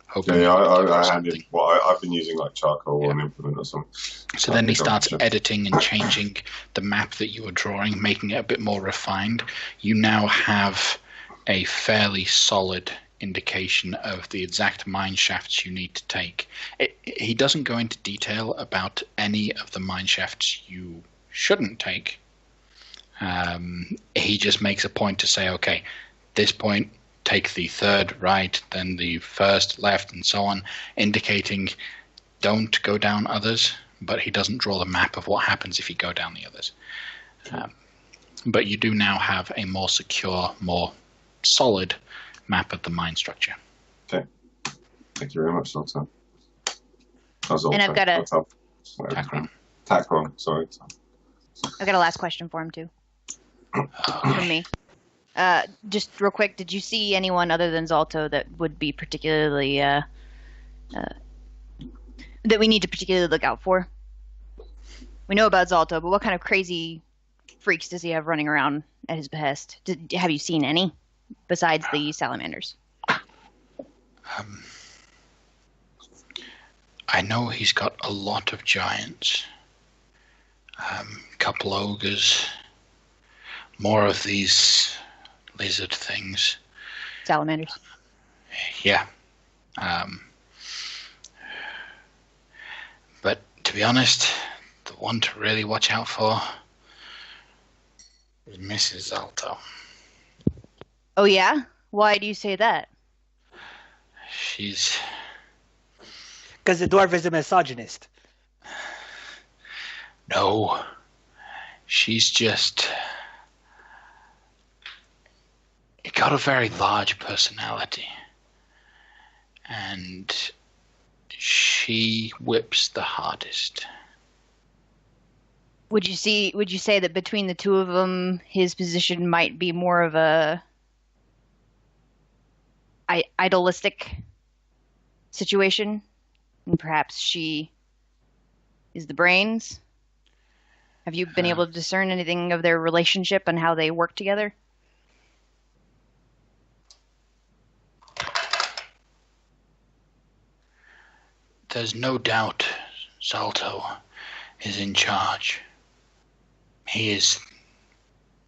hoping. Yeah, I handed. Well, I've been using like charcoal or an implement or something. So then he starts editing and changing the map that you were drawing, making it a bit more refined. You now have a fairly solid indication of the exact mine shafts you need to take. He doesn't go into detail about any of the mine shafts you shouldn't take. He just makes a point to say, okay, this point, take the third right, then the first left, and so on, indicating don't go down others, but he doesn't draw the map of what happens if you go down the others. But you do now have a more secure, more solid map of the mine structure. Okay. Thank you very much, Zoltan. And I've got a... Tacron, sorry. I've got a last question for him, too. From me. Just real quick, did you see anyone other than Zalto that would be particularly that we need to particularly look out for? We know about Zalto, but what kind of crazy freaks does he have running around at his behest? Have you seen any besides the salamanders? I know he's got a lot of giants, couple ogres, more of these lizard things. Salamanders. Yeah. But to be honest, the one to really watch out for is Mrs. Zalto. Oh yeah? Why do you say that? She's... Because the dwarf is a misogynist. No. She's just... got a very large personality, and she whips the hardest. Would you say that between the two of them, his position might be more of a idealistic situation, and perhaps she is the brains? Have you been able to discern anything of their relationship and how they work together? There's no doubt Zalto is in charge. He is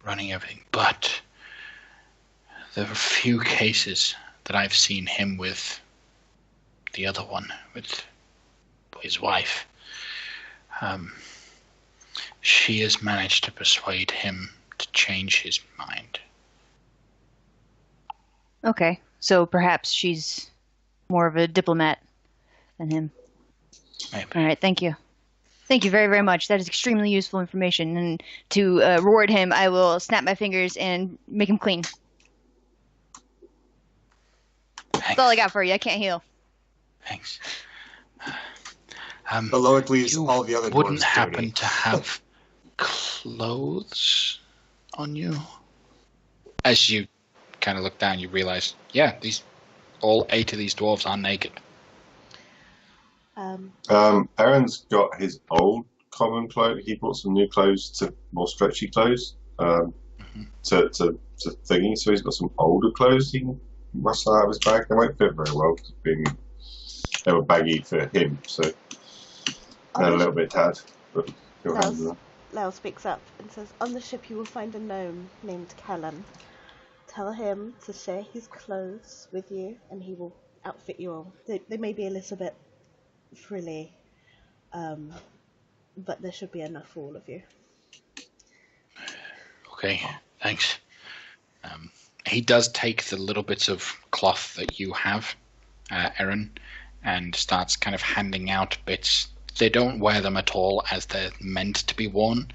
running everything, but there are a few cases that I've seen him with the other one, with his wife. She has managed to persuade him to change his mind. Okay, so perhaps she's more of a diplomat than him. Maybe. All right, thank you. Thank you very, very much. That is extremely useful information. And to reward him, I will snap my fingers and make him clean. Thanks. That's all I got for you. I can't heal. Thanks. But Loic leaves You all the other wouldn't dwarves happen dirty. to have clothes on you? As you kind of look down, you realize, yeah, all 8 of these dwarves are naked. Aaron's got his old common clothes. He brought some new clothes, to more stretchy clothes, to thingy. So he's got some older clothes he can rustle out of his bag. They won't fit very well because they were baggy for him, so they're a little bit tad. But he'll handle them. Leo speaks up and says, "On the ship you will find a gnome named Callum. Tell him to share his clothes with you, and he will outfit you all. They may be a little bit frilly, but there should be enough for all of you." Okay, thanks. He does take the little bits of cloth that you have, Aaron, and starts kind of handing out bits. They don't wear them at all as they're meant to be worn,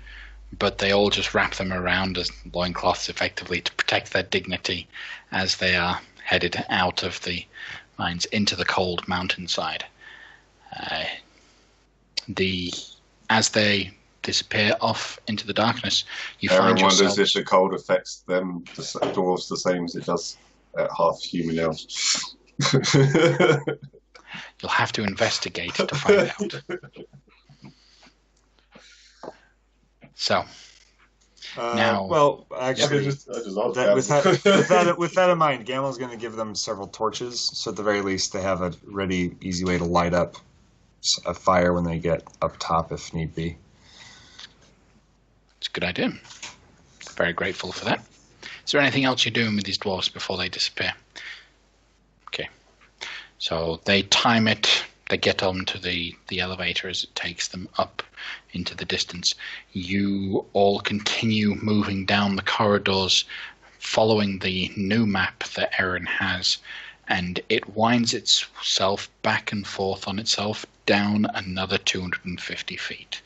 but they all just wrap them around as loincloths effectively to protect their dignity as they are headed out of the mines into the cold mountainside. As they disappear off into the darkness, you find yourselves... Aaron wonders if the cold affects them, the dwarves, the same as it does at half human elves. You'll have to investigate to find out. So, now... Well, actually, with that in mind, Gamel's going to give them several torches, so at the very least they have a ready, easy way to light up a fire when they get up top if need be. It's a good idea. Very grateful for that. Is there anything else you're doing with these dwarves before they disappear? Okay. So they time it. They get onto the elevator as it takes them up into the distance. You all continue moving down the corridors, following the new map that Aaron has, and it winds itself back and forth on itself down another 250 feet.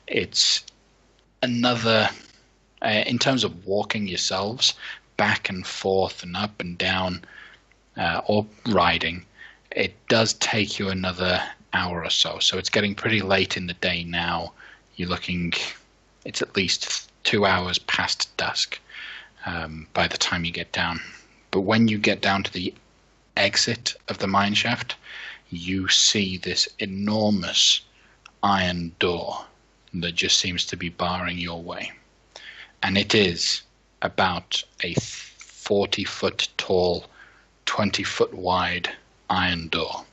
It's another, in terms of walking yourselves back and forth and up and down, or riding, it does take you another hour or so. So it's getting pretty late in the day now. You're looking, it's at least 2 hours past dusk by the time you get down. But when you get down to the exit of the mine shaft, you see this enormous iron door that just seems to be barring your way. And it is about a 40-foot tall, 20-foot wide iron door.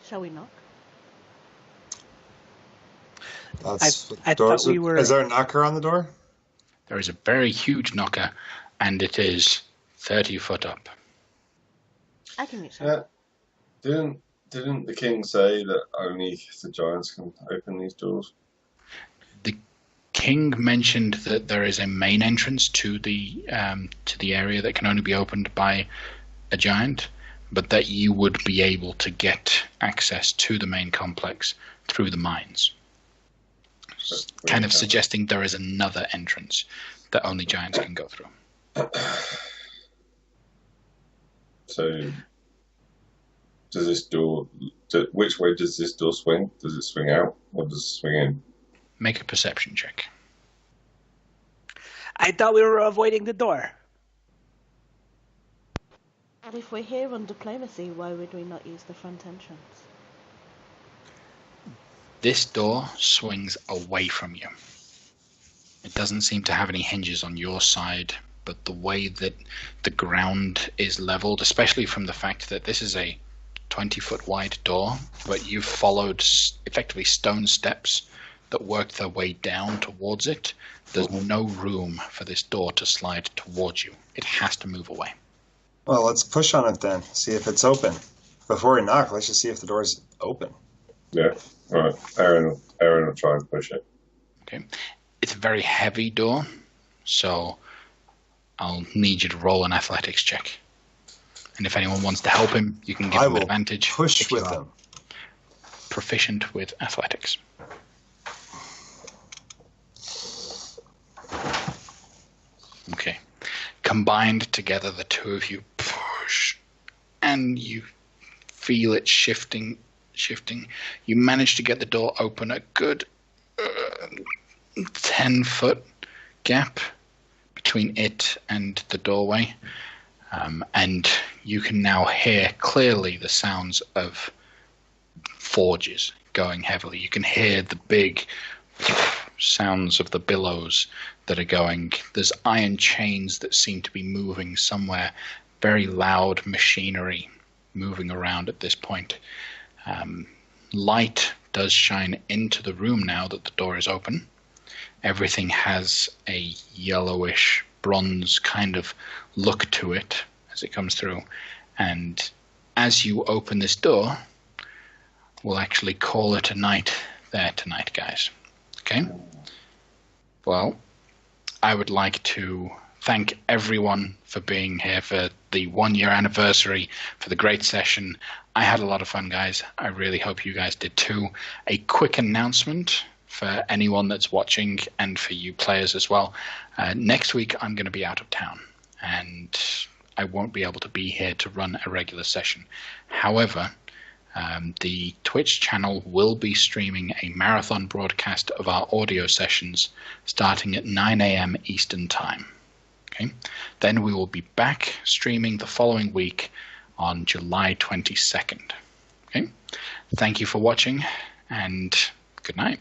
Shall we knock? I thought we were... Is there a knocker on the door? There is a very huge knocker, and it is 30 foot up. I can reach that. Didn't the king say that only the giants can open these doors? The king mentioned that there is a main entrance to the area that can only be opened by a giant, but that you would be able to get access to the main complex through the mines. Kind of suggesting there is another entrance that only giants can go through. So, does this door? Which way does this door swing? Does it swing out or does it swing in? Make a perception check. I thought we were avoiding the door. And if we're here on diplomacy, why would we not use the front entrance? This door swings away from you. It doesn't seem to have any hinges on your side, but the way that the ground is leveled, especially from the fact that this is a 20-foot wide door, but you've followed effectively stone steps that work their way down towards it, there's no room for this door to slide towards you. It has to move away. Well, let's push on it then. See if it's open. Before we knock, let's just see if the door's open. Yeah. All right. Aaron will try and push it. Okay. It's a very heavy door, so I'll need you to roll an athletics check. And if anyone wants to help him, you can give him advantage. Push with him. Proficient with athletics. Okay. Combined together, the two of you push, and you feel it shifting. You manage to get the door open a good 10-foot gap between it and the doorway, and you can now hear clearly the sounds of forges going heavily. You can hear the big sounds of the billows that are going. There's iron chains that seem to be moving somewhere. Very loud machinery moving around at this point. Light does shine into the room now that the door is open. Everything has a yellowish bronze kind of look to it as it comes through. And as you open this door, we'll actually call it a night there tonight, guys. Okay? Well, I would like to thank everyone for being here for the 1-year anniversary, for the great session. I had a lot of fun, guys. I really hope you guys did too. A quick announcement for anyone that's watching and for you players as well. Next week, I'm going to be out of town, and I won't be able to be here to run a regular session. However, the Twitch channel will be streaming a marathon broadcast of our audio sessions starting at 9 a.m. Eastern Time. Okay? Then we will be back streaming the following week on July 22nd. Okay? Thank you for watching, and good night.